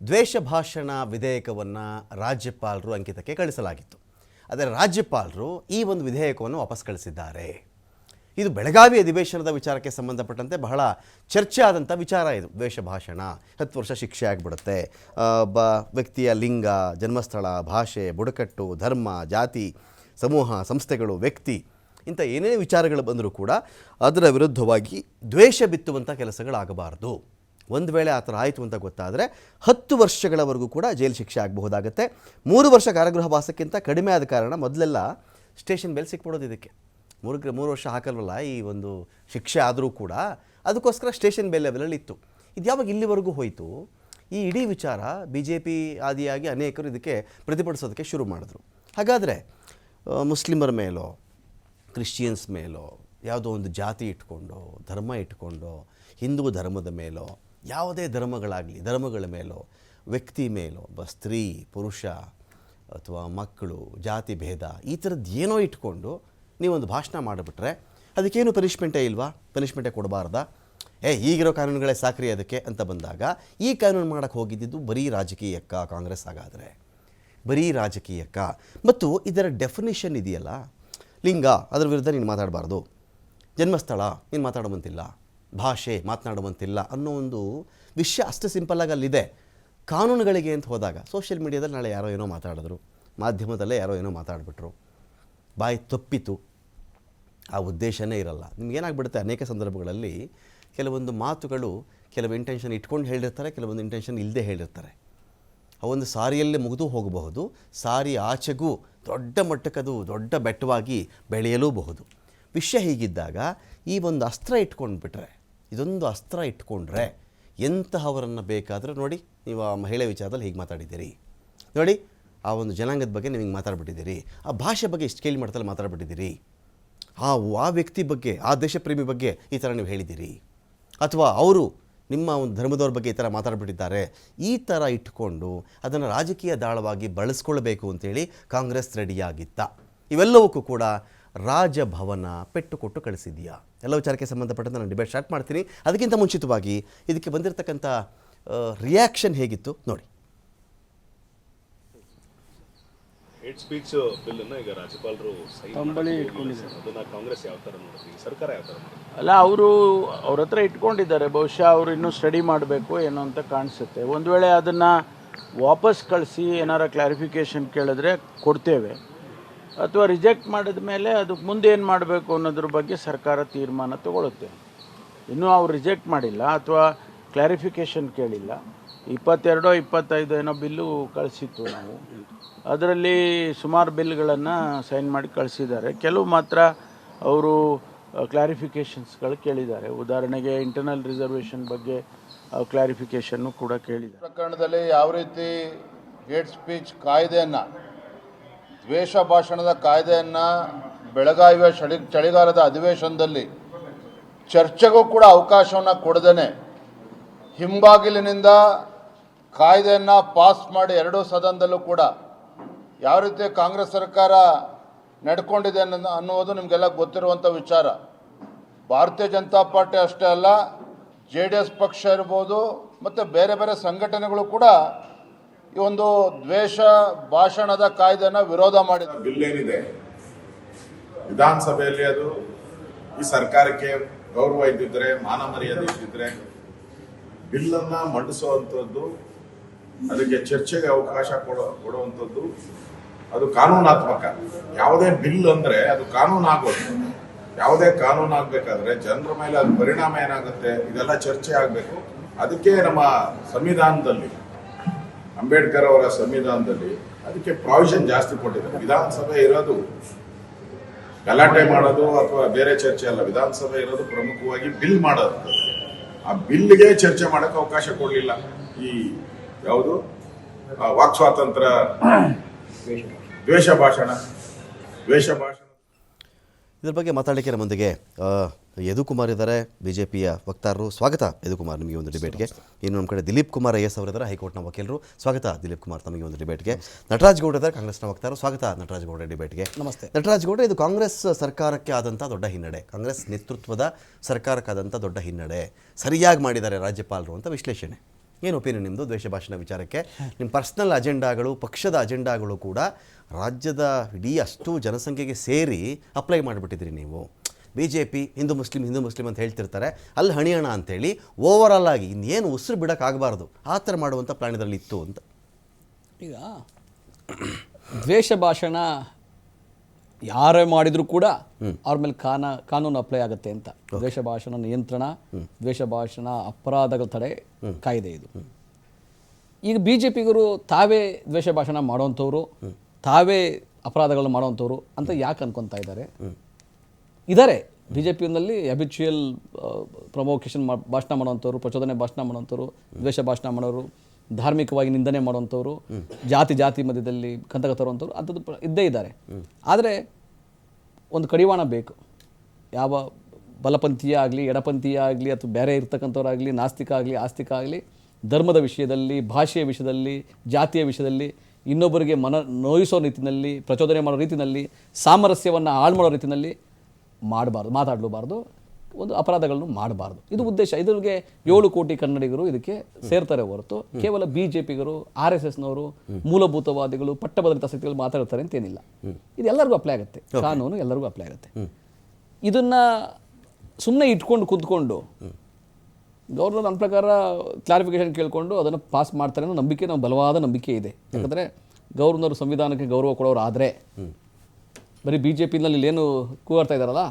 ದ್ವೇಷ ಭಾಷಣ ವಿಧೇಯಕವನ್ನು ರಾಜ್ಯಪಾಲರು ಅಂಕಿತಕ್ಕೆ ಕಳಿಸಲಾಗಿತ್ತು. ಆದರೆ ರಾಜ್ಯಪಾಲರು ಈ ಒಂದು ವಿಧೇಯಕವನ್ನು ವಾಪಸ್ ಕಳಿಸಿದ್ದಾರೆ. ಇದು ಬೆಳಗಾವಿ ಅಧಿವೇಶನದ ವಿಚಾರಕ್ಕೆ ಸಂಬಂಧಪಟ್ಟಂತೆ ಬಹಳ ಚರ್ಚೆ ಆದಂಥ ವಿಚಾರ. ಇದು ದ್ವೇಷ ಭಾಷಣ 10 ವರ್ಷ ಶಿಕ್ಷೆ ಆಗಿಬಿಡುತ್ತೆ. ಒಬ್ಬ ವ್ಯಕ್ತಿಯ ಲಿಂಗ, ಜನ್ಮಸ್ಥಳ, ಭಾಷೆ, ಬುಡಕಟ್ಟು, ಧರ್ಮ, ಜಾತಿ, ಸಮೂಹ, ಸಂಸ್ಥೆಗಳು, ವ್ಯಕ್ತಿ ಇಂಥ ಏನೇನು ವಿಚಾರಗಳು ಬಂದರೂ ಕೂಡ ಅದರ ವಿರುದ್ಧವಾಗಿ ದ್ವೇಷ ಬಿತ್ತುವಂಥ ಕೆಲಸಗಳಾಗಬಾರ್ದು. ಒಂದು ವೇಳೆ ಆ ಥರ ಆಯಿತು ಅಂತ ಗೊತ್ತಾದರೆ 10 ವರ್ಷಗಳವರೆಗೂ ಕೂಡ ಜೈಲು ಶಿಕ್ಷೆ ಆಗಬಹುದಾಗುತ್ತೆ. 3 ವರ್ಷ ಕಾರಾಗೃಹ ವಾಸಕ್ಕಿಂತ ಕಡಿಮೆ ಆದ ಕಾರಣ ಮೊದಲೆಲ್ಲ ಸ್ಟೇಷನ್ ಬೇಲ್ ಸಿಕ್ಬಿಡೋದು. ಇದಕ್ಕೆ 3 ವರ್ಷ ಹಾಕಲ್ವಲ್ಲ ಈ ಒಂದು ಶಿಕ್ಷೆ ಆದರೂ ಕೂಡ ಅದಕ್ಕೋಸ್ಕರ ಸ್ಟೇಷನ್ ಬೇಲ್ ಲೆವೆಲಲ್ಲಿ ಇತ್ತು. ಇದು ಯಾವಾಗ ಇಲ್ಲಿವರೆಗೂ ಹೋಯಿತು? ಈ ಇಡೀ ವಿಚಾರ BJP ಆದಿಯಾಗಿ ಅನೇಕರು ಇದಕ್ಕೆ ಪ್ರತಿಭಟಿಸೋದಕ್ಕೆ ಶುರು ಮಾಡಿದ್ರು. ಹಾಗಾದರೆ ಮುಸ್ಲಿಮರ ಮೇಲೋ ಕ್ರಿಶ್ಚಿಯನ್ಸ್ ಮೇಲೋ ಯಾವುದೋ ಒಂದು ಜಾತಿ ಇಟ್ಕೊಂಡು, ಧರ್ಮ ಇಟ್ಕೊಂಡು, ಹಿಂದೂ ಧರ್ಮದ ಮೇಲೋ, ಯಾವುದೇ ಧರ್ಮಗಳ ಮೇಲೋ, ವ್ಯಕ್ತಿ ಮೇಲೋ, ಒಬ್ಬ ಸ್ತ್ರೀ, ಪುರುಷ ಅಥವಾ ಮಕ್ಕಳು, ಜಾತಿ ಭೇದ ಈ ಥರದ್ದು ಏನೋ ಇಟ್ಕೊಂಡು ನೀವೊಂದು ಭಾಷಣ ಮಾಡಿಬಿಟ್ರೆ ಅದಕ್ಕೇನು ಪನಿಷ್ಮೆಂಟೇ ಇಲ್ವಾ? ಪನಿಷ್ಮೆಂಟೇ ಕೊಡಬಾರ್ದಾ? ಈಗಿರೋ ಕಾನೂನುಗಳೇ ಸಾಕ್ರಿ ಅದಕ್ಕೆ ಅಂತ ಬಂದಾಗ ಈ ಕಾನೂನು ಮಾಡೋಕ್ಕೆ ಹೋಗಿದ್ದು ಬರೀ ರಾಜಕೀಯಕ್ಕ ಕಾಂಗ್ರೆಸ್. ಹಾಗಾದರೆ ಬರೀ ರಾಜಕೀಯಕ್ಕ. ಮತ್ತು ಇದರ ಡೆಫಿನಿಷನ್ ಇದೆಯಲ್ಲ, ಲಿಂಗ ಅದರ ವಿರುದ್ಧ ನೀನು ಮಾತಾಡಬಾರ್ದು, ಜನ್ಮಸ್ಥಳ ನೀನು ಮಾತಾಡುವಂತಿಲ್ಲ, ಭಾಷೆ ಮಾತನಾಡುವಂತಿಲ್ಲ ಅನ್ನೋ ಒಂದು ವಿಷಯ ಅಷ್ಟು ಸಿಂಪಲ್ಲಾಗಿ ಅಲ್ಲಿದೆ. ಕಾನೂನುಗಳಿಗೆ ಅಂತ ಹೋದಾಗ ಸೋಷಿಯಲ್ ಮೀಡಿಯಾದಲ್ಲಿ ನಾಳೆ ಯಾರೋ ಏನೋ ಮಾತಾಡಿದ್ರು, ಮಾಧ್ಯಮದಲ್ಲೇ ಯಾರೋ ಏನೋ ಮಾತಾಡಿಬಿಟ್ರು, ಬಾಯಿ ತಪ್ಪಿತು, ಆ ಉದ್ದೇಶನೇ ಇರಲ್ಲ. ನಿಮಗೇನಾಗ್ಬಿಡುತ್ತೆ, ಅನೇಕ ಸಂದರ್ಭಗಳಲ್ಲಿ ಕೆಲವೊಂದು ಮಾತುಗಳು ಕೆಲವು ಇಂಟೆನ್ಷನ್ ಇಟ್ಕೊಂಡು ಹೇಳಿರ್ತಾರೆ, ಕೆಲವೊಂದು ಇಂಟೆನ್ಷನ್ ಇಲ್ಲದೆ ಹೇಳಿರ್ತಾರೆ. ಆ ಒಂದು ಸಾರಿಯಲ್ಲೇ ಮುಗಿದು ಹೋಗಬಹುದು, ಸಾರಿ ಆಚೆಗೂ ದೊಡ್ಡ ಮಟ್ಟಕ್ಕದು ದೊಡ್ಡ ಬೆಟ್ಟವಾಗಿ ಬೆಳೆಯಲೂಬಹುದು. ವಿಷಯ ಹೀಗಿದ್ದಾಗ ಈ ಒಂದು ಅಸ್ತ್ರ ಇಟ್ಕೊಂಡ್ಬಿಟ್ರೆ, ಇದೊಂದು ಅಸ್ತ್ರ ಇಟ್ಕೊಂಡ್ರೆ ಎಂತಹವರನ್ನು ಬೇಕಾದರೂ ನೋಡಿ. ನೀವು ಆ ಮಹಿಳೆ ವಿಚಾರದಲ್ಲಿ ಹೀಗೆ ಮಾತಾಡಿದ್ದೀರಿ ನೋಡಿ, ಆ ಒಂದು ಜನಾಂಗದ ಬಗ್ಗೆ ನೀವು ಹಿಂಗೆ ಮಾತಾಡ್ಬಿಟ್ಟಿದ್ದೀರಿ, ಆ ಭಾಷೆ ಬಗ್ಗೆ ಇಷ್ಟು ಕೇಳಿ ಮಾಡ್ತಲ್ಲಿ ಮಾತಾಡ್ಬಿಟ್ಟಿದ್ದೀರಿ, ಆ ವ್ಯಕ್ತಿ ಬಗ್ಗೆ, ಆ ದೇಶಪ್ರೇಮಿ ಬಗ್ಗೆ ಈ ಥರ ನೀವು ಹೇಳಿದ್ದೀರಿ, ಅಥವಾ ಅವರು ನಿಮ್ಮ ಒಂದು ಧರ್ಮದವ್ರ ಬಗ್ಗೆ ಈ ಥರ ಮಾತಾಡ್ಬಿಟ್ಟಿದ್ದಾರೆ. ಈ ಥರ ಇಟ್ಕೊಂಡು ಅದನ್ನು ರಾಜಕೀಯ ದಾಳವಾಗಿ ಬಳಸ್ಕೊಳ್ಬೇಕು ಅಂತೇಳಿ ಕಾಂಗ್ರೆಸ್ ರೆಡಿಯಾಗಿತ್ತ. ಇವೆಲ್ಲವಕ್ಕೂ ಕೂಡ ರಾಜಭವನ ಪೆಟ್ಟು ಕೊಟ್ಟು ಕಳಿಸಿದೆಯಾ? ಎಲ್ಲ ವಿಚಾರಕ್ಕೆ ಸಂಬಂಧಪಟ್ಟಂತೆ ನಾನು ಡಿಬೇಟ್ ಸ್ಟಾರ್ಟ್ ಮಾಡ್ತೀನಿ. ಅದಕ್ಕಿಂತ ಮುಂಚಿತವಾಗಿ ಇದಕ್ಕೆ ಬಂದಿರತಕ್ಕಂಥ ರಿಯಾಕ್ಷನ್ ಹೇಗಿತ್ತು ನೋಡಿ. ಹೇಟ್ ಸ್ಪೀಚ್ ಬಿಲ್ ಅನ್ನು ಈಗ ರಾಜ್ಯಪಾಲರು ಅದನ್ನ ಕಾಂಗ್ರೆಸ್ ಯಾವ ಥರ ನೋಡ್ತೀವಿ, ಸರ್ಕಾರ ಯಾವ ಥರ ನೋಡ್ತೀವಿ? ಅಲ್ಲ, ಅವ್ರ ಹತ್ರ ಇಟ್ಕೊಂಡಿದ್ದಾರೆ. ಬಹುಶಃ ಅವರು ಇನ್ನೂ ಸ್ಟಡಿ ಮಾಡಬೇಕು ಏನೋ ಅಂತ ಕಾಣಿಸುತ್ತೆ. ಒಂದು ವೇಳೆ ಅದನ್ನು ವಾಪಸ್ ಕಳಿಸಿ ಏನಾರ ಕ್ಲಾರಿಫಿಕೇಷನ್ ಕೇಳಿದ್ರೆ ಕೊಡ್ತೇವೆ, ಅಥವಾ ರಿಜೆಕ್ಟ್ ಮಾಡಿದ ಮೇಲೆ ಅದಕ್ಕೆ ಮುಂದೆ ಏನು ಮಾಡಬೇಕು ಅನ್ನೋದ್ರ ಬಗ್ಗೆ ಸರ್ಕಾರ ತೀರ್ಮಾನ ತಗೊಳುತ್ತೆ. ಇನ್ನೂ ಅವ್ರು ರಿಜೆಕ್ಟ್ ಮಾಡಿಲ್ಲ ಅಥವಾ ಕ್ಲಾರಿಫಿಕೇಷನ್ ಕೇಳಿಲ್ಲ. 22-25 ಏನೋ ಬಿಲ್ಲು ಕಳಿಸಿತ್ತು ನಾವು. ಅದರಲ್ಲಿ ಸುಮಾರು ಬಿಲ್ಗಳನ್ನು ಸೈನ್ ಮಾಡಿ ಕಳಿಸಿದ್ದಾರೆ. ಕೆಲವು ಮಾತ್ರ ಅವರು ಕ್ಲಾರಿಫಿಕೇಷನ್ಸ್ಗಳು ಕೇಳಿದ್ದಾರೆ. ಉದಾಹರಣೆಗೆ ಇಂಟರ್ನಲ್ ರಿಸರ್ವೇಷನ್ ಬಗ್ಗೆ ಕ್ಲಾರಿಫಿಕೇಷನ್ನು ಕೂಡ ಕೇಳಿದ್ದಾರೆ. ಪ್ರಕರಣದಲ್ಲಿ ಯಾವ ರೀತಿ ಹೇಟ್ ಸ್ಪೀಚ್ ಕಾಯ್ದೆಯನ್ನು, ದ್ವೇಷ ಭಾಷಣದ ಕಾಯ್ದೆಯನ್ನು ಬೆಳಗಾವಿಯ ಚಳಿಗಾಲದ ಅಧಿವೇಶನದಲ್ಲಿ ಚರ್ಚೆಗೂ ಕೂಡ ಅವಕಾಶವನ್ನು ಕೊಡದೇ ಹಿಂಬಾಗಿಲಿನಿಂದ ಕಾಯ್ದೆಯನ್ನು ಪಾಸ್ ಮಾಡಿ 2 ಸದನದಲ್ಲೂ ಕೂಡ ಯಾವ ರೀತಿ ಕಾಂಗ್ರೆಸ್ ಸರ್ಕಾರ ನಡ್ಕೊಂಡಿದೆ ಅನ್ನುವುದು ನಿಮಗೆಲ್ಲ ಗೊತ್ತಿರುವಂಥ ವಿಚಾರ. ಭಾರತೀಯ ಜನತಾ ಪಾರ್ಟಿ ಅಷ್ಟೇ ಅಲ್ಲ, JDS ಪಕ್ಷ ಇರ್ಬೋದು ಮತ್ತು ಬೇರೆ ಬೇರೆ ಸಂಘಟನೆಗಳು ಕೂಡ ಈ ಒಂದು ದ್ವೇಷ ಭಾಷಣದ ಕಾಯ್ದೆನ ವಿರೋಧ ಮಾಡಿದೆ. ಬಿಲ್ ಏನಿದೆ ವಿಧಾನಸಭೆಯಲ್ಲಿ ಅದು ಈ ಸರ್ಕಾರಕ್ಕೆ ಗೌರವ ಇದ್ದಿದ್ರೆ, ಮಾನ ಮರ್ಯಾದೆ ಇದ್ದಿದ್ರೆ ಬಿಲ್ಲನ್ನು ಮಂಡಿಸುವಂಥದ್ದು, ಅದಕ್ಕೆ ಚರ್ಚೆಗೆ ಅವಕಾಶ ಕೊಡುವಂಥದ್ದು ಅದು ಕಾನೂನಾತ್ಮಕ. ಯಾವುದೇ ಬಿಲ್ ಅಂದರೆ ಅದು ಕಾನೂನು ಆಗೋದು. ಯಾವುದೇ ಕಾನೂನು ಆಗಬೇಕಾದ್ರೆ ಜನರ ಮೇಲೆ ಅದು ಪರಿಣಾಮ ಏನಾಗುತ್ತೆ, ಇದೆಲ್ಲ ಚರ್ಚೆ ಆಗಬೇಕು. ಅದಕ್ಕೆ ನಮ್ಮ ಸಂವಿಧಾನದಲ್ಲಿ, ಅಂಬೇಡ್ಕರ್ ಅವರ ಸಂವಿಧಾನದಲ್ಲಿ ಅದಕ್ಕೆ ಪ್ರಾವಿಷನ್ ಜಾಸ್ತಿ ಕೊಟ್ಟಿದ್ದಾರೆ. ವಿಧಾನಸಭೆ ಇರೋದು ಗಲಾಟೆ ಮಾಡೋದು ಅಥವಾ ಬೇರೆ ಚರ್ಚೆ ಅಲ್ಲ. ವಿಧಾನಸಭೆ ಇರೋದು ಪ್ರಮುಖವಾಗಿ ಬಿಲ್ ಮಾಡೋದು. ಆ ಬಿಲ್ಗೆ ಚರ್ಚೆ ಮಾಡೋಕ್ಕೆ ಅವಕಾಶ ಕೊಡಲಿಲ್ಲ. ಈ ಯಾವುದು ವಾಕ್ ಸ್ವಾತಂತ್ರ್ಯ, ದ್ವೇಷ ಭಾಷಣ. ಇದ್ರ ಬಗ್ಗೆ ಮಾತಾಡಲಿಕ್ಕೆ ನಮ್ಮೊಂದಿಗೆ ಯದುಕುಮಾರ್ ಇದ್ದಾರೆ, BJPಯ ವಕ್ತಾರರು. ಸ್ವಾಗತ ಯದುಕುಮಾರ್ ನಿಮಗೆ ಒಂದು ಡಿಬೇಟ್ಗೆ. ಇನ್ನು ನಮ್ಮ ಕಡೆ ದಿಲೀಪ್ ಕುಮಾರ್ IAS ಅವರಿದ್ದಾರೆ, ಹೈಕೋರ್ಟ್ನ ವಕೀಲರು. ಸ್ವಾಗತ ದಿಲೀಪ್ ಕುಮಾರ್ ತಮಗೆ ಒಂದು ಡಿಬೇಟ್ಗೆ. ನಟರಾಜ್ ಗೌಡ ಇದ್ದಾರೆ, ಕಾಂಗ್ರೆಸ್ನ ವಕ್ತಾರರು. ಸ್ವಾಗತ ನಟರಾಜ್ ಗೌಡ ಡಿಬೇಟ್ಗೆ. ನಮಸ್ತೆ. ನಟರಾಜ್ ಗೌಡ, ಇದು ಕಾಂಗ್ರೆಸ್ ಸರ್ಕಾರಕ್ಕೆ ಆದಂಥ ದೊಡ್ಡ ಹಿನ್ನಡೆ, ಕಾಂಗ್ರೆಸ್ ನೇತೃತ್ವದ ಸರ್ಕಾರಕ್ಕಾದಂಥ ದೊಡ್ಡ ಹಿನ್ನಡೆ. ಸರಿಯಾಗಿ ಮಾಡಿದ್ದಾರೆ ರಾಜ್ಯಪಾಲರು ಅಂತ ವಿಶ್ಲೇಷಣೆ. ಏನು ಒಪಿನಿಯನ್ ನಿಮ್ಮದು ದ್ವೇಷ ಭಾಷಣ ವಿಚಾರಕ್ಕೆ? ನಿಮ್ಮ ಪರ್ಸ್ನಲ್ ಅಜೆಂಡಾಗಳು, ಪಕ್ಷದ ಅಜೆಂಡಾಗಳು ಕೂಡ ರಾಜ್ಯದ ಇಡೀ ಅಷ್ಟು ಜನಸಂಖ್ಯೆಗೆ ಸೇರಿ ಅಪ್ಲೈ ಮಾಡಿಬಿಟ್ಟಿದ್ದೀರಿ ನೀವು. BJP ಹಿಂದೂ ಮುಸ್ಲಿಂ ಅಂತ ಹೇಳ್ತಿರ್ತಾರೆ, ಅಲ್ಲಿ ಹಣಿಯೋಣ ಅಂತೇಳಿ ಓವರಾಲ್ ಆಗಿ ಇನ್ನೇನು ಉಸಿರು ಬಿಡೋಕ್ಕಾಗಬಾರ್ದು ಆ ಥರ ಮಾಡುವಂಥ ಪ್ಲಾನ್ ಇದರಲ್ಲಿ ಇತ್ತು ಅಂತ. ಈಗ ದ್ವೇಷ ಭಾಷಣ ಯಾರೇ ಮಾಡಿದರೂ ಕೂಡ ಅವ್ರ ಮೇಲೆ ಕಾನೂನು ಅಪ್ಲೈ ಆಗುತ್ತೆ ಅಂತ. ದ್ವೇಷ ಭಾಷಣ ನಿಯಂತ್ರಣ, ದ್ವೇಷ ಭಾಷಣ ಅಪರಾಧಗಳ ತಡೆ ಕಾಯ್ದೆ ಇದು. ಈಗ BJPಗರು ತಾವೇ ದ್ವೇಷ ಭಾಷಣ ಮಾಡೋವಂಥವ್ರು, ತಾವೇ ಅಪರಾಧಗಳನ್ನ ಮಾಡೋವಂಥವ್ರು ಅಂತ ಯಾಕೆ ಅನ್ಕೊತಾ ಇದ್ದಾರೆ? ಇದ್ದಾರೆ BJPನಲ್ಲಿ ಹ್ಯಾಬಿಚುಯಲ್ ಪ್ರಮೋಕೇಶನ್ ಭಾಷಣ ಮಾಡೋವಂಥವ್ರು, ಪ್ರಚೋದನೆ ಭಾಷಣ ಮಾಡೋವಂಥವ್ರು, ದ್ವೇಷ ಭಾಷಣ ಮಾಡೋರು, ಧಾರ್ಮಿಕವಾಗಿ ನಿಂದನೆ ಮಾಡುವಂಥವ್ರು, ಜಾತಿ ಮಧ್ಯದಲ್ಲಿ ಕಂತಕ ತರುವಂಥವ್ರು ಅಂಥದ್ದು ಇದ್ದೇ ಇದ್ದಾರೆ. ಆದರೆ ಒಂದು ಕಡಿವಾಣ ಬೇಕು. ಯಾವ ಬಲಪಂಥೀಯ ಆಗಲಿ, ಎಡಪಂಥೀಯ ಆಗಲಿ, ಅಥವಾ ಬೇರೆ ಇರ್ತಕ್ಕಂಥವ್ರಾಗಲಿ, ನಾಸ್ತಿಕ ಆಗಲಿ, ಆಸ್ತಿಕ ಆಗಲಿ, ಧರ್ಮದ ವಿಷಯದಲ್ಲಿ, ಭಾಷೆಯ ವಿಷಯದಲ್ಲಿ, ಜಾತಿಯ ವಿಷಯದಲ್ಲಿ ಇನ್ನೊಬ್ಬರಿಗೆ ನೋಯಿಸೋ ರೀತಿಯಲ್ಲಿ, ಪ್ರಚೋದನೆ ಮಾಡೋ ರೀತಿಯಲ್ಲಿ, ಸಾಮರಸ್ಯವನ್ನು ಹಾಳು ಮಾಡೋ ರೀತಿಯಲ್ಲಿ ಮಾತಾಡಲೂಬಾರ್ದು, ಒಂದು ಅಪರಾಧಗಳನ್ನು ಮಾಡಬಾರ್ದು. ಇದು ಉದ್ದೇಶ. ಇದಕ್ಕೆ 7 ಕೋಟಿ ಕನ್ನಡಿಗರು ಇದಕ್ಕೆ ಸೇರ್ತಾರೆ ಹೊರತು ಕೇವಲ BJPಗರು, RSSನವರು, ಮೂಲಭೂತವಾದಿಗಳು, ಪಟ್ಟಭದ್ರತಾ ಶಕ್ತಿಗಳು ಮಾತಾಡ್ತಾರೆ ಅಂತೇನಿಲ್ಲ. ಇದು ಎಲ್ಲರಿಗೂ ಅಪ್ಲೈ ಆಗುತ್ತೆ, ಕಾನೂನು ಎಲ್ಲರಿಗೂ ಅಪ್ಲೈ ಆಗುತ್ತೆ. ಇದನ್ನು ಸುಮ್ಮನೆ ಇಟ್ಕೊಂಡು ಕುಂತ್ಕೊಂಡು ಗೌರ್ನರ್ ನನ್ನ ಪ್ರಕಾರ ಕ್ಲಾರಿಫಿಕೇಶನ್ ಕೇಳಿಕೊಂಡು ಅದನ್ನು ಪಾಸ್ ಮಾಡ್ತಾರೆ ಅನ್ನೋ ನಂಬಿಕೆ, ನಾವು ಬಲವಾದ ನಂಬಿಕೆ ಇದೆ. ಯಾಕಂದರೆ ಗೌರ್ನರ್ ಸಂವಿಧಾನಕ್ಕೆ ಗೌರವ ಕೊಡೋರು ಆದರೆ ಬರೀ BJPನಲ್ಲಿ ಇಲ್ಲೇನು ಕೂಗಾಡ್ತಾ ಇದ್ದಾರಲ್ಲ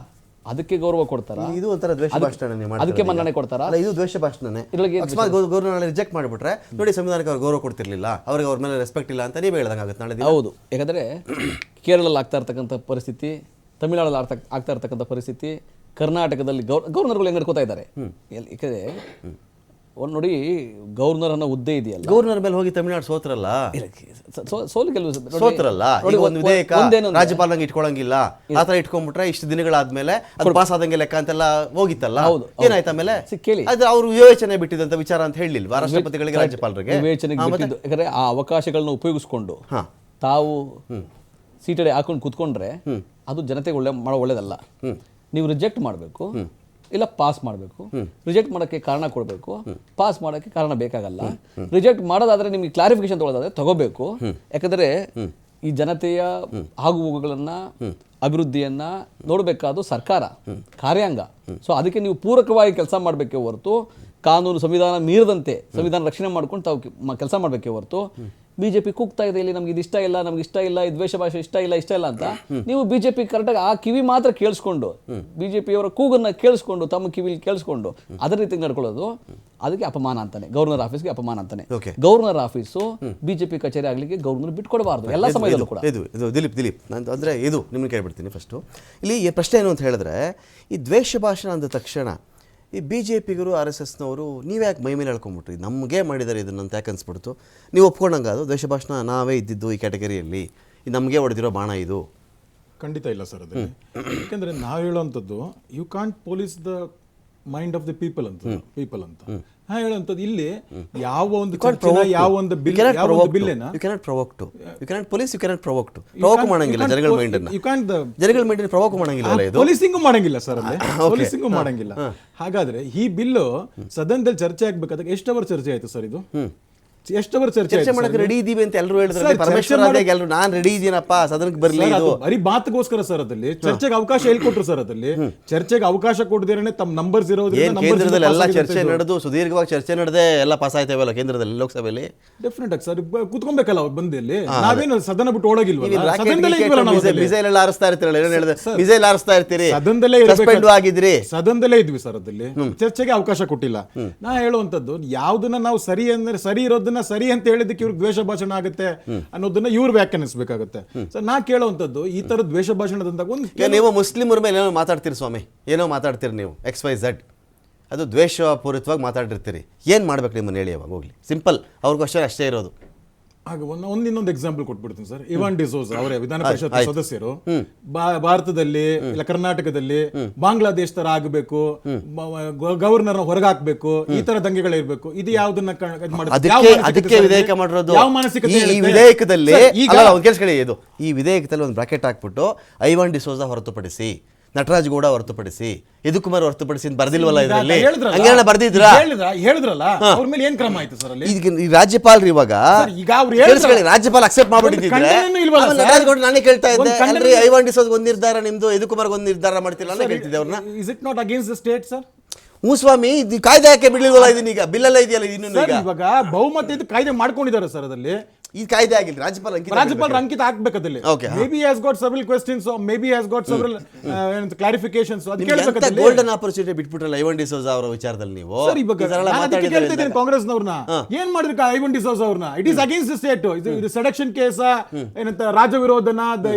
ಅದಕ್ಕೆ ಗೌರವ ಕೊಡ್ತಾರ? ಇದು ಒಂಥರ ದ್ವೇಷ ಭಾಷಣ, ಅದಕ್ಕೆ ಮನ್ನಣೆ ಕೊಡ್ತಾರ? ಇದು ದ್ವೇಷ ಭಾಷಣನೇ. ಅಕಸ್ಮಾತ್ ಗೌರ್ನರ್ ರಿಜೆಕ್ಟ್ ಮಾಡಿಬಿಟ್ರೆ ನೋಡಿ ಸಂವಿಧಾನಕ್ಕೆ ಅವ್ರು ಗೌರವ ಕೊಡ್ತಿರ್ಲಿಲ್ಲ, ಅವ್ರಿಗೆ ಅವ್ರ ಮೇಲೆ ರೆಸ್ಪೆಕ್ಟ್ ಇಲ್ಲ ಅಂತ ನೀವು ಹೇಳ್ದಂಗಾಗುತ್ತೆ ನಾಳೆ ದಿನ. ಹೌದು. ಯಾಕಂದರೆ ಕೇರಳದಲ್ಲಿ ಆಗ್ತಾ ಇರ್ತಕ್ಕಂಥ ಪರಿಸ್ಥಿತಿ, ತಮಿಳ್ನಾಡಲ್ಲಿ ಆಗ್ತಾ ಇರ್ತಕ್ಕಂಥ ಪರಿಸ್ಥಿತಿ, ಕರ್ನಾಟಕದಲ್ಲಿ ಗವರ್ನರ್ಗಳು ಹೆಂಗೆ ನಡ್ಕೋತಾ ಇದ್ದಾರೆ. ಯಾಕಂದರೆ ಒಂದು ನೋಡಿ, ಗವರ್ನರ್ ಅನ್ನೋ ಹುದ್ದೆ ಇದೆಯಲ್ಲ, ಗವರ್ನರ್ ಮೇಲೆ ಹೋಗಿ ತಮಿಳ್ನಾಡು ಸೋತ್ರಲ್ಲ, ಸೋತ್ರಲ್ಲ. ಒಂದು ವಿಧೇಯಕ ರಾಜ್ಯಪಾಲಂಗೆ ಇಟ್ಕೊಳಂಗಿಲ್ಲ, ಆ ಥರ ಇಟ್ಕೊಂಡ್ಬಿಟ್ರೆ ಇಷ್ಟು ದಿನಗಳಾದ್ಮೇಲೆ ಅದು ಪಾಸ್ ಆದಂಗೆ ಲೆಕ್ಕ ಅಂತೆಲ್ಲ ಹೋಗಿತ್ತಲ್ಲ. ಏನಾಯ್ತು ಆಮೇಲೆ? ಕೇಳಿ, ಅದು ಅವ್ರು ವಿವೇಚನೆ ಬಿಟ್ಟಿದಂತ ವಿಚಾರ ಅಂತ ಹೇಳಿಲ್ವಾ ರಾಷ್ಟ್ರಪತಿಗಳಿಗೆ, ರಾಜ್ಯಪಾಲರಿಗೆ? ವಿವೇಚನೆಗೆ ಬಿಟ್ಟಿದ್ದು. ಯಾಕಂದ್ರೆ ಆ ಅವಕಾಶಗಳನ್ನ ಉಪಯೋಗಿಸ್ಕೊಂಡು ತಾವು ಸೀಟಡೆ ಹಾಕೊಂಡು ಕೂತ್ಕೊಂಡ್ರೆ ಅದು ಜನತೆಗೆ ಒಳ್ಳೇದಲ್ಲ. ನೀವು ರಿಜೆಕ್ಟ್ ಮಾಡಬೇಕು, ಇಲ್ಲ ಪಾಸ್ ಮಾಡಬೇಕು. ರಿಜೆಕ್ಟ್ ಮಾಡೋಕ್ಕೆ ಕಾರಣ ಕೊಡಬೇಕು, ಪಾಸ್ ಮಾಡೋಕ್ಕೆ ಕಾರಣ ಬೇಕಾಗಲ್ಲ. ರಿಜೆಕ್ಟ್ ಮಾಡೋದಾದ್ರೆ ನಿಮಗೆ ಕ್ಲಾರಿಫಿಕೇಶನ್ ತೊಗೊಳ್ಳೋದಾದ್ರೆ ತಗೋಬೇಕು. ಯಾಕಂದರೆ ಈ ಜನತೆಯ ಆಗುಹೋಗುಗಳನ್ನು, ಅಭಿವೃದ್ಧಿಯನ್ನು ನೋಡಬೇಕಾದ್ದು ಸರ್ಕಾರ, ಕಾರ್ಯಾಂಗ. ಸೊ ಅದಕ್ಕೆ ನೀವು ಪೂರಕವಾಗಿ ಕೆಲಸ ಮಾಡಬೇಕೇ ಹೊರತು, ಕಾನೂನು ಸಂವಿಧಾನ ಮೀರದಂತೆ ಸಂವಿಧಾನ ರಕ್ಷಣೆ ಮಾಡ್ಕೊಂಡು ತಾವು ಕೆಲಸ ಮಾಡಬೇಕೇ ಹೊರತು BJP ಕೂಗ್ತಾ ಇದೆ ಇಲ್ಲಿ ನಮ್ಗೆ ಇದು ಇಷ್ಟ ಇಲ್ಲ, ನಮ್ಗೆ ಇಷ್ಟ ಇಲ್ಲ, ಈ ದ್ವೇಷ ಭಾಷೆ ಇಷ್ಟ ಇಲ್ಲ ಅಂತ ನೀವು BJP ಕರೆಕ್ಟಾಗಿ ಆ ಕಿವಿ ಮಾತ್ರ ಕೇಳಿಸ್ಕೊಂಡು, BJPಯವರ ಕೂಗನ್ನು ಕೇಳಿಸ್ಕೊಂಡು, ತಮ್ಮ ಕಿವಿಲಿ ಕೇಳಿಸ್ಕೊಂಡು ಅದರ ರೀತಿ ನಡ್ಕೊಳ್ಳೋದು ಅದಕ್ಕೆ ಅಪಮಾನ ಅಂತಾನೆ. ಗವರ್ನರ್ ಆಫೀಸ್ಗೆ ಅಪಮಾನ ಅಂತಾನೆ. ಗವರ್ನರ್ ಆಫೀಸು BJP ಕಚೇರಿ ಆಗಲಿಕ್ಕೆ ಗವರ್ನರ್ ಬಿಟ್ಕೊಡಬಾರ್ದು ಎಲ್ಲ ಸಮಯದಲ್ಲೂ ಕೂಡ. ಇದು ದಿಲೀಪ್ ನಾನು ಅಂದರೆ ಇದು ನಿಮ್ಮನ್ನು ಕೇಳ್ಬಿಡ್ತೀನಿ ಫಸ್ಟು. ಇಲ್ಲಿ ಪ್ರಶ್ನೆ ಏನು ಅಂತ ಹೇಳಿದ್ರೆ, ಈ ದ್ವೇಷ ಭಾಷಣ ಅಂದ ತಕ್ಷಣ ಈ BJPಗರು, RSSನವರು ನೀವ್ಯಾಕೆ ಮೈ ಮೇಲೆ ಹೇಳ್ಕೊಂಬಿಟ್ರಿ, ನಮಗೆ ಮಾಡಿದ್ದಾರೆ ಇದನ್ನಂತ ಯಾಕೆ ಅನ್ಸ್ಬಿಡ್ತು? ನೀವು ಒಪ್ಕೊಂಡಂಗೆ ಅದು ದ್ವೇಷ ಭಾಷಣ ನಾವೇ ಇದ್ದಿದ್ದು ಈ ಕ್ಯಾಟಗರಿಯಲ್ಲಿ, ನಮಗೆ ಹೊಡೆದಿರೋ ಬಾಣ ಇದು? ಖಂಡಿತ ಇಲ್ಲ ಸರ್ ಅದು. ಯಾಕೆಂದರೆ ನಾವು ಹೇಳೋವಂಥದ್ದು you can't police the mind of the people ಅಂತ ನಾ ಹೇಳುವಂಥದ್ದು. ಇಲ್ಲಿ ಯಾವ ಒಂದು ಯಾವ ಒಂದು ಬಿಲ್ ಪ್ರವೋಕ್ ಮಾಡಂಗಿಲ್ಲ ಜನಗಳ ಮೈಂಡನ್ನು, ಜನಗಳ ಮೈಂಡ್ ಪ್ರವೋಕ್ ಮಾಡಂಗಿಲ್ಲ, ಪೊಲೀಸಿಂಗು ಮಾಡಂಗಿಲ್ಲ ಸರ್ ಅಲ್ಲಿ, ಪೊಲೀಸಿಂಗು ಮಾಡಂಗಿಲ್ಲ. ಹಾಗಾದ್ರೆ ಈ ಬಿಲ್ಲು ಸದನದಲ್ಲಿ ಚರ್ಚೆ ಆಗ್ಬೇಕಾದಾಗ ಎಷ್ಟು ಅವರ್ ಚರ್ಚೆ ಆಯ್ತು ಸರ್? ಇದು ಎಷ್ಟು ಅವರ್ ಚರ್ಚೆ ಮಾಡಕ್ಕೆ ರೆಡಿ ಇದೀವಿ ಅಂತ ಎಲ್ಲರೂ ಹೇಳಿದ್ರು. ಪರಮೇಶ್ವರ್ ಎಲ್ಲರೂ ನಾನು ರೆಡಿ ಇದೀನಪ್ಪ ಸದನಕ್ಕೆ ಬರಲಿ, ಬರೀ ಮಾತುಗೋಸ್ಕರ ಸರ್. ಅದಲ್ಲಿ ಚರ್ಚೆಗೆ ಅವಕಾಶ ಹೇಳ್ಕೊಟ್ರು ಸರ್. ಅದಲ್ಲಿ ಚರ್ಚೆಗೆ ಅವಕಾಶ ಕೊಡದೇನೆ ತಮ್ಮ ನಂಬರ್ಸ್ ಇರೋದ್ರಿಂದ ಕೇಂದ್ರದಲ್ಲಿ ಎಲ್ಲ ಚರ್ಚೆ ನಡೆದು ಸುದೀರ್ಘವಾಗಿ ಚರ್ಚೆ ನಡೆದೇ ಎಲ್ಲ ಪಾಸ್ ಆಯ್ತೇವಲ್ಲ ಕೇಂದ್ರದಲ್ಲಿ, ಲೋಕಸಭೆಯಲ್ಲಿ. ಡೆಫಿನೆಟ್ ಆಗಿ ಸರ್ ಕುತ್ಕೊಬೇಕಲ್ಲ ಅವ್ರು ಬಂದು ಇಲ್ಲಿ. ನಾವೇನು ಸದನ ಬಿಟ್ಟು ಓಡೋಗಿಲ್ವ? ಮಿಸೈಲ್ ಎಲ್ಲ ಆರಿಸ್ತಾ ಇರ್ತೀರಲ್ಲ, ಏನು ಹೇಳಿದ್ರೆ ಮಿಸೈಲ್ ಆರಿಸ್ತಾ ಇರ್ತೀರಿ, ಸದನದಲ್ಲೇ ಇದ್ವಿ ಸರ್. ಅದಲ್ಲಿ ಚರ್ಚೆಗೆ ಅವಕಾಶ ಕೊಟ್ಟಿಲ್ಲ. ನಾ ಹೇಳುವಂತದ್ದು ಯಾವ್ದನ್ನ ನಾವು ಸರಿ ಅಂದ್ರೆ ಸರಿ ಇರೋದನ್ನ ಸರಿ ಅಂತ ಹೇಳಿದಕ್ಕೆ ಇವ್ರಿಗೆ ದ್ವೇಷ ಭಾಷಣ ಆಗುತ್ತೆ ಅನ್ನೋದನ್ನ ಇವ್ರು ವ್ಯಾಖ್ಯಾನಿಸಬೇಕಾಗುತ್ತೆ. ಸರ್ ನಾ ಕೇಳುವಂತದ್ದು ಈ ತರ ದ್ವೇಷ ಭಾಷಣದಂದಾಗ ನೀವು ಮುಸ್ಲಿಮರ ಮೇಲೆ ಏನೋ ಮಾತಾಡ್ತೀರಿ ಸ್ವಾಮಿ, ಏನೋ ಮಾತಾಡ್ತೀರಿ ನೀವು XYZ, ಅದು ದ್ವೇಷಪೂರಿತವಾಗಿ ಮಾತಾಡಿರ್ತೀರಿ. ಏನು ಮಾಡ್ಬೇಕು ನಿಮ್ಮನ್ನು ಹೇಳಿ ಅವಾಗ ಹೋಗ್ಲಿ, ಸಿಂಪಲ್. ಅವ್ರ ಕ್ವಶನ್ ಅಷ್ಟೇ ಇರೋದು. ಆಗ ಇನ್ನೊಂದು ಎಕ್ಸಾಂಪಲ್ ಕೊಟ್ಬಿಡ್ತೀನಿ ಸರ್. ಇವಾನ್ ಡಿಸೋಜ ಅವರೇ ವಿಧಾನ ಪರಿಷತ್ ಸದಸ್ಯರು ಭಾರತದಲ್ಲಿ ಇಲ್ಲ ಕರ್ನಾಟಕದಲ್ಲಿ ಬಾಂಗ್ಲಾದೇಶ ತರ ಆಗಬೇಕು, ಗವರ್ನರ್ ಹೊರಗಾಕ್ಬೇಕು, ಈ ತರ ದಂಗೆಗಳಿರ್ಬೇಕು, ಇದು ಯಾವ್ದನ್ನ ಅದಕ್ಕೆ ವಿಧೇಯಕ ಮಾಡಿರೋದು. ಯಾವ ಮಾನಸಿಕತೆ ಈ ವಿಧೇಯಕದಲ್ಲಿ ಕೇಳಿಸ್ಕೊಳ್ಳಿ, ಇದು ಈ ವಿಧೇಯಕದಲ್ಲಿ ಒಂದು ಬ್ರಾಕೆಟ್ ಹಾಕ್ಬಿಟ್ಟು ಐವಾನ್ ಡಿಸೋಜ ಹೊರತುಪಡಿಸಿ ನಟರಾಜ್ ಗೌಡ ಹೊರತುಪಡಿಸಿ, ಯದುಕುಮಾರ್ ಹೊರತುಪಡಿಸಿ ಬರ್ದಿಲ್ವಲ್ಲ ಇದರಲ್ಲಿ? ಹೇಳಿದ್ರಲ್ಲ, ಹಂಗೇನ ಬರ್ದಿದ್ರಾ? ಹೇಳಿದ್ರಲ್ಲ ಅವ್ರ ಮೇಲೆ ಏನ್ ಕ್ರಮ ಆಯ್ತು ಸರ್ ಅಲ್ಲಿ? ಈಗ ಈ ರಾಜ್ಯಪಾಲರು ಇವಾಗ ಈಗ ಅವ್ರು ಹೇಳಿದ್ರು- ಕೇಳಿಸ್ಕೊಳ್ಳಿ, ರಾಜ್ಯಪಾಲ ಅಕ್ಸೆಪ್ಟ್ ಮಾಡ್ಬಿಟ್ಟಿದ್ರೆ ಖಂಡನೆನೂ ಇಲ್ವಲ್ಲ ಸರ್? ನಟರಾಜ್ ಗೌಡ ನಾನೇ ಕೇಳ್ತಾ ಇದ್ದೆ, ಒಂದು ಖಂಡನೆ- ಅಲ್ರಿ ಐವಾನ್ ಡಿಸೋದ್ ಒಂದು ನಿರ್ಧಾರ ನಿಮ್ದು, ಯದುಕುಮಾರ್ ಒಂದು ನಿರ್ಧಾರ ಮಾಡ್ತಿಲ್ಲ ಅಂತ ಕೇಳ್ತಿದ್ದೆ ಅವ್ರನ್ನ. Is it not against the state sir? ಹ್ಞೂ ಸ್ವಾಮಿ, ಇದು ಕಾಯ್ದೆ ಯಾಕೆ ಬಿಡ್ಲಿಲ್ವಲ್ಲ ಇದನ್ನೀಗ? ಬಿಲ್ಲೆಲ್ಲ ಇದೆಯಲ್ಲ ಇನ್ನು ಸರ್ ಇವಾಗ ಬಹುಮತ ಇದು ಕಾಯ್ದೆ ಮಾಡ್ಕೊಂಡಿದ್ದಾರೆ ಸರ್ ಅದಲ್ಲಿ. ಈ ಕಾಯ್ದೆ ಆಗಿಲ್ಲ, ರಾಜ್ಯಪಾಲರು ಅಂಕಿತ ಹಾಕ್ಬೇಕು ಅದಲ್ಲಿ. Okay, ಹಾ. Maybe has got several questions, maybe has got several clarifications. ಅದು ಕೇಳಬೇಕು. ಗೋಲ್ಡನ್ ಆಪರ್ಚುನಿಟಿ ಬಿಟ್ಬಿಟ್ರಲ್ಲ ಐವನ್ ಡಿಸೋಜ ಅವರ ವಿಚಾರದಲ್ಲಿ ನೀವು. ಸರ್ ಇವಾಗ ಈ ಸರಳ ನಾನು ಅದಕ್ಕೆ ಮಾತಾಡಿದ್ದಾರೆ ಕೇಳ್ತಾ ಇದ್ದೀನಿ ಕಾಂಗ್ರೆಸ್ನವ್ರನ್ನ, ಏನ್ ಮಾಡಿದ್ರು ಐವನ್ ಡಿಸೋಜ್ ಅವ್ರನ್ನ? It is against the state. ಇದು ಸೆಡಕ್ಷನ್ ಕೇಸ, ಏನಂತ ರಾಜ ವಿರೋಧನ,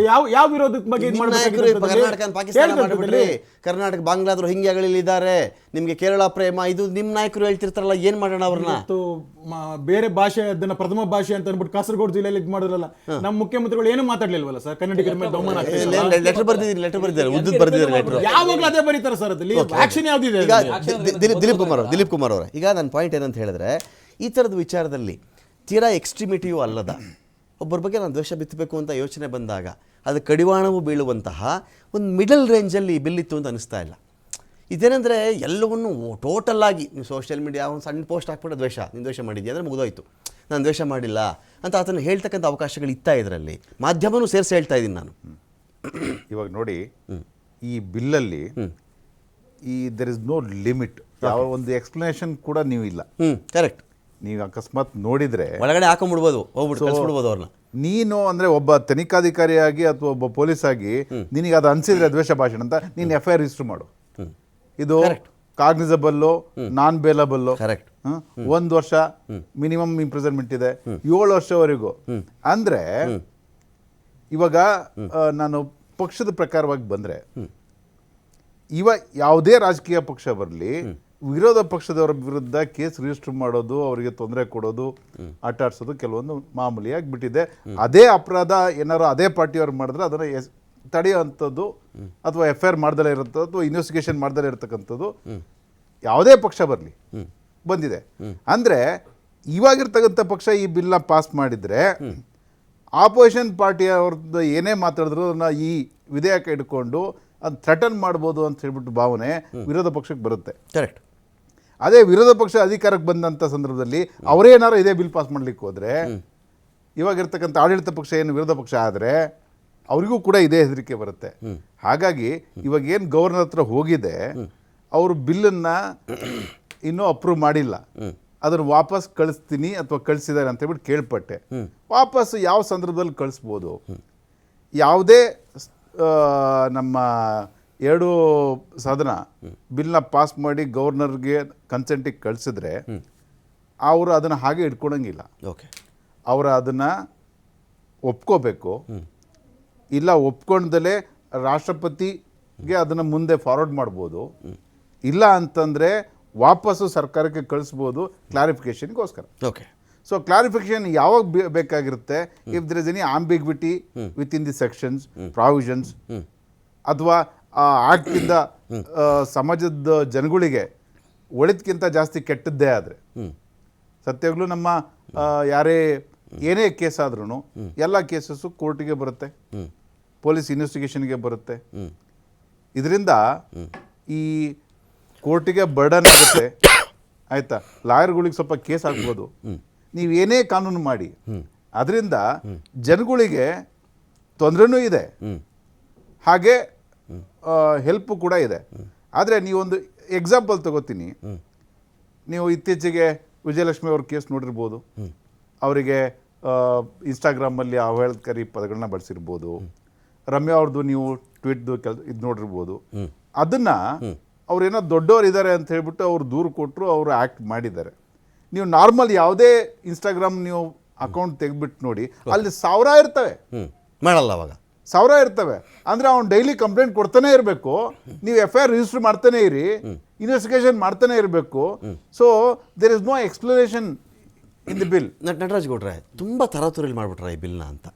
ಯಾವ ವಿರೋಧದ ಬಗ್ಗೆ ನಿಮ್ಮ ನಾಯಕರು ಕರ್ನಾಟಕ ಪಾಕಿಸ್ತಾನ ಮಾಡಿಬಿಟ್ರಿ, ಕರ್ನಾಟಕ ಬಾಂಗ್ಲಾದ್ರು ಹಿಂಗೆ ಅಗಳಿದ್ದಾರೆ, ನಿಮ್ಗೆ ಕೇರಳ ಪ್ರೇಮ, ಇದು ನಿಮ್ ನಾಯಕರು ಹೇಳ್ತಿರ್ತಾರಲ್ಲ, ಏನ್ ಮಾಡೋಣ ಅವ್ರನ್ನ? ಬೇರೆ ಭಾಷೆ ಅದನ್ನ ಪ್ರಥಮ ಭಾಷೆ ಅಂತ ಅನ್ಬಿಟ್ಟು ಕಾಸರಗೋಡು ಜಿಲ್ಲೆಯಲ್ಲಿ ಇದು ಮಾಡಿದ್ರಲ್ಲ, ನಮ್ಮ ಮುಖ್ಯಮಂತ್ರಿಗಳು ಏನು ಮಾತಾಡ್ಲಿಲ್ವಲ್ಲ ಸರ್? ಕನ್ನಡಿಗರ ಮೇಲೆ ಅವಮಾನ ಆಗ್ತಿದೆ. ಲೆಟರ್ ಬರ್ದಿದ್ದಾರೆ, ಉದ್ದದ್ ಬರ್ದಿದ್ದಾರೆ ಲೆಟರ್. ಯಾವಾಗಲೂ ಅದೇ ಬರೀತಾರೆ ಸರ್ ಅದಲ್ಲಿ. ಆಕ್ಷನ್ ಯಾವ್ದಿದೆ? ಈಗ ದಿಲೀಪ್ ಕುಮಾರ್ ಅವರೇ, ಈಗ ನನ್ನ ಪಾಯಿಂಟ್ ಏನಂತ ಹೇಳಿದ್ರೆ, ಈ ಥರದ ವಿಚಾರದಲ್ಲಿ ತೀರಾ ಎಕ್ಸ್ಟ್ರಿಮಿಟಿಯೂ ಅಲ್ಲದ ಒಬ್ಬರ ಬಗ್ಗೆ ನಾನು ದ್ವೇಷ ಬಿತ್ತಬೇಕು ಅಂತ ಯೋಚನೆ ಬಂದಾಗ ಅದು ಕಡಿವಾಣವು ಬೀಳುವಂತಹ ಒಂದು ಮಿಡಲ್ ರೇಂಜಲ್ಲಿ ಬಿಲ್ ಇತ್ತು ಅಂತ ಅನಿಸ್ತಾ ಇಲ್ಲ. ಇದೇನೆಂದರೆ ಎಲ್ಲವನ್ನೂ ಟೋಟಲ್ ಆಗಿ ನೀವು ಸೋಷಿಯಲ್ ಮೀಡಿಯಾ ಒಂದು ಸಣ್ಣ ಪೋಸ್ಟ್ ಹಾಕ್ಬಿಟ್ಟು ದ್ವೇಷ, ನೀನು ದ್ವೇಷ ಮಾಡಿದ್ಯಾ ಅಂದರೆ ಮುಗಿದೋಯ್ತು, ನಾನು ದ್ವೇಷ ಮಾಡಿಲ್ಲ ಅಂತ ಅದನ್ನು ಹೇಳ್ತಕ್ಕಂಥ ಅವಕಾಶಗಳು ಇತ್ತ ಇದರಲ್ಲಿ. ಮಾಧ್ಯಮನೂ ಸೇರಿಸಿ ಹೇಳ್ತಾ ಇದ್ದೀನಿ ನಾನು. ಇವಾಗ ನೋಡಿ, ಈ ಬಿಲ್ಲಲ್ಲಿ ದೆರ್ ಇಸ್ ನೋ ಲಿಮಿಟ್, ಯಾವ ಒಂದು ಎಕ್ಸ್ಪ್ಲನೇಷನ್ ಕೂಡ ನೀವು ಇಲ್ಲ. ಕರೆಕ್ಟ್. ನೀವು ಅಕಸ್ಮಾತ್ ನೋಡಿದ್ರೆ ಒಳಗಡೆ ಹಾಕೊಂಡ್ಬಿಡ್ಬೋದು, ಹೋಗ್ಬಿಟ್ಟು ಕಳಿಸ್ಬಿಡ್ಬೋದು ಅವ್ರನ್ನ. ನೀನು ಅಂದ್ರೆ ಒಬ್ಬ ತನಿಖಾಧಿಕಾರಿಯಾಗಿ ಅಥವಾ ಒಬ್ಬ ಪೊಲೀಸ್ ಆಗಿ ನಿನಗೆ ಅದು ಅನ್ಸಿದ್ರೆ ದ್ವೇಷ ಭಾಷಣ ಅಂತ ನೀನು FIR ರಿಜಿಸ್ಟರ್ ಮಾಡು. ಇದು ಕಾಗ್ನಿಸಬಲ್ಲು, ನಾನ್ ಬೇಲಬಲ್ಲು. ಕರೆಕ್ಟ್. 1 ವರ್ಷ ಮಿನಿಮಮ್ ಇಂಪ್ರಿಸನ್ಮೆಂಟ್ ಇದೆ, 7 ವರ್ಷವರೆಗೂ. ಅಂದ್ರೆ ಇವಾಗ ನಾನು ಪಕ್ಷದ ಪ್ರಕಾರವಾಗಿ ಬಂದ್ರೆ, ಯಾವುದೇ ರಾಜಕೀಯ ಪಕ್ಷ ಬರಲಿ, ವಿರೋಧ ಪಕ್ಷದವರ ವಿರುದ್ಧ ಕೇಸ್ ರಿಜಿಸ್ಟರ್ ಮಾಡೋದು, ಅವರಿಗೆ ತೊಂದರೆ ಕೊಡೋದು, ಆಟ ಆಡ್ಸೋದು ಕೆಲವೊಂದು ಮಾಮೂಲಿಯಾಗಿ ಬಿಟ್ಟಿದೆ. ಅದೇ ಅಪರಾಧ ಏನಾರು ಅದೇ ಪಾರ್ಟಿಯವ್ರು ಮಾಡಿದ್ರೆ ಅದನ್ನು ತಡೆಯುವಂಥದ್ದು ಅಥವಾ FIR ಮಾಡ್ದಲೇ ಇರುವಂಥದ್ದು ಅಥವಾ ಇನ್ವೆಸ್ಟಿಗೇಷನ್ ಮಾಡ್ದಲೇ ಇರತಕ್ಕಂಥದ್ದು ಯಾವುದೇ ಪಕ್ಷ ಬರಲಿ ಬಂದಿದೆ. ಅಂದರೆ ಇವಾಗಿರ್ತಕ್ಕಂಥ ಪಕ್ಷ ಈ ಬಿಲ್ನ ಪಾಸ್ ಮಾಡಿದರೆ ಆಪೋಸಿಷನ್ ಪಾರ್ಟಿಯವ್ರದ್ದು ಏನೇ ಮಾತಾಡಿದ್ರು ಅದನ್ನು ಈ ವಿಧೇಯಕ ಇಟ್ಕೊಂಡು ಅದು ಥ್ರೆಟನ್ ಮಾಡ್ಬೋದು ಅಂತ ಹೇಳ್ಬಿಟ್ಟು ಭಾವನೆ ವಿರೋಧ ಪಕ್ಷಕ್ಕೆ ಬರುತ್ತೆ. ಕರೆಕ್ಟ್. ಅದೇ ವಿರೋಧ ಪಕ್ಷ ಅಧಿಕಾರಕ್ಕೆ ಬಂದಂಥ ಸಂದರ್ಭದಲ್ಲಿ ಅವರೇ ಏನಾರು ಇದೇ ಬಿಲ್ ಪಾಸ್ ಮಾಡ್ಲಿಕ್ಕೆ ಹೋದರೆ, ಇವಾಗಿರ್ತಕ್ಕಂಥ ಆಡಳಿತ ಪಕ್ಷ ಏನು ವಿರೋಧ ಪಕ್ಷ ಆದರೆ ಅವರಿಗೂ ಕೂಡ ಇದೇ ಹೆದರಿಕೆ ಬರುತ್ತೆ. ಹಾಗಾಗಿ ಇವಾಗ ಏನು ಗವರ್ನರ್ ಹತ್ರ ಹೋಗಿದೆ, ಅವರು ಬಿಲ್ಲನ್ನು ಇನ್ನೂ ಅಪ್ರೂವ್ ಮಾಡಿಲ್ಲ, ಅದನ್ನು ವಾಪಸ್ ಕಳಿಸ್ತೀನಿ ಅಥವಾ ಕಳಿಸಿದ್ದಾರೆ ಅಂತ ಹೇಳ್ಬಿಟ್ಟು ಕೇಳ್ಪಟ್ಟೆ. ವಾಪಸ್ ಯಾವ ಸಂದರ್ಭದಲ್ಲಿ ಕಳಿಸ್ಬೋದು? ಯಾವುದೇ ನಮ್ಮ 2 ಸದನ ಬಿಲ್ನ ಪಾಸ್ ಮಾಡಿ ಗವರ್ನರ್ಗೆ ಕನ್ಸೆಂಟಿಗೆ ಕಳಿಸಿದ್ರೆ ಅವರು ಅದನ್ನು ಹಾಗೆ ಇಟ್ಕೊಳಂಗಿಲ್ಲ. ಓಕೆ, ಅವರು ಅದನ್ನು ಒಪ್ಕೋಬೇಕು. ಇಲ್ಲ ಒಪ್ಕೊಂಡಲೇ ರಾಷ್ಟ್ರಪತಿಗೆ ಅದನ್ನು ಮುಂದೆ ಫಾರ್ವರ್ಡ್ ಮಾಡ್ಬೋದು. ಇಲ್ಲ ಅಂತಂದರೆ ವಾಪಸ್ಸು ಸರ್ಕಾರಕ್ಕೆ ಕಳಿಸ್ಬೋದು ಕ್ಲಾರಿಫಿಕೇಷನ್ಗೋಸ್ಕರ. ಓಕೆ. ಸೊ ಕ್ಲಾರಿಫಿಕೇಶನ್ ಯಾವಾಗ ಬೇಕಾಗಿರುತ್ತೆ? If there is any ambiguity within the sections provisions, ಅಥವಾ ಆ ಆ್ಯಕ್ಟಿಂದ ಸಮಾಜದ ಜನಗಳಿಗೆ ಒಳಿತಕ್ಕಿಂತ ಜಾಸ್ತಿ ಕೆಟ್ಟದ್ದೇ ಆದರೆ, ಸತ್ಯವಾಗ್ಲೂ ನಮ್ಮ ಏನೇ ಕೇಸ್ ಆದ್ರೂ ಎಲ್ಲ ಕೇಸಸ್ಸು ಕೋರ್ಟಿಗೆ ಬರುತ್ತೆ, ಪೊಲೀಸ್ ಇನ್ವೆಸ್ಟಿಗೇಷನ್ಗೆ ಬರುತ್ತೆ. ಇದರಿಂದ ಈ ಕೋರ್ಟಿಗೆ ಬರ್ಡನ್ ಆಗುತ್ತೆ, ಆಯ್ತಾ? ಲಾಯರ್ಗಳಿಗೆ ಸ್ವಲ್ಪ ಕೇಸ್ ಹಾಕ್ಬೋದು. ನೀವೇನೇ ಕಾನೂನು ಮಾಡಿ ಅದರಿಂದ ಜನಗಳಿಗೆ ತೊಂದರೆನೂ ಇದೆ, ಹಾಗೆ ಹೆಲ್ಪು ಕೂಡ ಇದೆ. ಆದರೆ ನೀವೊಂದು ಎಕ್ಸಾಂಪಲ್ ತಗೋತೀನಿ. ನೀವು ಇತ್ತೀಚೆಗೆ ವಿಜಯಲಕ್ಷ್ಮಿ ಅವ್ರ ಕೇಸ್ ನೋಡಿರ್ಬೋದು. ಅವರಿಗೆ ಇನ್ಸ್ಟಾಗ್ರಾಮಲ್ಲಿ ಅವಹೇಳನಕಾರಿ ಪದಗಳನ್ನ ಬಳಸಿರ್ಬೋದು. ರಮ್ಯಾ ಅವ್ರದ್ದು ನೀವು ಟ್ವೀಟ್ದು ಇದು ನೋಡಿರ್ಬೋದು. ಅದನ್ನು ಅವ್ರೇನೋ ದೊಡ್ಡವರು ಇದ್ದಾರೆ ಅಂತ ಹೇಳ್ಬಿಟ್ಟು ಅವ್ರು ದೂರು ಕೊಟ್ಟರು, ಅವರು ಆ್ಯಕ್ಟ್ ಮಾಡಿದ್ದಾರೆ. ನೀವು ನಾರ್ಮಲ್ ಯಾವುದೇ ಇನ್ಸ್ಟಾಗ್ರಾಮ್ ನೀವು ಅಕೌಂಟ್ ತೆಗೆದ್ಬಿಟ್ಟು ನೋಡಿ, ಅಲ್ಲಿ 1000 ಇರ್ತವೆ, ಮಾಡಲ್ಲ ಅವಾಗ 1000 ಇರ್ತವೆ. ಅಂದರೆ ಅವ್ನು ಡೈಲಿ ಕಂಪ್ಲೇಂಟ್ ಕೊಡ್ತಾನೆ ಇರಬೇಕು, ನೀವು FIR ರಿಜಿಸ್ಟರ್ ಮಾಡ್ತಾನೆ ಇರಿ, ಇನ್ವೆಸ್ಟಿಗೇಷನ್ ಮಾಡ್ತಾನೆ ಇರಬೇಕು. So there is no explanation in the bill. Natraj ಗೌಡ್ರೆ, ತುಂಬ ತರಾತುರಿಯಲ್ಲಿ ಮಾಡಿಬಿಟ್ರೆ ಈ ಬಿಲ್ನ ಅಂತ.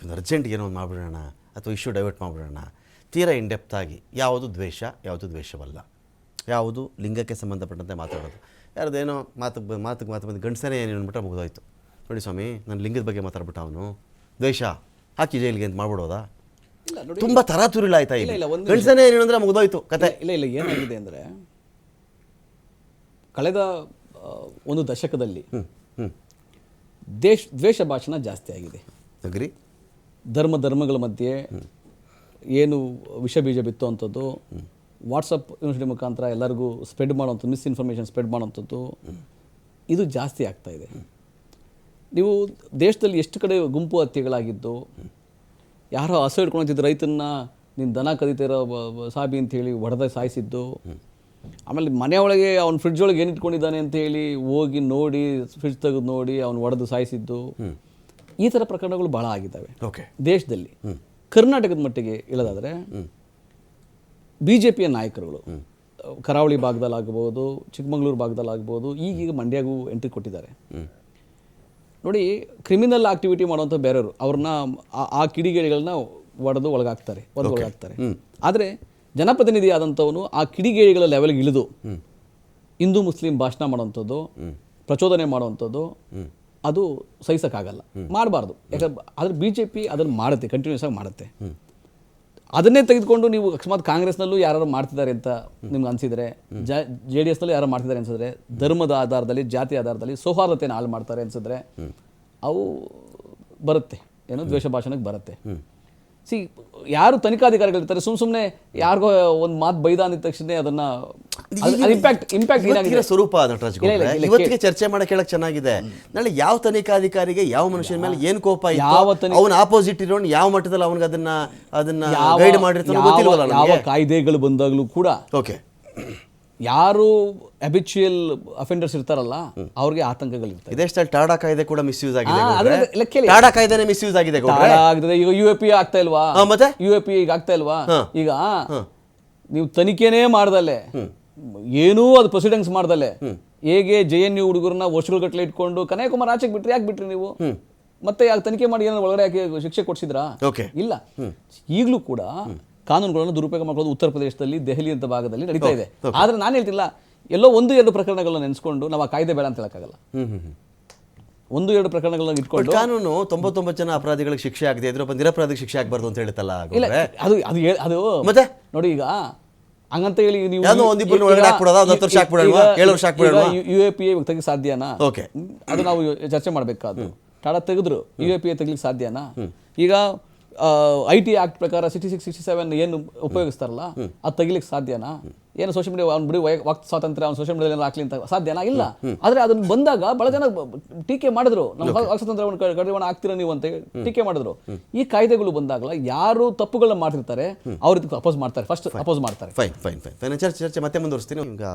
ಒಂದು ಅರ್ಜೆಂಟ್ಗೆ ಏನೋ ಒಂದು ಮಾಡಿಬಿಡೋಣ ಅಥವಾ ಇಶ್ಯೂ ಡೈವರ್ಟ್ ಮಾಡಿಬಿಡೋಣ. ತೀರಾ ಇಂಡೆಪ್ತಾಗಿ ಯಾವುದು ದ್ವೇಷ, ಯಾವುದು ದ್ವೇಷವಲ್ಲ, ಯಾವುದು ಲಿಂಗಕ್ಕೆ ಸಂಬಂಧಪಟ್ಟಂತೆ ಮಾತಾಡೋದು, ಯಾರ್ದೇನೋ ಮಾತಿಗೆ ಬಂದು ಗಂಡಸನೇ ಏನು ಅಂದ್ಬಿಟ್ರೆ ಮುಗಿದೋಯ್ತು. ನೋಡಿ ಸ್ವಾಮಿ, ನಾನು ಲಿಂಗದ ಬಗ್ಗೆ ಮಾತಾಡ್ಬಿಟ್ಟು ಅವನು ದ್ವೇಷ ಹಾಕಿ ಜೈಲಿಗೆ ಅಂತ ಮಾಡ್ಬಿಡೋದಾ? ತುಂಬಾ ತರಾತುರಿಲಾಯ್ತಾ ಇಲ್ಲ, ಇದೆ. ಒಂದು ಗಂಡಸನೇ ಏನಂದ್ರೆ ಮುಗಿದೋಯ್ತು ಕತೆ. ಇಲ್ಲ ಏನಾಗಿದೆ ಅಂದರೆ ಕಳೆದ ಒಂದು ದಶಕದಲ್ಲಿ ದ್ವೇಷ ಭಾಷಣ ಜಾಸ್ತಿ ಆಗಿದೆ. ಅಗ್ರಿ. ಧರ್ಮಗಳ ಮಧ್ಯೆ ಏನು ವಿಷ ಬೀಜ ಬಿತ್ತುವಂಥದ್ದು, ವಾಟ್ಸಪ್ ಯೂನಿವರ್ಸಿಟಿ ಮುಖಾಂತರ ಎಲ್ಲರಿಗೂ ಸ್ಪ್ರೆಡ್ ಮಾಡೋವಂಥದ್ದು, ಮಿಸ್ಇನ್ಫಾರ್ಮೇಷನ್ ಸ್ಪ್ರೆಡ್ ಮಾಡೋವಂಥದ್ದು ಇದು ಜಾಸ್ತಿ ಆಗ್ತಾ ಇದೆ. ನೀವು ದೇಶದಲ್ಲಿ ಎಷ್ಟು ಕಡೆ ಗುಂಪು ಹತ್ಯೆಗಳಾಗಿದ್ದು, ಯಾರೋ ಹಸು ಹಿಡ್ಕೊಂಡಿದ್ದ ರೈತನ್ನ ನೀನು ದನ ಕದೀತಿರೋ ಸಾಬಿ ಅಂತೇಳಿ ಹೊಡೆದ ಸಾಯಿಸಿದ್ದು, ಆಮೇಲೆ ಮನೆಯೊಳಗೆ ಅವ್ನ ಫ್ರಿಡ್ಜ್ ಒಳಗೆ ಏನು ಇಟ್ಕೊಂಡಿದ್ದಾನೆ ಅಂತ ಹೇಳಿ ಹೋಗಿ ನೋಡಿ ಫ್ರಿಡ್ಜ್ ತೆಗೆದು ನೋಡಿ ಅವ್ನು ಹೊಡೆದು ಸಾಯಿಸಿದ್ದು, ಈ ಥರ ಪ್ರಕರಣಗಳು ಭಾಳ ಆಗಿದ್ದಾವೆ ದೇಶದಲ್ಲಿ. ಕರ್ನಾಟಕದ ಮಟ್ಟಿಗೆ ಹೇಳೋದಾದರೆ BJPಯ ನಾಯಕರುಗಳು ಕರಾವಳಿ ಭಾಗದಲ್ಲಾಗ್ಬೋದು, ಚಿಕ್ಕಮಗಳೂರು ಭಾಗದಲ್ಲಾಗ್ಬೋದು, ಈಗೀಗ ಮಂಡ್ಯಗೂ ಎಂಟ್ರಿ ಕೊಟ್ಟಿದ್ದಾರೆ. ನೋಡಿ, ಕ್ರಿಮಿನಲ್ ಆಕ್ಟಿವಿಟಿ ಮಾಡುವಂಥ ಬೇರೆಯವರು ಅವ್ರನ್ನ ಆ ಕಿಡಿಗೇಡಿಗಳನ್ನ ಒಡೆದು ಒಳಗಾಗ್ತಾರೆ. ಆದರೆ ಜನಪ್ರತಿನಿಧಿ ಆದಂಥವನು ಆ ಕಿಡಿಗೇಡಿಗಳ ಲೆವೆಲ್ಗೆ ಇಳಿದು ಹಿಂದೂ ಮುಸ್ಲಿಂ ಭಾಷಣ ಮಾಡುವಂಥದ್ದು, ಪ್ರಚೋದನೆ ಮಾಡುವಂಥದ್ದು ಅದು ಸಹಿಸೋಕ್ಕಾಗಲ್ಲ, ಮಾಡಬಾರ್ದು. ಯಾಕಂದ್ರೆ ಅದ್ರ BJP ಅದನ್ನು ಮಾಡುತ್ತೆ, ಕಂಟಿನ್ಯೂಸ್ ಆಗಿ ಮಾಡುತ್ತೆ. ಅದನ್ನೇ ತೆಗೆದುಕೊಂಡು ನೀವು ಅಕಸ್ಮಾತ್ ಕಾಂಗ್ರೆಸ್ನಲ್ಲೂ ಯಾರು ಮಾಡ್ತಿದ್ದಾರೆ ಅಂತ ನಿಮ್ಗೆ ಅನಿಸಿದರೆ, JDSನಲ್ಲೂ ಯಾರು ಮಾಡ್ತಿದ್ದಾರೆ ಅನ್ಸಿದ್ರೆ, ಧರ್ಮದ ಆಧಾರದಲ್ಲಿ ಜಾತಿ ಆಧಾರದಲ್ಲಿ ಸೌಹಾರ್ದತೆಯನ್ನು ಹಾಳು ಮಾಡ್ತಾರೆ ಅನ್ಸಿದ್ರೆ ಅವು ಬರುತ್ತೆ, ಏನೋ ದ್ವೇಷ ಭಾಷಣಕ್ಕೆ ಬರುತ್ತೆ. ಯಾರು ತನಿಖಾಧಿಕಾರಿಗಳಿರ್ತಾರೆ ಸುಮ್ಮನೆ ಯಾರಿಗೋ ಒಂದು ಮಾತು ಬೈದ ಅಂದ ತಕ್ಷಣ ಅದನ್ನ ಇಂಪ್ಯಾಕ್ಟ್ ಏನಾಗಿದೆ ಸ್ವರೂಪ ಇವತ್ತಿಗೆ ಚರ್ಚೆ ಮಾಡಕ್ಕೆ ಹೇಳಕ್ ಚೆನ್ನಾಗಿದೆ. ನಾಳೆ ಯಾವ ತನಿಖಾಧಿಕಾರಿಗೆ ಯಾವ ಮನುಷ್ಯನ ಮೇಲೆ ಏನ್ ಕೋಪ ಅವನ ಆಪೋಸಿಟ್ ಇರೋನ್ ಯಾವ ಮಟ್ಟದಲ್ಲಿ ಅವನಿಗೆ ಅದನ್ನ ಗೈಡ್ ಮಾಡಿರ್ತಾನೆ ಗೊತ್ತಿಲ್ವಲ್ಲ. ಯಾವ ಕಾಯ್ದೆಗಳು ಬಂದಾಗಲೂ ಕೂಡ ಓಕೆ, ಯಾರು ಹ್ಯಾಬಿಚುಯಲ್ ಅಫೆಂಡರ್ಸ್ ಇರ್ತಾರಲ್ಲ ಅವ್ರಿಗೆ ಆತಂಕಗಳಿರ್ತವೆ. ಇದೆಷ್ಟಲ್ಲಿ ಟಾಡಾ ಕಾಯ್ದೆ ಕೂಡ ಮಿಸ್ಯೂಸ್ ಆಗಿದೆ. ಟಾಡಾ ಕಾಯ್ದೆನೇ ಮಿಸ್ಯೂಸ್ ಆಗಿದೆ. ಈಗ UAP ಆಗ್ತಾ ಇಲ್ವಾ? ಮತ್ತೆ UAP ಈಗ ಆಗ್ತಾ ಇಲ್ವಾ? ಈಗ ನೀವು ತನಿಖೆನೇ ಮಾಡ್ದಲ್ಲೇ, ಏನೂ ಅದು ಪ್ರೊಸೀಡಿಂಗ್ಸ್ ಮಾಡ್ದಲ್ಲೇ, ಹೇಗೆ JNU ಹುಡುಗರನ್ನ ವರ್ಷಗಳ ಗಟ್ಟಲೆ ಇಟ್ಕೊಂಡು ಕನ್ಯಾಕುಮಾರಿ ಆಚೆಗೆ ಬಿಟ್ರಿ, ಯಾಕೆ ಬಿಟ್ರಿ ನೀವು? ಮತ್ತೆ ಯಾಕೆ ತನಿಖೆ ಮಾಡಿ ಏನೋ ಒಳಗಡೆ ಯಾಕೆ ಶಿಕ್ಷೆ ಕೊಡ್ಸಿದ್ರಾ? ಇಲ್ಲ. ಈಗಲೂ ಕೂಡ ಕಾನೂನುಗಳನ್ನು ದುರುಪಯೋಗ ಮಾಡ್ಕೊಳ್ಳೋದು ಉತ್ತರ ಪ್ರದೇಶದಲ್ಲಿ, ದೆಹಲಿ ಅಂತ ಭಾಗದಲ್ಲಿ ನಡೀತಾ ಇದೆ. ಆದ್ರೆ ನಾನು ಹೇಳ್ತಿಲ್ಲ, ಎಲ್ಲೋ 1-2 ಪ್ರಕರಣಗಳನ್ನ ನೆನೆಸ್ಕೊಂಡು ನಾವು ಆ ಕಾಯ್ದೆ ಬೇಡ ಅಂತ ಹೇಳಕ್ಕಾಗಲ್ಲ. 1-2 ಪ್ರಕರಣಗಳನ್ನ ಇಟ್ಕೊಂಡು ಕಾನೂನು 99 ಜನ ಅಪರಾಧಿಗಳಿಗೆ ಶಿಕ್ಷೆ ಆಗಿದೆ, ಇದ್ರೊಬ್ಬ ನಿರಪರಾಧಿಗೆ ಶಿಕ್ಷೆ ಆಗಬಾರ್ದು ಅಂತ ಹೇಳ್ತಲ್ಲ. ಇಲ್ಲ, ಅದು ಮತ್ತೆ ನೋಡಿ, ಈಗ ಹಂಗಂತ ಹೇಳಿ ನೀವು UAP ತೆಗಿಲಿಕ್ಕೆ ಸಾಧ್ಯನಾ? ಅದು ನಾವು ಚರ್ಚೆ ಮಾಡ್ಬೇಕಾದ್ರು. ಟಾಡಾ ತೆಗೆದ್ರು, UAP ತೆಗಿಲಿಕ್ಕೆ ಸಾಧ್ಯನಾ? ಈಗ IT ಆಕ್ಟ್ ಪ್ರಕಾರ 66, 67 ಏನು ಉಪಯೋಗಿಸ್ತಾರಲ್ಲ ಅದು ತೆಗಿಲಿಕ್ಕೆ ಸಾಧ್ಯನಾ? ಏನು ಸೋಷಿಯಲ್ ಮೀಡಿಯಾ ಅವ್ನು ಬಿಡಿ ವಾಕ್ ಸ್ವಾತಂತ್ರ್ಯ, ಅವ್ನು ಸೋಷಿಯಲ್ ಮೀಡಿಯಾ ಹಾಕ್ಲಿ ಅಂತ ಸಾಧ್ಯನಾ? ಇಲ್ಲ. ಆದರೆ ಅದನ್ನು ಬಂದಾಗ ಬಹಳ ಜನ ಟೀಕೆ ಮಾಡಿದ್ರು, ನಮ್ಮ ವಾಕ್ ಸ್ವಾತಂತ್ರ್ಯವನ್ನು ಕಡಿವಾಣ ಆಗ್ತೀರ ನೀವು ಅಂತ ಟೀಕೆ ಮಾಡಿದ್ರು. ಈ ಕಾಯ್ದೆಗಳು ಬಂದಾಗಲ ಯಾರು ತಪ್ಪುಗಳನ್ನ ಮಾಡ್ತಿರ್ತಾರೆ ಅವ್ರ ಇದಕ್ಕೆ ಅಪೋಸ್ ಮಾಡ್ತಾರೆ, ಫಸ್ಟ್ ಅಪೋಸ್ ಮಾಡ್ತಾರೆ. ಫೈನ್ ಚರ್ಚೆ ಮತ್ತೆ ಮುಂದುವರಿಸ್ತೀನಿ.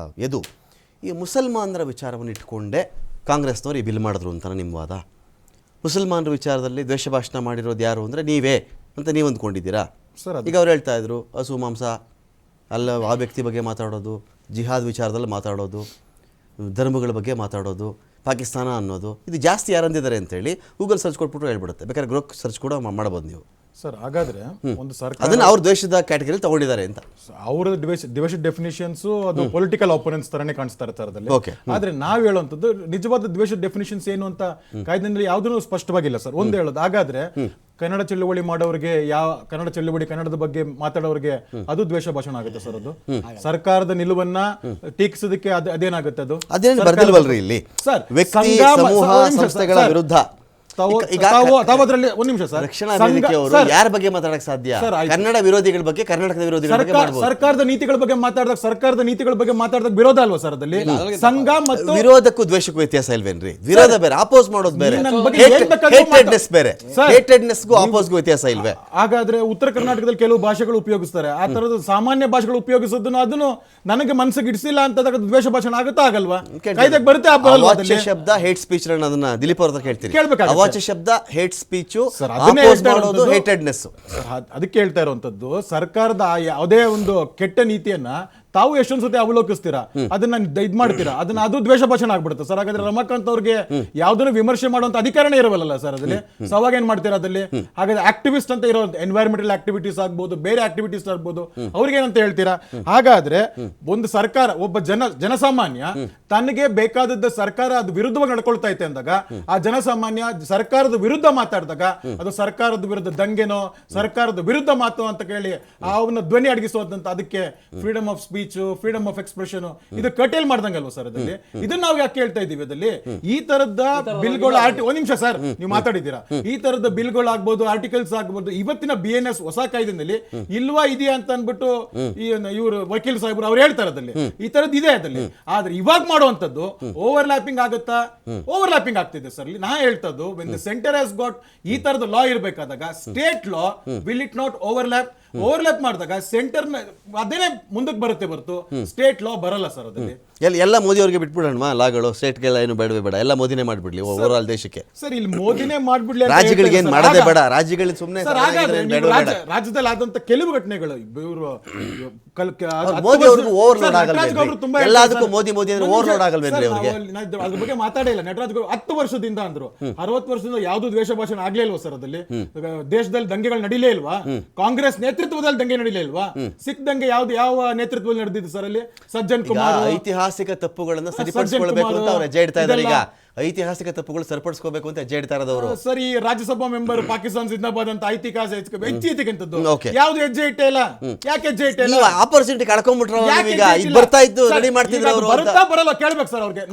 ಈಗ ಈ ಮುಸಲ್ಮಾನರ ವಿಚಾರವನ್ನು ಇಟ್ಕೊಂಡೇ ಕಾಂಗ್ರೆಸ್ನವ್ರು ಈ ಬಿಲ್ ಮಾಡಿದ್ರು ಅಂತ ನಿಮ್ಮ ವಾದ. ಮುಸಲ್ಮಾನರ ವಿಚಾರದಲ್ಲಿ ದ್ವೇಷ ಭಾಷಣ ಮಾಡಿರೋದು ಯಾರು ಅಂದರೆ ನೀವೇ ಅಂತ ನೀವು ಅಂದ್ಕೊಂಡಿದ್ದೀರಾ? ಈಗ ಅವ್ರು ಹೇಳ್ತಾ ಇದ್ರು ಹಸು ಮಾಂಸ ಅಲ್ಲ, ಆ ವ್ಯಕ್ತಿ ಬಗ್ಗೆ ಮಾತಾಡೋದು, ಜಿಹಾದ್ ವಿಚಾರದಲ್ಲಿ ಮಾತಾಡೋದು, ಧರ್ಮಗಳ ಬಗ್ಗೆ ಮಾತಾಡೋದು, ಪಾಕಿಸ್ತಾನ ಅನ್ನೋದು, ಇದು ಜಾಸ್ತಿ ಯಾರಂದಿದ್ದಾರೆ ಅಂತೇಳಿ ಗೂಗಲ್ ಸರ್ಚ್ ಕೊಟ್ಬಿಟ್ಟು ಹೇಳ್ಬಿಡುತ್ತೆ. ಬೇಕಾದ್ರೆ ಗ್ರೋಕ್ ಸರ್ಚ್ ಕೂಡ ಮಾಡ್ಬೋದು ನೀವು. ಸರ್, ಹಾಗಾದ್ರೆ ಒಂದು ಸರ್ಕಾರ ಅದನ್ನ ಅವ್ರ ದ್ವೇಷದ ಕ್ಯಾಟಗರಿ ತಗೊಂಡಿದ್ದಾರೆ ಅಂತ ಅವರ ದ್ವೇಷ ಡೆಫಿನಿಷನ್ಸ್ ಅದು ಪೊಲಿಟಿಕಲ್ ಆಪೋನೆಂಟ್ಸ್ ತರನೇ ಕಾಣಿಸ್ತಾ ಇರ್ತಾರೆ. ಆದ್ರೆ ನಾವ್ ಹೇಳುವಂತದ್ದು ನಿಜವಾದ ದ್ವೇಷ ಡೆಫಿನಿಷನ್ಸ್ ಏನು ಅಂತ ಕಾಯ್ದೆನಲ್ಲಿ ಯಾವುದೂ ಸ್ಪಷ್ಟವಾಗಿಲ್ಲ ಸರ್. ಒಂದು ಹೇಳೋದು, ಹಾಗಾದ್ರೆ ಕನ್ನಡ ಚಳುವಳಿ ಮಾಡೋರಿಗೆ, ಕನ್ನಡ ಚಳುವಳಿ ಕನ್ನಡದ ಬಗ್ಗೆ ಮಾತಾಡೋರಿಗೆ ಅದು ದ್ವೇಷ ಭಾಷಣ ಆಗುತ್ತೆ ಸರ್? ಅದು ಸರ್ಕಾರದ ನಿಲುವನ್ನ ಟೀಕಿಸೋದಕ್ಕೆ ಅದೇನಾಗುತ್ತೆ? ಅದು ಬರ್ದಿಲ್ವಲ್ರಿ ಇಲ್ಲಿ ಸರ್, ವ್ಯಕ್ತಿ ಸಮೂಹ ಸಂಸ್ಥೆಗಳ ವಿರುದ್ಧ. ತಾವದ್ರಲ್ಲಿ ಒಂದು ನಿಮಿಷ ಸರ್, ರಕ್ಷಣಾ ವೇದಿಕೆಯವರು ಯಾರ ಬಗ್ಗೆ ಮಾತಾಡಕ್ ಸಾಧ್ಯ? ಕನ್ನಡ ವಿರೋಧಿಗಳ ಬಗ್ಗೆ, ಕರ್ನಾಟಕದ ವಿರೋಧಿಗಳ ಬಗ್ಗೆ, ಸರ್ಕಾರದ ನೀತಿಗಳ ಬಗ್ಗೆ ಮಾತಾಡಿದಾಗ ವಿರೋಧ ಅಲ್ವಾ ಸರ್? ಅದಲ್ಲಿ ಸಂಘ ಮತ್ತು ವಿರೋಧಕ್ಕೂ ದ್ವೇಷಕ್ಕೂ ವ್ಯತ್ಯಾಸ ಇಲ್ವೇನ್ರಿ? ವಿರೋಧ ಬೇರೆ, ಅಪೋಸ್ ಮಾಡೋದು ಬೇರೆ, ಹೇಟ್ರೆಡ್ನೆಸ್ ಬೇರೆ. ಹೇಟ್ರೆಡ್ನೆಸ್ಗೂ ಅಪೋಸ್ಗೂ ವ್ಯತ್ಯಾಸ ಇಲ್ವೇ? ಹಾಗಾದ್ರೆ ಉತ್ತರ ಕರ್ನಾಟಕದಲ್ಲಿ ಕೆಲವು ಭಾಷೆಗಳು ಉಪಯೋಗಿಸ್ತಾರೆ, ಆ ತರದ ಸಾಮಾನ್ಯ ಭಾಷೆಗಳು ಉಪಯೋಗಿಸೋದನ್ನು ಅದನ್ನು ನನಗೆ ಮನಸ್ಸಿಗೆ ಇಡಿಸಿಲ್ಲ ಅಂತ ದ್ವೇಷ ಭಾಷಣ ಆಗುತ್ತಾ ಆಗಲ್ವಾ? ಕಾಯ್ದೆಗೆ ಬರುತ್ತೆ. ಶಬ್ದ ಹೇಟ್ ಸ್ಪೀಚ್ ಅದನ್ನ ದಿಲೀಪ್ ಅವ್ರ ಕೇಳ್ತೀನಿ. ಅವಾಚ್ಯ ಶಬ್ದ ಹೇಟ್ ಸ್ಪೀಚ್, ಅದಕ್ಕೆ ಹೇಳ್ತಾ ಇರುವಂತದ್ದು ಸರ್ಕಾರದ ಯಾವುದೇ ಒಂದು ಕೆಟ್ಟ ನೀತಿಯನ್ನ ತಾವು ಎಷ್ಟೊಂದು ಸತಿ ಅವಲೋಕಿಸ್ತೀರಾ, ಅದನ್ನ ಇದ್ ಮಾಡ್ತೀರಾ, ಅದನ್ನ ಅದು ದ್ವೇಷ ಭಾಷಣ ಆಗ್ಬಿಡುತ್ತೆ ಸರ್. ಹಾಗಾದ್ರೆ ರಮಾಕಾಂತ್ ಅವ್ರಿಗೆ ಯಾವ್ದನ್ನು ವಿಮರ್ಶೆ ಮಾಡುವಂತ ಅಧಿಕಾರನೇ ಇರವಲ್ಲ ಸರ್ ಅದ್ರಲ್ಲಿ. ಸೊ ಅವಾಗ ಏನ್ ಮಾಡ್ತೀರಾ ಅದಲ್ಲಿ? ಹಾಗಾದ್ರೆ ಆಕ್ಟಿವಿಸ್ಟ್ ಅಂತ ಇರೋ ಎನ್ವೈರನ್ಮೆಂಟಲ್ ಆಕ್ಟಿವಿಟೀಸ್ ಆಗ್ಬೋದು, ಬೇರೆ ಆಕ್ಟಿವಿಟೀಸ್ ಆಗ್ಬೋದು, ಅವ್ರಿಗೆ ಏನಂತ ಹೇಳ್ತೀರಾ? ಹಾಗಾದ್ರೆ ಒಂದು ಸರ್ಕಾರ, ಒಬ್ಬ ಜನಸಾಮಾನ್ಯ ತನಗೆ ಬೇಕಾದದ್ದ ಸರ್ಕಾರ ಅದು ವಿರುದ್ಧವಾಗಿ ನಡ್ಕೊಳ್ತಾ ಐತೆ ಅಂದಾಗ, ಆ ಜನಸಾಮಾನ್ಯ ಸರ್ಕಾರದ ವಿರುದ್ಧ ಮಾತಾಡಿದಾಗ ಅದು ಸರ್ಕಾರದ ವಿರುದ್ಧ ದಂಗೆನೋ ಸರ್ಕಾರದ ವಿರುದ್ಧ ಮಾತು ಅಂತ ಕೇಳಿ ಅವನ್ನ ಧ್ವನಿ ಅಡಗಿಸುವಂತ, ಅದಕ್ಕೆ freedom of speech, freedom of expression ಇದು ಕಟೇಲ್ ಮಾಡ್ದಂಗಲ್ವ ಸರ್ ಅದಲ್ಲಿ? ಇದನ್ನ ನಾವು ಯಾಕೆ ಹೇಳ್ತಾ ಇದೀವಿ ಅದಲ್ಲಿ? ಈ ತರದ ಬಿಲ್ಗಳು ಒಂದ್ ನಿಮಿಷ ಸರ್, ನೀವು ಮಾತಾಡಿದ್ದೀರಾ, ಈ ತರದ ಬಿಲ್ಗಳು ಆಗ್ಬೋದು, ಆರ್ಟಿಕಲ್ಸ್ ಆಗ್ಬೋದು, ಇವತ್ತಿನ BNS ಹೊಸ ಕಾಯ್ದೆನಲ್ಲಿ ಇಲ್ವಾ ಇದೆಯಾ ಅಂತ ಅನ್ಬಿಟ್ಟು ಇವರು ವಕೀಲ್ ಸಾಹೇಬ್ರು ಅವ್ರು ಹೇಳ್ತಾರೆ ಅದಲ್ಲಿ ಈ ತರದ್ ಇದೆ ಅದಲ್ಲಿ. ಆದ್ರೆ ಇವಾಗ ಮಾಡುವಂತದ್ದು ಓವರ್ಲ್ಯಾಪಿಂಗ್ ಆಗುತ್ತಾ? ಓವರ್ಲ್ಯಾಪಿಂಗ್ ಆಗ್ತಿದೆ ಸರ್. ನಾ ಹೇಳ್ತದ್ದು, when the centre has got ಈ ತರದ ಲಾ ಇರಬೇಕಾದಾಗ, state law will it not overlap ಮಾಡಿದಾಗ ಸೆಂಟರ್ ಅದೇನೆ ಮುಂದಕ್ಕೆ ಬರುತ್ತೆ ಹೊರತು ಸ್ಟೇಟ್ ಲಾ ಬರಲ್ಲ ಸರ್ ಅದಲ್ಲಿ. ಎಲ್ಲ ಮೋದಿ ಅವ್ರಿಗೆ ಬಿಟ್ಬಿಡೋಣ ಲಾಗಳು, ಸ್ಟೇಟ್ಗೆಲ್ಲ ಏನು ಬೇಡವೇ ಬೇಡ, ಎಲ್ಲ ಮೋದಿನೇ ಮಾಡ್ಬಿಡ್ಲಿ ಓವರ್ ಆಲ್ ದೇಶಕ್ಕೆ. ಸರ್ ಇಲ್ಲಿ ಮೋದಿನೇ ಮಾಡ್ಬಿಡ್ಲಿ, ರಾಜ್ಯಗಳಿಗೆ ಏನು ಮಾಡೋದೇ ಬೇಡ, ರಾಜ್ಯಗಳಿಗೆ ಸುಮ್ಮನೆ ರಾಜ್ಯದಲ್ಲಿ ಆದಂತ ಕೆಲವು ಘಟನೆಗಳು ಇವರು ಮೋದಿ ಅವ್ರಿಗೂ ಓವರ್ಲೋಡ್ ಆಗಲ್ಲ, ಎಲ್ಲದಕ್ಕೂ ಮೋದಿ ಅಂದ್ರೆ ಓವರ್ಲೋಡ್ ಆಗಲ್ವೇನ್ರಿ ಅವ್ರಿಗೆ? ಅದ್ರ ಬಗ್ಗೆ ಮಾತಾಡಿಲ್ಲ. ನಟರಾಜ್ ಗೌಡ್ರು 10 ವರ್ಷದಿಂದ ಅಂದ್ರು, 60 ವರ್ಷದಿಂದ ಯಾವ್ದು ದ್ವೇಷ ಭಾಷಣ ಆಗ್ಲೇ ಇಲ್ವಾ ಸರ್ ಅದಲ್ಲಿ? ದೇಶದಲ್ಲಿ ದಂಗೆಗಳು ನಡೀಲೇ ಇಲ್ವಾ? ಕಾಂಗ್ರೆಸ್ ನೇತೃತ್ವದಲ್ಲಿ ದಂಗೆ ನಡೀಲೇ ಇಲ್ವಾ? ಸಿಖ್ ದಂಗೆ ಯಾವ ನೇತೃತ್ವದಲ್ಲಿ ನಡೆದಿದ್ದು ಸರ್ ಅಲ್ಲಿ? ಸಜ್ಜನ್ ಕುಮಾರ್ ಐತಿಹಾಸಿಕ ತಪ್ಪುಗಳನ್ನ ಸರಿಪಡಿಸಿಕೊಳ್ಳಬೇಕು ಅಂತ ಅವ್ರು ಹೆಜ್ಜೆ ಇಡ್ತಾ ಇದ್ದಾರೆ. ಈಗ ಐತಿಹಾಸಿಕ ತಪ್ಪುಗಳು ಸರಿಪಡಿಸ್ಕೋಬೇಕು ಅಂತ ಹೆಜ್ಜೆ ಇಡ್ತಾ ಇರೋದವರು. ಸರಿ, ರಾಜ್ಯಸಭಾ ಮೆಂಬರ್ ಪಾಕಿಸ್ತಾನ ಜಿಂದಾಬಾದ್ ಅಂತ ಐತಿಹಾಸಿಕಂತದ್ದು ಯಾವ್ದು ಹೆಜ್ಜೆ ಇಟ್ಟೇ ಇಲ್ಲ? ಯಾಕೆ ಹೆಜ್ಜೆ ಇಟ್ಟೇ ಇಲ್ಲ? ಆಪರ್ಚುನಿಟಿ ಕಳ್ಕೊಂಡ್ಬಿಟ್ರು. ಈಗ ಇದು ಬರ್ತಾ ಇದ್ದು ರೆಡಿ ಮಾಡ್ತಿದ್ರು ಅವರು. ಬರುತ್ತಾ ಬರಲ್ಲ ಕೇಳ್ಬೇಕು ಸರ್ ಅವ್ರಿಗೆ.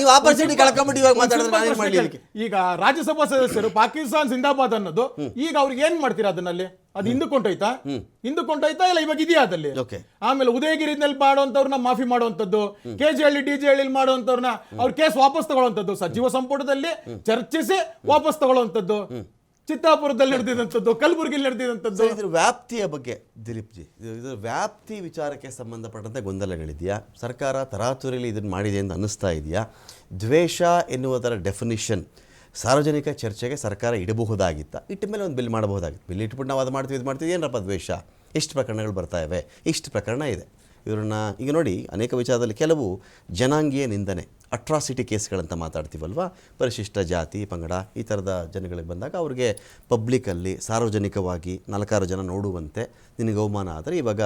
ನೀವು ಆಪರ್ಚುನಿಟಿ ಕಳ್ಕೊಂಡ್ಬಿಟ್ಟು ಇವಾಗ ಮಾತಾಡಿದ್ರೆ ನಾನು ಏನ್ ಮಾಡ್ಲಿ? ಈಗ ರಾಜ್ಯಸಭಾ ಸದಸ್ಯರು ಪಾಕಿಸ್ತಾನ ಜಿಂದಾಬಾದ್ ಅನ್ನೋದು ಈಗ ಅವ್ರಿಗೆ ಏನ್ ಮಾಡ್ತೀರಾ ಅದನ್ನಲ್ಲಿ? ಅದು ಹಿಂದಕ್ಕೊಂಡೋಯ್ತಾ ಇಲ್ಲ ಇವಾಗ ಇದೆಯಾ ಅದಲ್ಲಿ? ಆಮೇಲೆ ಉದಯಗಿರಿನಲ್ಲಿ ಮಾಡುವಂತವ್ರನ್ನ ಮಾಫಿ ಮಾಡುವಂತದ್ದು, KGHಳ್ಳಿ DGಹಳ್ಳಿ ಮಾಡುವಂತವ್ರನ್ನ ಅವ್ರ ಕೇಸ್ ವಾಪಸ್ ತಗೊಳ್ಳುವಂತದ್ದು, ಸಚಿವ ಸಂಪುಟದಲ್ಲಿ ಚರ್ಚಿಸಿ ವಾಪಸ್ ತಗೊಳ್ಳುವಂತದ್ದು, ಚಿತ್ತಾಪುರದಲ್ಲಿ ನಡೆದಿದಂಥದ್ದು, ಕಲಬುರಗಿಯಲ್ಲಿ ನಡೆದಿದಂಥದ್ದು. ಇದ್ರ ವ್ಯಾಪ್ತಿಯ ಬಗ್ಗೆ ದಿಲೀಪ್ ಜಿ, ಇದರ ವ್ಯಾಪ್ತಿ ವಿಚಾರಕ್ಕೆ ಸಂಬಂಧಪಟ್ಟಂತೆ ಗೊಂದಲಗಳಿದೆಯಾ? ಸರ್ಕಾರ ತರಾತುರಿಯಲ್ಲಿ ಇದನ್ನು ಮಾಡಿದೆ ಅಂತ ಅನ್ನಿಸ್ತಾ ಇದೆಯಾ? ದ್ವೇಷ ಎನ್ನುವುದರ ಡೆಫಿನಿಷನ್ ಸಾರ್ವಜನಿಕ ಚರ್ಚೆಗೆ ಸರ್ಕಾರ ಇಡಬಹುದಾಗಿತ್ತ? ಇಟ್ಟ ಮೇಲೆ ಒಂದು ಬಿಲ್ ಮಾಡಬಹುದಾಗಿತ್ತು. ಬಿಲ್ ಇಟ್ಬಿಟ್ಟು ನಾವು ಅದು ಮಾಡ್ತೀವಿ, ಏನಪ್ಪ ದ್ವೇಷ? ಇಷ್ಟು ಪ್ರಕರಣಗಳು ಬರ್ತಾ ಇವೆ, ಇಷ್ಟು ಪ್ರಕರಣ ಇದೆ. ಇವರನ್ನ ಈಗ ನೋಡಿ, ಅನೇಕ ವಿಚಾರದಲ್ಲಿ ಕೆಲವು ಜನಾಂಗೀಯ ನಿಂದನೆ, ಅಟ್ರಾಸಿಟಿ ಕೇಸ್ಗಳಂತ ಮಾತಾಡ್ತೀವಲ್ವ, ಪರಿಶಿಷ್ಟ ಜಾತಿ ಪಂಗಡ ಈ ಥರದ ಜನಗಳಿಗೆ ಬಂದಾಗ ಅವ್ರಿಗೆ ಪಬ್ಲಿಕಲ್ಲಿ ಸಾರ್ವಜನಿಕವಾಗಿ 4-6 ಜನ ನೋಡುವಂತೆ ನಿನಗೆ ಅವಮಾನ ಆದರೆ ಇವಾಗ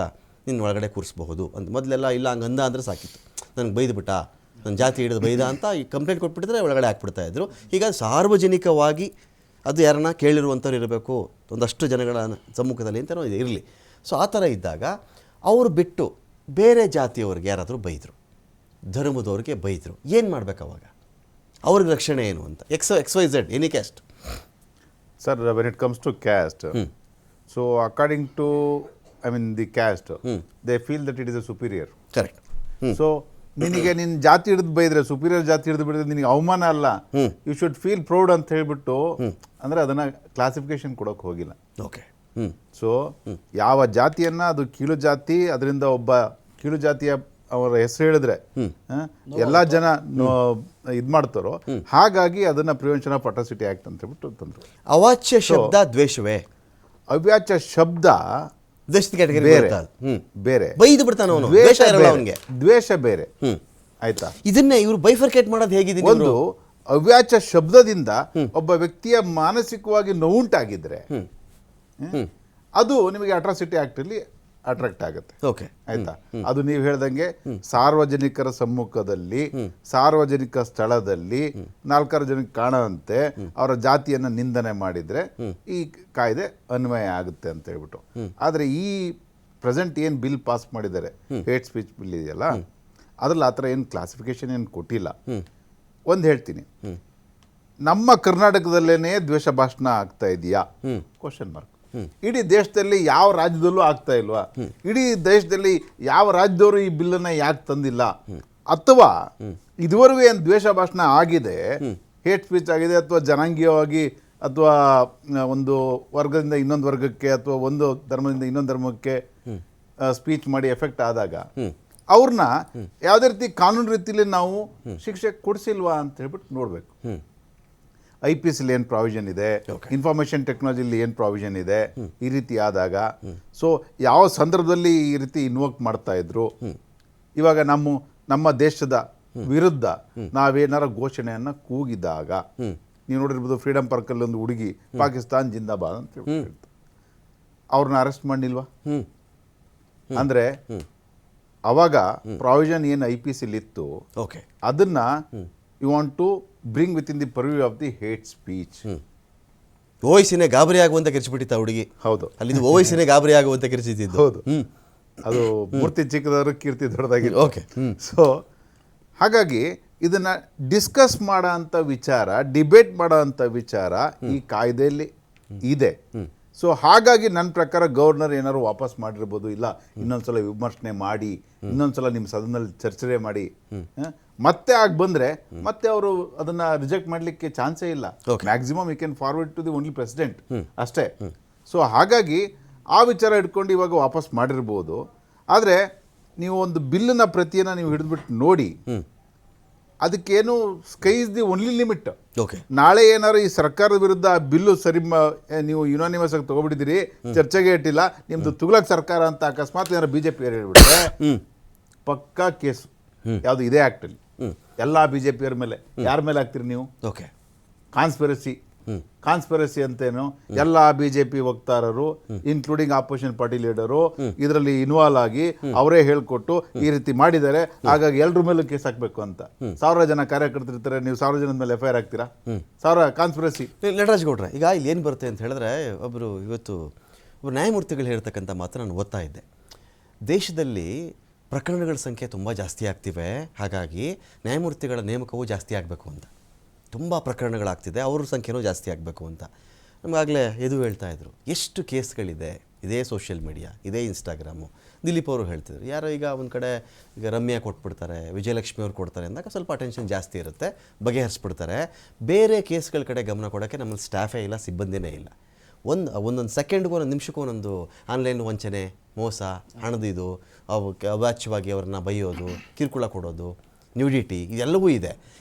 ನಿನ್ನ ಒಳಗಡೆ ಕೂರಿಸಬಹುದು ಅಂತ. ಮೊದಲೆಲ್ಲ ಇಲ್ಲ ಹಂಗೆ ಅಂದ ಅಂದರೆ ಸಾಕಿತ್ತು, ನನಗೆ ಬೈದುಬಿಟ್ಟ, ನನ್ನ ಜಾತಿ ಹಿಡಿದು ಬೈದ ಅಂತ ಈ ಕಂಪ್ಲೇಂಟ್ ಕೊಟ್ಬಿಟ್ಟಿದ್ರೆ ಒಳಗಡೆ ಹಾಕ್ಬಿಡ್ತಾಯಿದ್ರು. ಈಗ ಸಾರ್ವಜನಿಕವಾಗಿ ಅದು ಯಾರನ್ನ ಕೇಳಿರುವಂಥವ್ರು ಇರಬೇಕು, ಒಂದಷ್ಟು ಜನಗಳ ಸಮ್ಮುಖದಲ್ಲಿ ಅಂತಲೂ ಇರಲಿ. ಸೊ ಆ ಥರ ಇದ್ದಾಗ ಅವರು ಬಿಟ್ಟು ಬೇರೆ ಜಾತಿಯವ್ರಿಗೆ ಯಾರಾದರೂ ಬೈದರು, ಧರ್ಮದವ್ರಿಗೆ ಬೈದರು, ಏನು ಮಾಡ್ಬೇಕು ಅವಾಗ? ಅವ್ರಿಗೆ ರಕ್ಷಣೆ ಏನು ಅಂತ? XYZ any caste sir, when it comes to caste, so according to the caste, they feel that it is a superior. Correct. So ನಿನಗೆ ನಿನ್ನ ಜಾತಿ ಹಿಡಿದು ಬೈದ್ರೆ, ಸುಪೀರಿಯರ್ ಜಾತಿ ಹಿಡಿದು ಬಿಡಿದ್ರೆ ನಿನಗೆ ಅವಮಾನ ಅಲ್ಲ, ಯು ಶುಡ್ ಫೀಲ್ ಪ್ರೌಡ್ ಅಂತ ಹೇಳ್ಬಿಟ್ಟು, ಅಂದರೆ ಅದನ್ನು ಕ್ಲಾಸಿಫಿಕೇಶನ್ ಕೊಡೋಕೆ ಹೋಗಿಲ್ಲ. ಓಕೆ. ಸೊ ಯಾವ ಜಾತಿಯನ್ನ ಅದು ಕೀಳು ಜಾತಿ, ಅದರಿಂದ ಒಬ್ಬ ಕೀಳು ಜಾತಿಯ ಅವರ ಹೆಸರು ಹೇಳಿದ್ರೆ ಎಲ್ಲ ಜನ ಇದು ಮಾಡ್ತಾರೋ, ಹಾಗಾಗಿ ಅದನ್ನ ಪ್ರಿವೆನ್ಷನ್ ಆಫ್ ಅಟ್ರಾಸಿಟಿ ಆಕ್ಟ್ ಅಂತ ಹೇಳ್ಬಿಟ್ಟು ತಂದ್ರು. ಅವಾಚ್ಯ ಶಬ್ದ ದ್ವೇಷವೇ? ಅವ್ಯಾಚ್ಯ ಶಬ್ದ ದ್ವೇಷದ ಕ್ಯಾಟಗರಿ ಬೇರೆ, ಬೈದು ಬಿಡ್ತಾನೆ ಅವನು, ದ್ವೇಷ ಇರಲ್ಲ ಅವನಿಗೆ, ದ್ವೇಷ ಬೇರೆ. ಆಯ್ತಾ? ಇದನ್ನೇ ಇವರು ಬೈಫರ್ಕೇಟ್ ಮಾಡೋದು ಹೇಗಿದೆ? ಒಂದು ಅವ್ಯಾಚ್ಯ ಶಬ್ದದಿಂದ ಒಬ್ಬ ವ್ಯಕ್ತಿಯ ಮಾನಸಿಕವಾಗಿ ನೋವುಂಟಾಗಿದ್ರೆ ಅದು ನಿಮಗೆ ಅಟ್ರಾಸಿಟಿ ಆಕ್ಟ್ ಅಲ್ಲಿ ಅಟ್ರಾಕ್ಟ್ ಆಗುತ್ತೆ. ಓಕೆ. ಆಯ್ತಾ? ಅದು ನೀವು ಹೇಳ್ದಂಗೆ ಸಾರ್ವಜನಿಕರ ಸಮ್ಮುಖದಲ್ಲಿ, ಸಾರ್ವಜನಿಕ ಸ್ಥಳದಲ್ಲಿ 4 ಜನಕ್ಕೆ ಕಾಣುವಂತೆ ಅವರ ಜಾತಿಯನ್ನು ನಿಂದನೆ ಮಾಡಿದ್ರೆ ಈ ಕಾಯ್ದೆ ಅನ್ವಯ ಆಗುತ್ತೆ ಅಂತ ಹೇಳ್ಬಿಟ್ಟು. ಆದರೆ ಈ ಪ್ರೆಸೆಂಟ್ ಏನು ಬಿಲ್ ಪಾಸ್ ಮಾಡಿದ್ದಾರೆ, ಹೇಟ್ ಸ್ಪೀಚ್ ಬಿಲ್ ಇದೆಯಲ್ಲ, ಅದ್ರಲ್ಲಿ ಆ ಥರ ಏನು ಕ್ಲಾಸಿಫಿಕೇಶನ್ ಏನು ಕೊಟ್ಟಿಲ್ಲ. ಒಂದು ಹೇಳ್ತೀನಿ, ನಮ್ಮ ಕರ್ನಾಟಕದಲ್ಲೇನೆ ದ್ವೇಷ ಭಾಷಣ ಆಗ್ತಾ ಇದೆಯಾ? Question mark. ಇಡೀ ದೇಶದಲ್ಲಿ ಯಾವ ರಾಜ್ಯದಲ್ಲೂ ಆಗ್ತಾ ಇಲ್ವಾ? ಇಡೀ ದೇಶದಲ್ಲಿ ಯಾವ ರಾಜ್ಯದವರು ಈ ಬಿಲ್ಲನ್ನ ಯಾಕೆ ತಂದಿಲ್ಲ? ಅಥವಾ ಇದುವರೆಗೂ ಏನು ದ್ವೇಷ ಭಾಷಣ ಆಗಿದೆ, ಹೇಟ್ ಸ್ಪೀಚ್ ಆಗಿದೆ, ಅಥವಾ ಜನಾಂಗೀಯವಾಗಿ, ಅಥವಾ ಒಂದು ವರ್ಗದಿಂದ ಇನ್ನೊಂದು ವರ್ಗಕ್ಕೆ, ಅಥವಾ ಒಂದು ಧರ್ಮದಿಂದ ಇನ್ನೊಂದು ಧರ್ಮಕ್ಕೆ ಸ್ಪೀಚ್ ಮಾಡಿ ಎಫೆಕ್ಟ್ ಆದಾಗ ಅವ್ರನ್ನ ಯಾವುದೇ ರೀತಿ ಕಾನೂನು ರೀತಿಯಲ್ಲಿ ನಾವು ಶಿಕ್ಷೆ ಕೊಡಿಸಿಲ್ವಾ ಅಂತ ಹೇಳ್ಬಿಟ್ಟು ನೋಡಬೇಕು. IPC ಏನು ಪ್ರಾವಿಷನ್ ಇದೆ, ಇನ್ಫಾರ್ಮೇಷನ್ ಟೆಕ್ನಾಲಜಿಲಿ ಏನು ಪ್ರಾವಿಷನ್ ಇದೆ, ಈ ರೀತಿ ಆದಾಗ ಸೊ ಯಾವ ಸಂದರ್ಭದಲ್ಲಿ ಈ ರೀತಿ ಇನ್ವೋಕ್ ಮಾಡ್ತಾ ಇದ್ರು. ಇವಾಗ ನಮ್ಮ ದೇಶದ ವಿರುದ್ಧ ನಾವೇನಾರ ಘೋಷಣೆಯನ್ನ ಕೂಗಿದಾಗ ನೀವು ನೋಡಿರ್ಬೋದು, ಫ್ರೀಡಮ್ ಪಾರ್ಕಲ್ಲಿ ಒಂದು ಹುಡುಗಿ ಪಾಕಿಸ್ತಾನ್ ಜಿಂದಾಬಾದ್ ಅಂತ ಹೇಳ್ತಾರೆ. ಅವ್ರನ್ನ ಅರೆಸ್ಟ್ ಮಾಡಿಲ್ವಾ? ಅಂದ್ರೆ ಅವಾಗ ಪ್ರಾವಿಷನ್ ಏನು IPC ಇತ್ತು ಅದನ್ನ you want to bring within the purview of the hate speech. ಓವೈಸಿನೇ ಗಾಬರಿ ಆಗುವಂತ ಕಿರ್ಚಿಬಿಟ್ಟಿತ್ತ ಹುಡುಗಿ. ಹೌದು, ಅಲ್ಲಿ ಓವೈಸಿನೇ ಗಾಬರಿ ಆಗುವಂತ ಕಿರ್ಚಿದ್ದು. ಹೌದು, ಅದು ಮೂರ್ತಿ ಚಿಕ್ಕದವರು ಕೀರ್ತಿ ದೊಡ್ಡದಾಗಿದೆ. ಓಕೆ. ಸೊ ಹಾಗಾಗಿ ಇದನ್ನ ಡಿಸ್ಕಸ್ ಮಾಡೋ ಅಂಥ ವಿಚಾರ, ಡಿಬೇಟ್ ಮಾಡೋ ಅಂಥ ವಿಚಾರ ಈ ಕಾಯ್ದೆಯಲ್ಲಿ ಇದೆ. ಸೊ ಹಾಗಾಗಿ ನನ್ನ ಪ್ರಕಾರ ಗವರ್ನರ್ ಏನಾದ್ರು ವಾಪಸ್ ಮಾಡಿರ್ಬೋದು, ಇಲ್ಲ ಇನ್ನೊಂದ್ಸಲ ವಿಮರ್ಶನೆ ಮಾಡಿ, ಇನ್ನೊಂದ್ಸಲ ನಿಮ್ಮ ಸದನದಲ್ಲಿ ಚರ್ಚೆ ಮಾಡಿ, ಮತ್ತೆ ಆಗಿ ಬಂದರೆ ಮತ್ತೆ ಅವರು ಅದನ್ನು ರಿಜೆಕ್ಟ್ ಮಾಡಲಿಕ್ಕೆ ಚಾನ್ಸೇ ಇಲ್ಲ. Maximum you can forward to the only president ಅಷ್ಟೇ. ಸೊ ಹಾಗಾಗಿ ಆ ವಿಚಾರ ಇಟ್ಕೊಂಡು ಇವಾಗ ವಾಪಸ್ ಮಾಡಿರ್ಬೋದು. ಆದರೆ ನೀವು ಒಂದು ಬಿಲ್ಲಿನ ಪ್ರತಿಯನ್ನು ನೀವು ಹಿಡಿದ್ಬಿಟ್ಟು ನೋಡಿ, ಅದಕ್ಕೇನು sky is the only limit. ನಾಳೆ ಏನಾದ್ರು ಈ ಸರ್ಕಾರದ ವಿರುದ್ಧ ಬಿಲ್ಲು ನೀವು ಯುನಾನಿಮಸ್ ಆಗಿ ತಗೊಬಿಟ್ಟಿದ್ದೀರಿ, ಚರ್ಚೆಗೆ ಇಟ್ಟಿಲ್ಲ, ನಿಮ್ದು ತುಗ್ಲಕ್ ಸರ್ಕಾರ ಅಂತ ಅಕಸ್ಮಾತ್ ಏನಾರು BJP ಹೇಳ್ಬಿಟ್ರೆ ಪಕ್ಕಾ ಕೇಸು. ಯಾವುದು ಇದೇ ಆಕ್ಟಲ್ಲಿ ಎಲ್ಲ BJP ಮೇಲೆ. ಯಾರ ಮೇಲೆ ಹಾಕ್ತೀರಿ ನೀವು? ಕಾನ್ಸ್ಪಿರಸಿ ಅಂತೇನು ಎಲ್ಲ BJP ವಕ್ತಾರರು ಇನ್ಕ್ಲೂಡಿಂಗ್ ಆಪೋಸಿಷನ್ ಪಾರ್ಟಿ ಲೀಡರು ಇದರಲ್ಲಿ ಇನ್ವಾಲ್ವ್ ಆಗಿ ಅವರೇ ಹೇಳ್ಕೊಟ್ಟು ಈ ರೀತಿ ಮಾಡಿದ್ದಾರೆ, ಹಾಗಾಗಿ ಎಲ್ಲರ ಮೇಲೂ ಕೇಸ್ ಹಾಕಬೇಕು ಅಂತ. 1000 ಜನ ಕಾರ್ಯಕರ್ತರಿರ್ತಾರೆ, ನೀವು 1000 ಜನದ ಮೇಲೆ FIR ಹಾಕ್ತೀರಾ? 1000 ಕಾನ್ಸ್ಪಿರಸಿ. ನಟರಾಜ್ ಗೌಡ್ರೆ, ಈಗ ಇಲ್ಲಿ ಏನು ಬರುತ್ತೆ ಅಂತ ಹೇಳಿದ್ರೆ, ಇವತ್ತು ಒಬ್ಬರು ನ್ಯಾಯಮೂರ್ತಿಗಳು ಹೇಳ್ತಕ್ಕಂಥ ಮಾತು ನಾನು ಓದ್ತಾ ಇದ್ದೆ. ದೇಶದಲ್ಲಿ ಪ್ರಕರಣಗಳ ಸಂಖ್ಯೆ ತುಂಬ ಜಾಸ್ತಿ ಆಗ್ತಿವೆ, ಹಾಗಾಗಿ ನ್ಯಾಯಮೂರ್ತಿಗಳ ನೇಮಕವೂ ಜಾಸ್ತಿ ಆಗಬೇಕು ಅಂತ. ತುಂಬ ಪ್ರಕರಣಗಳಾಗ್ತಿದೆ, ಅವ್ರ ಸಂಖ್ಯೆನೂ ಜಾಸ್ತಿ ಆಗಬೇಕು ಅಂತ. ನಮಗಾಗಲೇ ಎದು ಹೇಳ್ತಾ ಇದ್ರು, ಎಷ್ಟು ಕೇಸ್ಗಳಿದೆ ಇದೇ ಸೋಷಿಯಲ್ ಮೀಡಿಯಾ, ಇದೇ ಇನ್ಸ್ಟಾಗ್ರಾಮು. ದಿಲೀಪ್ ಅವರು ಹೇಳ್ತಿದ್ರು, ಯಾರೋ ಈಗ ಒಂದು ಕಡೆ ಈಗ ರಮ್ಯಾ ಕೊಟ್ಬಿಡ್ತಾರೆ, ವಿಜಯಲಕ್ಷ್ಮಿ ಅವ್ರು ಕೊಡ್ತಾರೆ ಅಂದಾಗ ಸ್ವಲ್ಪ ಅಟೆನ್ಷನ್ ಜಾಸ್ತಿ ಇರುತ್ತೆ, ಬಗೆಹರಿಸ್ಬಿಡ್ತಾರೆ. ಬೇರೆ ಕೇಸ್ಗಳ ಕಡೆ ಗಮನ ಕೊಡೋಕ್ಕೆ ನಮ್ಮಲ್ಲಿ ಸ್ಟಾಫೇ ಇಲ್ಲ, ಸಿಬ್ಬಂದಿನೇ ಇಲ್ಲ. ಒಂದೊಂದು ಸೆಕೆಂಡ್ಗೂ, ಒಂದೊಂದು ನಿಮಿಷಕ್ಕೂ ಒಂದೊಂದು ಆನ್ಲೈನ್ ವಂಚನೆ, ಮೋಸ, ಹಣದಿದು, ಅವಾಚ್ಯವಾಗಿ ಅವ್ರನ್ನ ಬೈಯೋದು, ಕಿರುಕುಳ ಕೊಡೋದು, ನ್ಯೂಡಿಟಿ, ಇದೆಲ್ಲವೂ ಇದೆ.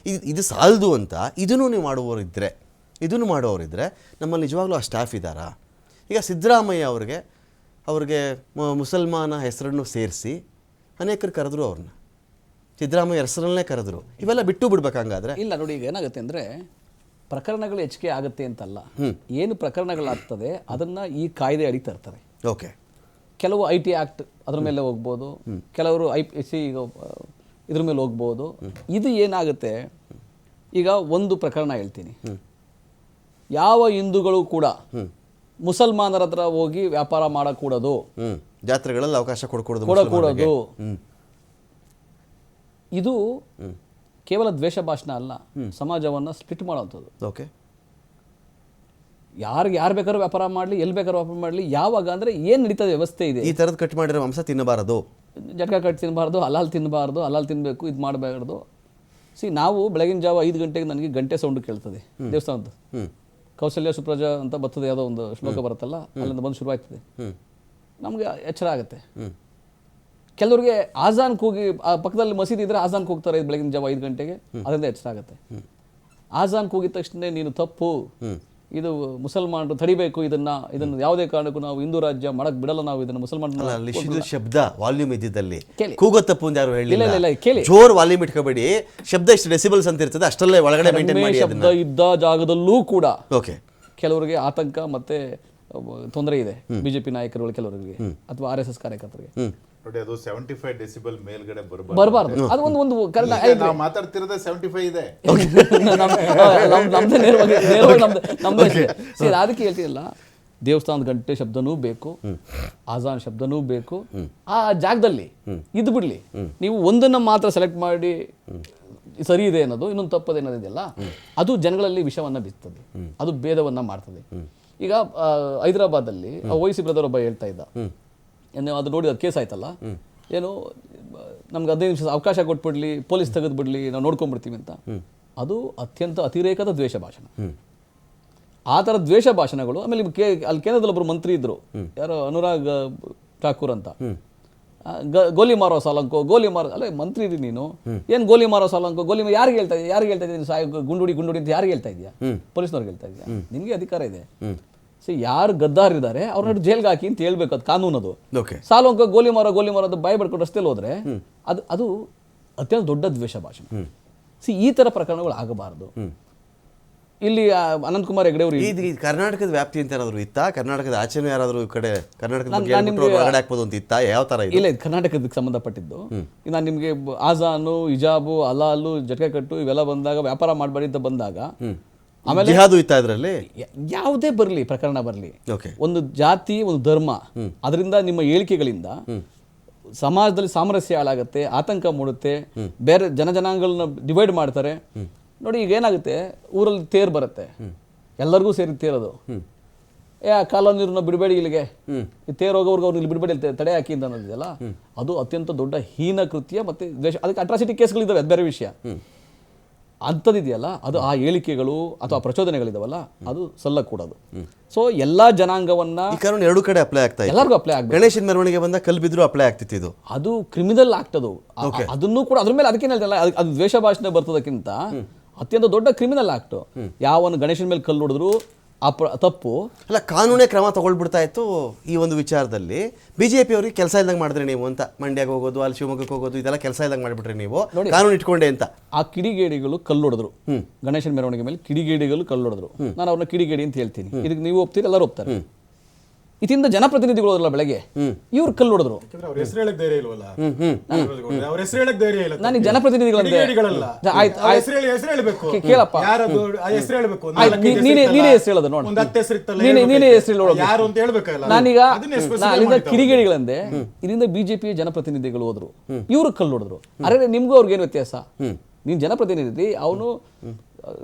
ಇದು ಸಾಲದು ಅಂತ ಇದನ್ನು ನೀವು ಮಾಡೋರಿದ್ದರೆ ನಮ್ಮಲ್ಲಿ ನಿಜವಾಗ್ಲೂ ಆ ಸ್ಟಾಫ್ ಇದ್ದಾರಾ? ಈಗ ಸಿದ್ದರಾಮಯ್ಯ ಅವ್ರಿಗೆ ಮುಸಲ್ಮಾನ ಹೆಸರನ್ನು ಸೇರಿಸಿ ಅನೇಕರು ಕರೆದ್ರು, ಅವ್ರನ್ನ ಸಿದ್ದರಾಮಯ್ಯ ಹೆಸರಲ್ಲೇ ಕರೆದ್ರು. ಇವೆಲ್ಲ ಬಿಟ್ಟು ಬಿಡ್ಬೇಕಂಗಾದ್ರೆ? ಇಲ್ಲ ನೋಡಿ, ಈಗ ಏನಾಗುತ್ತೆ ಅಂದರೆ ಪ್ರಕರಣಗಳು ಹೆಚ್ಚಿಗೆ ಆಗುತ್ತೆ ಅಂತಲ್ಲ, ಏನು ಪ್ರಕರಣಗಳಾಗ್ತದೆ ಅದನ್ನು ಈ ಕಾಯ್ದೆ ಅಡಿ ತರ್ತಾರೆ. ಓಕೆ. ಕೆಲವು IT ಆ್ಯಕ್ಟ್ ಅದ್ರ ಮೇಲೆ ಹೋಗ್ಬೋದು, ಕೆಲವರು IPC ಇದ್ರ ಮೇಲೆ ಹೋಗ್ಬೋದು. ಇದು ಏನಾಗುತ್ತೆ, ಈಗ ಒಂದು ಪ್ರಕರಣ ಹೇಳ್ತೀನಿ. ಯಾವ ಹಿಂದೂಗಳು ಕೂಡ ಮುಸಲ್ಮಾನರ ಹತ್ರ ಹೋಗಿ ವ್ಯಾಪಾರ ಮಾಡಕೂಡದು, ಜಾತ್ರೆಗಳಲ್ಲಿ ಅವಕಾಶ ಕೊಡಕೂಡದು. ಇದು ಕೇವಲ ದ್ವೇಷ ಭಾಷಣ ಅಲ್ಲ, ಸಮಾಜವನ್ನು ಸ್ಪ್ಲಿಟ್ ಮಾಡೋವಂಥದ್ದು. ಓಕೆ. ಯಾರು ಬೇಕಾದ್ರೂ ವ್ಯಾಪಾರ ಮಾಡಲಿ, ಎಲ್ಲಿ ಬೇಕಾದ್ರೂ ವ್ಯಾಪಾರ ಮಾಡಲಿ, ಯಾವಾಗ ಅಂದರೆ ಏನು ನಡೀತದೆ ವ್ಯವಸ್ಥೆ ಇದೆ. ಈ ಥರದ್ದು ಕಟ್ ಮಾಡಿರೋ ಮಾಂಸ ತಿನ್ನಬಾರದು, ಜಟ್ಕ ಕಟ್ ತಿನ್ನಬಾರ್ದು, ಹಲಾಲ್ ತಿನ್ನಬಾರ್ದು, ಹಲಾಲ್ ತಿನ್ನಬೇಕು, ಇದು ಮಾಡಬಾರ್ದು. ನಾವು ಬೆಳಗಿನ ಜಾವ 5 ಗಂಟೆಗೆ ನನಗೆ ಗಂಟೆ ಸೌಂಡ್ ಕೇಳ್ತದೆ ದೇವಸ್ಥಾನದ್ದು. ಕೌಸಲ್ಯ ಸುಪ್ರಜಾ ಅಂತ ಬರ್ತದೆ, ಯಾವುದೋ ಒಂದು ಶ್ಲೋಕ ಬರುತ್ತಲ್ಲ, ಅಲ್ಲಿಂದ ಬಂದು ಶುರುವಾಗ್ತದೆ. ನಮಗೆ ಎಚ್ಚರ ಆಗುತ್ತೆ. ಕೆಲವ್ರಿಗೆ ಆಜಾನ್ ಕೂಗಿ, ಪಕ್ಕದಲ್ಲಿ ಮಸೀದಿ ಇದ್ರೆ ಆಜಾನ್ ಕೂಗ್ತಾರೆ ಬೆಳಗಿನ ಜಾವ 5 ಗಂಟೆಗೆ, ಅದರಿಂದ ಎಚ್ಚರ ಆಗುತ್ತೆ. ಆಜಾನ್ ಕೂಗಿದ ತಕ್ಷಣ ನೀನು ತಪ್ಪು, ಇದು ಮುಸಲ್ಮಾನರು ತಡಿಬೇಕು, ಇದನ್ನ ಯಾವುದೇ ಕಾರಣಕ್ಕೂ ನಾವು ಹಿಂದೂ ರಾಜ್ಯ ಮಾಡಕ್ ಬಿಡಲ್ಲ, ನಾವು ಇದನ್ನ ಮುಸಲ್ಮಾನ ಶಬ್ದ ವಾಲ್ಯೂಮ್ ಇದ್ದಿದ್ದಲ್ಲಿ ಕೂಗೋ ತಪ್ಪು ಅಂತ ಯಾರು ಹೇಳಿಲ್ಲ. ಕೇಳಿ, ಜೋರ್ ವಾಲ್ಯೂಮ್ ಇಟ್ಕೋಬೇಡಿ, ಶಬ್ದ ಎಷ್ಟು ಡೆಸಿಬಲ್ಸ್ ಅಂತ ಇರ್ತದೆ ಅಷ್ಟಲ್ಲೇ ಒಳಗಡೆ ಮೇಂಟೈನ್ ಮಾಡಿ. ಶಬ್ದ ಇದ್ದ ಜಾಗದಲ್ಲೂ ಕೂಡ ಓಕೆ, ಕೆಲವರಿಗೆ ಆತಂಕ ಮತ್ತೆ ತೊಂದರೆ ಇದೆ, BJP ನಾಯಕರುಗಳು ಕೆಲವರಿಗೆ ಅಥವಾ RSS ಕಾರ್ಯಕರ್ತರಿಗೆ. ನೋಡಿ, ಅದು 75 ಡೆಸಿಬಲ್ ಮೇಲ್ಗಡೆ ಬರಬಾರ್ದು. ಅದು ಒಂದು ನಾವು ಮಾತಾಡ್ತಿರೋದೇ 75 ಇದೆ. ಅದಕ್ಕೆ ಹೇಳ್ತಿಲ್ಲ, ದೇವಸ್ಥಾನದ ಗಂಟೆ ಶಬ್ದನೂ ಬೇಕು, ಆಜಾನ್ ಶಬ್ದನೂ ಬೇಕು. ಆ ಜಾಗದಲ್ಲಿ ಇದು ಬಿಡ್ಲಿ, ನೀವು ಒಂದನ್ನ ಮಾತ್ರ ಸೆಲೆಕ್ಟ್ ಮಾಡಿ ಸರಿ ಇದೆ ಅನ್ನೋದು, ಇನ್ನೊಂದು ತಪ್ಪದೆ ಅನ್ನೋದಿದೆಯಲ್ಲ, ಅದು ಜನಗಳಲ್ಲಿ ವಿಷವನ್ನ ಬಿತ್ತದೆ, ಅದು ಭೇದವನ್ನ ಮಾಡ್ತದೆ. ಈಗ ಹೈದರಾಬಾದಲ್ಲಿ ಓವೈಸಿ ಬ್ರದರ್ ಒಬ್ಬ ಹೇಳ್ತಾ ಇದ್ದ, ಅದು ನೋಡಿ ಅದು ಕೇಸ್ ಆಯ್ತಲ್ಲ, ಏನು ನಮ್ಗೆ 15 ನಿಮಿಷ ಅವಕಾಶ ಕೊಟ್ಬಿಡ್ಲಿ, ಪೊಲೀಸ್ ತೆಗೆದ್ಬಿಡ್ಲಿ, ನಾವು ನೋಡ್ಕೊಂಡ್ಬಿಡ್ತೀವಿ ಅಂತ. ಅದು ಅತ್ಯಂತ ಅತಿರೇಕದ ದ್ವೇಷ ಭಾಷಣ. ಆ ಥರ ದ್ವೇಷ ಭಾಷಣಗಳು. ಆಮೇಲೆ ಅಲ್ಲಿ ಕೇಂದ್ರದಲ್ಲಿ ಒಬ್ಬರು ಮಂತ್ರಿ ಇದ್ರು, ಯಾರೋ ಅನುರಾಗ್ ಠಾಕೂರ್ ಅಂತ, ಗೋಲಿ ಮಾರೋ ಸಾಲಂಕೋ ಗೋಲಿ ಮಾರೋ ಅಲ್ಲ ಮಂತ್ರಿ ರೀ ನೀನು, ಏನು ಗೋಲಿ ಮಾರೋ ಸಾಲಂಕೋ ಗೋಲಿ ಯಾರಿಗೆ ಹೇಳ್ತಾ ಇದ್ದೀನಿ ಸಾಯ ಗುಂಡುಡಿ ಅಂತ ಯಾರಿಗೆ ಹೇಳ್ತಾ ಇದೆಯಾ? ಪೊಲೀಸ್ನವ್ರಿಗೆ ಹೇಳ್ತಾ ಇದೆಯಾ? ನಿಮಗೆ ಅಧಿಕಾರ ಇದೆ. ಯಾರು ಗದ್ದಾರಿದ್ದಾರೆ ಅವ್ರನ್ನ ಜೈಲ್ಗೆ ಹಾಕಿ ಅಂತ ಹೇಳ್ಬೇಕು, ಅದು ಕಾನೂನು. ಅದು ಸಾಲಂಕೋ ಗೋಲಿ ಮಾರೋದು ಬಾಯಿ ಬಡ್ಕೊಂಡು ರಸ್ತೆಯಲ್ಲಿ ಹೋದ್ರೆ ಅದು ಅತ್ಯಂತ ದೊಡ್ಡ ದ್ವೇಷ ಭಾಷಣ. ಈ ಥರ ಪ್ರಕರಣಗಳು ಆಗಬಾರ್ದು. ಇಲ್ಲಿ ಅನಂತಕುಮಾರ್ ಹೆಗಡೆ ಅವರು ಕರ್ನಾಟಕದ ವ್ಯಾಪ್ತಿ ಅಂತ ಏನಾದ್ರು ಇತ್ತಾ? ಕರ್ನಾಟಕದ ಆಚೆನೂ ಯಾರಾದರೂ ಈ ಕಡೆ ಕರ್ನಾಟಕದ ಹೊರಗಡೆ ಹಾಕ್ಬೋದು ಅಂತ ಇತ್ತಾ? ಯಾವ ಥರ ಇಲ್ಲ, ಇದು ಕರ್ನಾಟಕಕ್ಕೆ ಸಂಬಂಧಪಟ್ಟಿದ್ದು. ನಾನು ನಿಮಗೆ ಆಜಾನು, ಹಿಜಾಬು, ಹಲಾಲು, ಜಟಕೆ ಕಟ್ಟು ಇವೆಲ್ಲ ಬಂದಾಗ ವ್ಯಾಪಾರ ಮಾಡಬೇಡಿ ಅಂತ ಬಂದಾಗ ಆಮೇಲೆ ಜಿಹಾದು ಇತ್ತಾ ಇದರಲ್ಲಿ? ಯಾವುದೇ ಬರಲಿ ಪ್ರಕರಣ ಬರಲಿ, ಒಂದು ಜಾತಿ ಒಂದು ಧರ್ಮ ಅದರಿಂದ ನಿಮ್ಮ ಹೇಳಿಕೆಗಳಿಂದ ಸಮಾಜದಲ್ಲಿ ಸಾಮರಸ್ಯ ಹಾಳಾಗುತ್ತೆ, ಆತಂಕ ಮೂಡುತ್ತೆ, ಬೇರೆ ಜನಜನಾಂಗಗಳನ್ನ ಡಿವೈಡ್ ಮಾಡ್ತಾರೆ. ನೋಡಿ ಈಗ ಏನಾಗುತ್ತೆ, ಊರಲ್ಲಿ ತೇರು ಬರುತ್ತೆ, ಎಲ್ಲರಿಗೂ ಸೇರಿ ತೇರದು, ಕಾಲ ನೀರನ್ನ ಬಿಡಬೇಡಿ ಇಲ್ಲಿಗೆ, ಈ ತೇರು ಹೋಗೋರ್ಗೆ ಅವ್ರು ಇಲ್ಲಿ ಬಿಡಬೇಡಿ ತಡೆ ಹಾಕಿ ಅಂತ ಅನ್ನೋದಿದೆಯಲ್ಲ, ಅದು ಅತ್ಯಂತ ದೊಡ್ಡ ಹೀನ ಕೃತ್ಯ. ಮತ್ತೆ ಅದಕ್ಕೆ ಅಟ್ರಾಸಿಟಿ ಕೇಸ್ಗಳಿದ್ದಾವೆ, ಅದು ಬೇರೆ ವಿಷಯ. ಅಂಥದ್ದಿದೆಯಲ್ಲ, ಅದು ಆ ಹೇಳಿಕೆಗಳು ಅಥವಾ ಪ್ರಚೋದನೆಗಳಿದಾವಲ್ಲ, ಅದು ಸಲ್ಲಕೂಡದು. ಸೊ ಎಲ್ಲಾ ಜನಾಂಗವನ್ನ ಎರಡು ಕಡೆ ಅಪ್ಲೈ ಆಗ್ತಾ ಇದೆ, ಎಲ್ಲರಿಗೂ ಅಪ್ಲೈ ಆಗ್ತದೆ. ಗಣೇಶನ ಮೆರವಣಿಗೆ ಬಂದ ಕಲ್ ಬಿದ್ರು ಅಪ್ಲೈ ಆಗ್ತಿತ್ತು. ಇದು ಅದು ಕ್ರಿಮಿನಲ್ ಆಗ್ತದು. ಅದನ್ನು ಕೂಡ ಅದ್ರ ಮೇಲೆ ಅದಕ್ಕೆ ಹೇಳ್ತಲ್ಲ, ಅದು ದ್ವೇಷ ಭಾಷೆ ಬರ್ತದಕ್ಕಿಂತ ಅತ್ಯಂತ ದೊಡ್ಡ ಕ್ರಿಮಿನಲ್ ಆಕ್ಟ್. ಯಾವನು ಗಣೇಶನ ಮೇಲೆ ಕಲ್ಲು ಹೊಡೆದ್ರು ತಪ್ಪು ಅಲ್ಲ, ಕಾನೂನೇ ಕ್ರಮ ತಗೊಳ್ಬಿಡ್ತಾ ಇತ್ತು. ಈ ಒಂದು ವಿಚಾರದಲ್ಲಿ ಬಿಜೆಪಿ ಅವರಿಗೆ ಕೆಲಸ ಇಲ್ದಂಗೆ ಮಾಡಿದ್ರಿ ನೀವು ಅಂತ, ಮಂಡ್ಯಕ್ಕೆ ಹೋಗೋದು, ಅಲ್ಲಿ ಶಿವಮೊಗ್ಗಕ್ಕೆ ಹೋಗೋದು, ಇದೆಲ್ಲ ಕೆಲಸ ಇಲ್ದಂಗೆ ಮಾಡಿಬಿಟ್ರಿ ನೀವು, ಕಾನೂನು ಇಟ್ಕೊಂಡೆ ಅಂತ. ಆ ಕಿಡಿಗೇಡಿಗಳು ಕಲ್ಲು ಹೊಡೆದ್ರು, ಗಣೇಶನ ಮೆರವಣಿಗೆ ಮೇಲೆ ಕಿಡಿಗೇಡಿಗಳು ಕಲ್ಲು ಹೊಡೆದ್ರು. ನಾನು ಅವ್ರನ್ನ ಕಿಡಿಗೇಡಿ ಅಂತ ಹೇಳ್ತೀನಿ, ಇದಕ್ಕೆ ನೀವು ಒಪ್ತೀರಿ, ಎಲ್ಲರೂ ಒಪ್ತಾರೆ. ಇದರಿಂದ ಜನಪ್ರತಿನಿಧಿಗಳು ಅಲ್ಲ, ಬೆಳಗ್ಗೆ ಇವ್ರು ಕಲ್ಲು ಹೊಡೆದ್ರು. ನನಗೆ ಜನಪ್ರತಿನಿಧಿಗಳಂದ್ರೆ ಕೇಳಪ್ಪ, ನೀನೇ ಹೆಸರು ಹೇಳೋದು ನೋಡ, ನೀನೇ ಹೆಸರು ಹೇಳೋದು. ನಾನೀಗ ಅಲ್ಲಿಂದ ಕಿಡಿಗೇಡಿಗಳಂದೆ, ಇದರಿಂದ ಬಿಜೆಪಿಯ ಜನಪ್ರತಿನಿಧಿಗಳು ಹೋದ್ರು, ಇವ್ರು ಕಲ್ಲು ಹೊಡೆದ್ರು. ಅರೆ ನಿಮ್ಗೂ ಅವ್ರಿಗೇನು ವ್ಯತ್ಯಾಸ? ನೀನ್ ಜನಪ್ರತಿನಿಧಿ, ಅವನು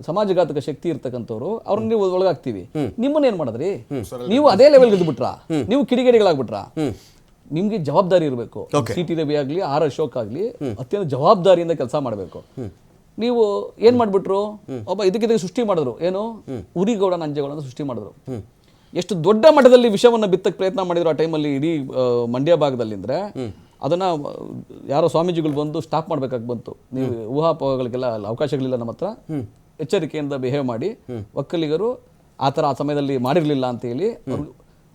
ಸಮಾಜಘಾತಕ ಶಕ್ತಿ ಇರ್ತಕ್ಕಂಥವ್ರು, ಅವ್ರನ್ನ ನೀವು ಒಳಗಾಗ್ತೀವಿ. ನಿಮ್ಮನ್ನ ಏನ್ ಮಾಡಿದ್ರಿ ನೀವು? ಅದೇ ಲೆವೆಲ್ ಇದ್ಬಿಟ್ರಾ ನೀವು? ಕಿಡಿಗೇಡಿಗಳಾಗ್ಬಿಟ್ರಾ? ನಿಮ್ಗೆ ಜವಾಬ್ದಾರಿ ಇರಬೇಕು. ಸಿ.ಟಿ. ರವಿ ಆಗ್ಲಿ, ಆರ್ ಅಶೋಕ್ ಆಗ್ಲಿ, ಅತ್ಯಂತ ಜವಾಬ್ದಾರಿಯಿಂದ ಕೆಲಸ ಮಾಡಬೇಕು. ನೀವು ಏನ್ ಮಾಡ್ಬಿಟ್ರು, ಒಬ್ಬ ಇದಕ್ಕೆ ಸೃಷ್ಟಿ ಮಾಡಿದ್ರು, ಏನು ಉರಿಗೌಡ ನಂಜೇಗೌಡ ಸೃಷ್ಟಿ ಮಾಡಿದ್ರು. ಎಷ್ಟು ದೊಡ್ಡ ಮಟ್ಟದಲ್ಲಿ ವಿಷವನ್ನ ಬಿತ್ತಕ್ಕೆ ಪ್ರಯತ್ನ ಮಾಡಿದ್ರು ಆ ಟೈಮಲ್ಲಿ ಇಡೀ ಮಂಡ್ಯ ಭಾಗದಲ್ಲಿ ಅಂದ್ರೆ, ಅದನ್ನ ಯಾರೋ ಸ್ವಾಮೀಜಿಗಳು ಬಂದು ಸ್ಟಾಪ್ ಮಾಡ್ಬೇಕಾಗಿ ಬಂತು. ನೀವು ಊಹಾಪೋಹಗಳಿಗೆಲ್ಲ ಅವಕಾಶಗಳಿಲ್ಲ ನಮ್ಮ ಹತ್ರ, ಎಚ್ಚರಿಕೆಯಿಂದ ಬಿಹೇವ್ ಮಾಡಿ. ಒಕ್ಕಲಿಗರು ಆ ಥರ ಆ ಸಮಯದಲ್ಲಿ ಮಾಡಿರಲಿಲ್ಲ ಅಂತ ಹೇಳಿ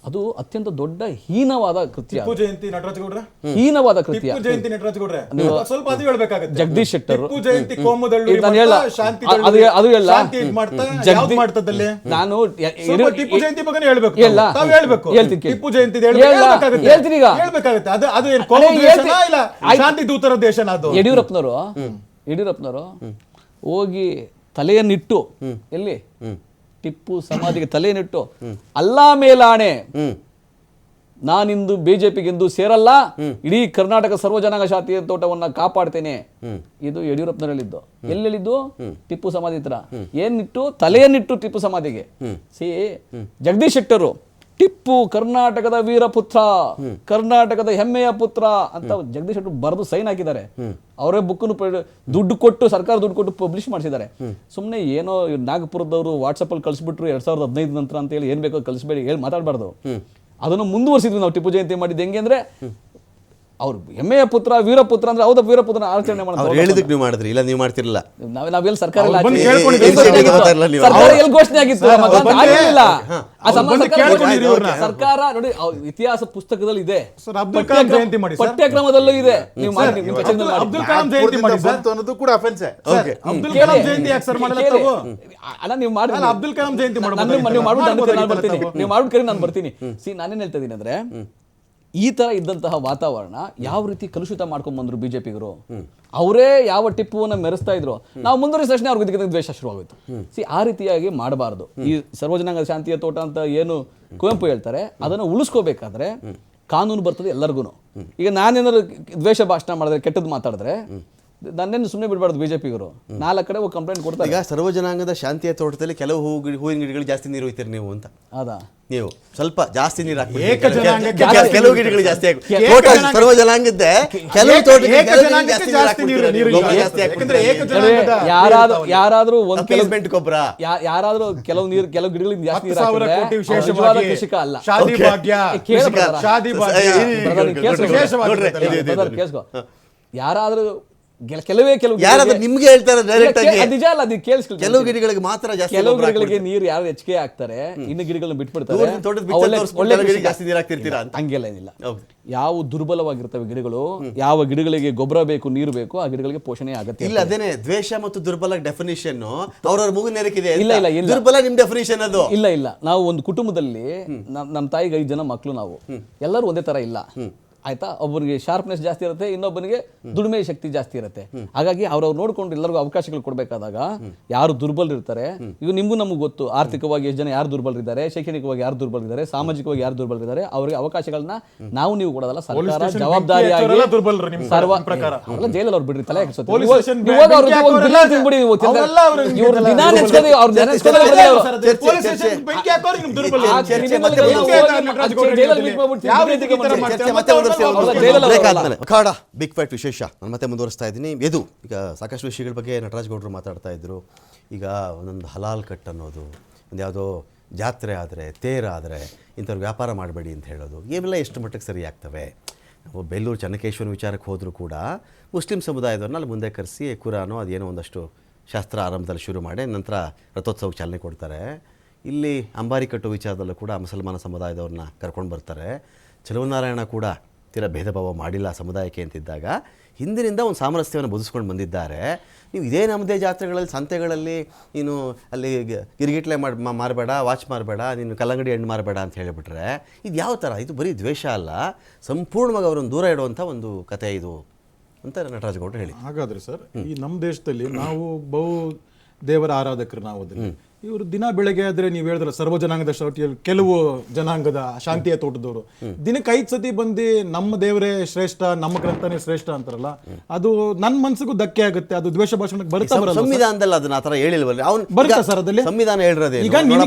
ಅದು ಅತ್ಯಂತ ದೊಡ್ಡ ಹೀನವಾದ ಕೃತ್ಯ. ಹೀನವಾದ ಕೃತ್ಯ. ಜಗದೀಶ್ ಶೆಟ್ಟರ್ ನಾನು ಯಡಿಯೂರಪ್ಪನವರು ಹೋಗಿ ತಲೆಯನ್ನಿಟ್ಟು, ಎಲ್ಲಿ ಟಿಪ್ಪು ಸಮಾಧಿಗೆ ತಲೆಯನ್ನಿಟ್ಟು, ಅಲ್ಲಾ ಮೇಲಾಣೆ ನಾನಿಂದು ಬಿಜೆಪಿಗೆಂದು ಸೇರಲ್ಲ, ಇಡೀ ಕರ್ನಾಟಕ ಸರ್ವಜನಾಂಗ ಶಾಂತಿ ತೋಟವನ್ನ ಕಾಪಾಡ್ತೇನೆ, ಇದು ಯಡಿಯೂರಪ್ಪನವರು ಹೇಳಿದ್ದು. ಎಲ್ಲಿ ಹೇಳಿದ್ದು? ಟಿಪ್ಪು ಸಮಾಧಿ ಹತ್ರ. ಏನಿಟ್ಟು? ತಲೆಯನ್ನಿಟ್ಟು ಟಿಪ್ಪು ಸಮಾಧಿಗೆ. ಜಗದೀಶ್ ಶೆಟ್ಟರು ಟಿಪ್ಪು ಕರ್ನಾಟಕದ ವೀರಪುತ್ರ, ಕರ್ನಾಟಕದ ಹೆಮ್ಮೆಯ ಪುತ್ರ ಅಂತ ಜಗದೀಶ್ ಶೆಟ್ಟರು ಬರೆದು ಸೈನ್ ಹಾಕಿದ್ದಾರೆ. ಅವರೇ ಬುಕ್ಕನ್ನು ದುಡ್ಡು ಕೊಟ್ಟು, ಸರ್ಕಾರ ದುಡ್ಡು ಕೊಟ್ಟು ಪಬ್ಲಿಷ್ ಮಾಡಿಸಿದ್ದಾರೆ. ಸುಮ್ಮನೆ ಏನೋ ನಾಗಪುರದವರು ವಾಟ್ಸಪ್ ಅಲ್ಲಿ ಕಳಿಸ್ಬಿಟ್ರು 2015 ನಂತರ ಅಂತ ಹೇಳಿ ಏನ್ ಬೇಕೋ ಕಳಿಸ್ಬೇಡಿ ಹೇಳಿ ಮಾತಾಡಬಾರ್ದು. ಅದನ್ನು ಮುಂದುವರಿಸಿದ್ವಿ ನಾವು. ಟಿಪ್ಪು ಜಯಂತಿ ಮಾಡಿದ್ದು ಹೆಂಗೆ ಅಂದ್ರೆ, ಅವ್ರು ಹೆಮ್ಮೆಯ ಪುತ್ರ, ವೀರಪುತ್ರ ಅಂದ್ರೆ ಹೌದಾ ವೀರಪುತ್ರನ ಆಚರಣೆ ಮಾಡೋದು. ಹೇಳಿದಕ್ಕೆ ನೀವು ಮಾಡಿದ್ರಿ, ಇಲ್ಲ ನೀವು ಮಾಡ್ತಿರಲಿಲ್ಲ. ನಾವೆಲ್ಲ ಸರ್ಕಾರ ಎಲ್ಲಿ ಘೋಷಣೆ ಆಗಿತ್ತು? ಸರ್ಕಾರ ನೋಡಿ, ಇತಿಹಾಸ ಪುಸ್ತಕದಲ್ಲಿ ಇದೆ, ಪಠ್ಯಕ್ರಮದಲ್ಲೂ ಇದೆ. ನೀವು ಮಾಡ್ಬಿಟ್ಟು ನಾನು ಬರ್ತೀನಿ. ನಾನೇನ್ ಹೇಳ್ತಾ ಇದೀನಿ ಅಂದ್ರೆ, ಈ ತರ ಇದ್ದಂತಹ ವಾತಾವರಣ ಯಾವ ರೀತಿ ಕಲುಷಿತ ಮಾಡ್ಕೊಂಡ್ ಬಂದ್ರು ಬಿಜೆಪಿಗರು. ಅವರೇ ಯಾವ ಟಿಪ್ಪುವನ್ನ ಮೆರೆಸ್ತಾ ಇದ್ರು, ನಾವು ಮುಂದುವರಿಸಿದ ತಕ್ಷಣ ಅವ್ರಿಗೆ ಇದಕ್ಕೆ ದ್ವೇಷ ಶುರುವಾಗೋಯ್ತು. ಆ ರೀತಿಯಾಗಿ ಮಾಡಬಾರ್ದು. ಈ ಸರ್ವಜನಾಂಗ ಶಾಂತಿಯ ತೋಟ ಅಂತ ಏನು ಕುವೆಂಪು ಹೇಳ್ತಾರೆ, ಅದನ್ನು ಉಳಿಸ್ಕೋಬೇಕಾದ್ರೆ ಕಾನೂನು ಬರ್ತದೆ ಎಲ್ಲರಿಗೂ. ಈಗ ನಾನೇನಾದ್ರು ದ್ವೇಷ ಭಾಷಣ ಮಾಡಿದ್ರೆ, ಕೆಟ್ಟದ್ದು ಮಾತಾಡಿದ್ರೆ ನನ್ನೇನು ಸುಮ್ಮನೆ ಬಿಡಬಾರ್ದು ಬಿಜೆಪಿಗರು 4 ಕಡೆ ಹೋಗಿ ಕಂಪ್ಲೇಂಟ್ ಕೊಡ್ತಾರೆ. ಈಗ ಸರ್ವಜನಾಂಗದ ಶಾಂತಿಯ ತೋಟದಲ್ಲಿ ಕೆಲವು ಹೂವಿನ ಗಿಡಗಳು ಜಾಸ್ತಿ ನೀರು ಹೋಯ್ತೀರಿ ನೀವು ಅಂತ. ಹೌದಾ? ನೀವು ಸ್ವಲ್ಪ ಜಾಸ್ತಿ ನೀರು ಹಾಕ್ಬಿಡಿ. ಏಕಜನಾಂಗಕ್ಕೆ ಕೆಲವು ಗಿಡಗಳು ಜಾಸ್ತಿ ಹಾಕಿ ತೋಟ ಸರ್ವಜನಾಂಗದ್ದೆ ಕೆಲವು ತೋಟಕ್ಕೆ ಜಾಸ್ತಿ ನೀರು ಯಾರಾದ್ರೂ ಒಂದು ಅಪೀಸ್ಮೆಂಟ್ ಗೊಬ್ಬರ ಯಾರಾದ್ರೂ ಕೆಲವು ಗಿಡಗಳಿಗೆ ಜಾಸ್ತಿ ನೀರು 10,000 ಹಾಕಿದ್ರೆ ಕೋಟಿ ಅವ್ರು ವಿಶೇಷವಾಗಿ ನಿಜವಾದ ಕೃಷಿಕ ಅಲ್ಲ. ಶಾದಿ ಭಾಗ್ಯ, ಕೇಳು brother. ಶಾದಿ ಭಾಗ್ಯ ವಿಶೇಷವಾಗಿ ಕೇಳಿಸ್ಕೊ. ಯಾರಾದ್ರೂ ಕೆಲವೇ ಕೆಲವು ಯಾರಾದ್ರೂ ನಿಮ್ಗೆ ಹೇಳ್ತಾರೆ ಡೈರೆಕ್ಟ್ ಆಗಿ ನಿಜ ಅಲ್ಲ, ಅದು ಕೇಳಿಸ್ಕೊಳ್ಳಿ. ಕೆಲವು ಗಿಡಗಳಿಗೆ ಮಾತ್ರ ಜಾಸ್ತಿ ಕೆಲವು ಗಿಡಗಳಿಗೆ ನೀರು ಯಾರು ಹೆಚ್ಚಿಗೆ ಹಾಕ್ತಾರೆ, ಇನ್ನು ಗಿಡಗಳನ್ನ ಬಿಟ್ಬಿಡ್ತಾರೆ. ಜಾಸ್ತಿ ನೀರು ಹಾಕ್ತಿರ್ತೀರಾ ಅಂತ. ಹಂಗೆಲ್ಲ ಏನಿಲ್ಲ. ಯಾವ ದುರ್ಬಲವಾಗಿರ್ತವೆ ಗಿಡಗಳು, ಯಾವ ಗಿಡಗಳಿಗೆ ಗೊಬ್ಬರ ಬೇಕು, ನೀರು ಬೇಕು, ಆ ಗಿಡಗಳಿಗೆ ಪೋಷಣೆ ಅಗತ್ಯ ಇಲ್ಲ. ಅದೇನೆ ದ್ವೇಷ ಮತ್ತು ದುರ್ಬಲ ಡೆಫಿನಿಷನ್ ಅವ್ರವ್ರ ಮೂಗು ನೆರಕಿದೆ. ಇಲ್ಲ, ಇಲ್ಲ, ಇಲ್ಲ. ದುರ್ಬಲ ನಿಮ್ ಡೆಫಿನಿಷನ್ ಅದು. ಇಲ್ಲ. ನಾವು ಒಂದು ಕುಟುಂಬದಲ್ಲಿ ನಮ್ಮ ತಾಯಿಗೆ 5 ಜನ ಮಕ್ಕಳು, ನಾವು ಎಲ್ಲರೂ ಒಂದೇ ತರ ಇಲ್ಲ. ಆಯ್ತಾ? ಒಬ್ಬನಿಗೆ ಶಾರ್ಪ್ನೆಸ್ ಜಾಸ್ತಿ ಇರುತ್ತೆ, ಇನ್ನೊಬ್ಬನಿಗೆ ದುಡಿಮೆ ಶಕ್ತಿ ಜಾಸ್ತಿ ಇರುತ್ತೆ. ಹಾಗಾಗಿ ಅವ್ರವ್ರು ನೋಡ್ಕೊಂಡು ಎಲ್ಲರಿಗೂ ಅವಕಾಶಗಳು ಕೊಡಬೇಕಾದಾಗ ಯಾರು ದುರ್ಬಲರಿರ್ತಾರೆ, ಈಗ ನಿಮಗೂ ನಮಗೂ ಗೊತ್ತು ಆರ್ಥಿಕವಾಗಿ ಎಷ್ಟು ಜನ ಯಾರು ದುರ್ಬಲರಿದ್ದಾರೆ, ಶೈಕ್ಷಣಿಕವಾಗಿ ಯಾರು ದುರ್ಬಲರಿದ್ದಾರೆ, ಸಾಮಾಜಿಕವಾಗಿ ಯಾರು ದುರ್ಬಲರಿದ್ದಾರೆ. ಅವರಿಗೆ ಅವಕಾಶಗಳನ್ನ ನೀವು ಕೊಡೋದಲ್ಲ, ಸರ್ಕಾರ ಜವಾಬ್ದಾರಿಯಾಗಿ ಜೈಲಲ್ಲಿ ಅವ್ರು ಬಿಡ್ರಿ, ತಲೆ ಅಖಾಡ ಬಿಗ್ ಫೈಟ್ ವಿಶೇಷ ನಾನು ಮತ್ತೆ ಮುಂದುವರಿಸ್ತಾ ಇದ್ದೀನಿ. ಇದು ಈಗ ಸಾಕಷ್ಟು ವಿಷಯಗಳ ಬಗ್ಗೆ ನಟರಾಜ್ ಗೌಡರು ಮಾತಾಡ್ತಾ ಇದ್ರು. ಈಗ ಒಂದೊಂದು ಹಲಾಲ್ ಕಟ್ ಅನ್ನೋದು, ಒಂದು ಯಾವುದೋ ಜಾತ್ರೆ ಆದರೆ, ತೇರಾದರೆ ಇಂಥವ್ರು ವ್ಯಾಪಾರ ಮಾಡಬೇಡಿ ಅಂತ ಹೇಳೋದು, ಇವೆಲ್ಲ ಎಷ್ಟು ಮಟ್ಟಕ್ಕೆ ಸರಿ ಆಗ್ತವೆ? ನಾವು ಬೇಲೂರು ಚೆನ್ನಕೇಶ್ವರ ವಿಚಾರಕ್ಕೆ ಹೋದರೂ ಕೂಡ ಮುಸ್ಲಿಂ ಸಮುದಾಯದವ್ರನ್ನ ಅಲ್ಲಿ ಮುಂದೆ ಕರೆಸಿ ಕುರಾನೋ ಅದೇನೋ ಒಂದಷ್ಟು ಶಾಸ್ತ್ರ ಆರಂಭದಲ್ಲಿ ಶುರು ಮಾಡಿ ನಂತರ ರಥೋತ್ಸವಕ್ಕೆ ಚಾಲನೆ ಕೊಡ್ತಾರೆ. ಇಲ್ಲಿ ಅಂಬಾರಿ ಕಟ್ಟೋ ವಿಚಾರದಲ್ಲೂ ಕೂಡ ಮುಸಲ್ಮಾನ ಸಮುದಾಯದವ್ರನ್ನ ಕರ್ಕೊಂಡು ಬರ್ತಾರೆ. ಚಲುವನಾರಾಯಣ ಕೂಡ ತೀರ ಭೇದ ಭಾವ ಮಾಡಿಲ್ಲ ಸಮುದಾಯಕ್ಕೆ ಅಂತಿದ್ದಾಗ ಹಿಂದಿನಿಂದ ಒಂದು ಸಾಮರಸ್ಯವನ್ನು ಬದುಸ್ಕೊಂಡು ಬಂದಿದ್ದಾರೆ. ನೀವು ಇದೇ ನಮ್ಮದೇ ಜಾತ್ರೆಗಳಲ್ಲಿ, ಸಂತೆಗಳಲ್ಲಿ ನೀನು ಅಲ್ಲಿ ಗಿರಿಗಿಟ್ಲೆ ಮಾರಬೇಡ, ವಾಚ್ ಮಾರಬೇಡ, ನೀನು ಕಲ್ಲಂಗಡಿ ಹಣ್ಣು ಮಾರಬೇಡ ಅಂತ ಹೇಳಿಬಿಟ್ರೆ ಇದು ಯಾವ ಥರ? ಇದು ಬರೀ ದ್ವೇಷ ಅಲ್ಲ, ಸಂಪೂರ್ಣವಾಗಿ ಅವರನ್ನು ದೂರ ಇಡುವಂಥ ಒಂದು ಕತೆ ಇದು ಅಂತ ನಟರಾಜ್ ಗೌಡರು ಹೇಳಿ. ಹಾಗಾದ್ರೆ ಸರ್, ಈ ನಮ್ಮ ದೇಶದಲ್ಲಿ ನಾವು ಬಹು ದೇವರ ಆರಾಧಕರು ನಾವು. ಇವರು ದಿನ ಬೆಳಗ್ಗೆ ಆದ್ರೆ ನೀವು ಹೇಳಿದ್ರೆ ಸರ್ವ ಜನಾಂಗದ ಶಾಟಿಯಲ್ಲಿ ಕೆಲವು ಜನಾಂಗದ ಶಾಂತಿಯ ತೋಟದವರು ದಿನಕ್ಕೆ 5 ಸತಿ ಬಂದು ನಮ್ಮ ದೇವರೇ ಶ್ರೇಷ್ಠ, ನಮ್ಮ ಗ್ರಂಥನೇ ಶ್ರೇಷ್ಠ ಅಂತಾರಲ್ಲ, ಅದು ನನ್ನ ಮನಸ್ಸಿಗೂ ಧಕ್ಕೆ ಆಗುತ್ತೆ. ಅದು ದ್ವೇಷ ಭಾಷಣಕ್ಕೆ ಬರ್ತಾ ಬರಲ್ಲ. ಸಂವಿಧಾನದಲ್ಲಿ ಅದನ್ನ ಆತರ ಹೇಳಿಲ್ವಲ್ಲ ಅವ್ನು. ಬರುತ್ತಾ ಸರ್ ಅದಲ್ಲಿ? ಸಂವಿಧಾನ ಹೇಳಿರೋದೇ ಈಗ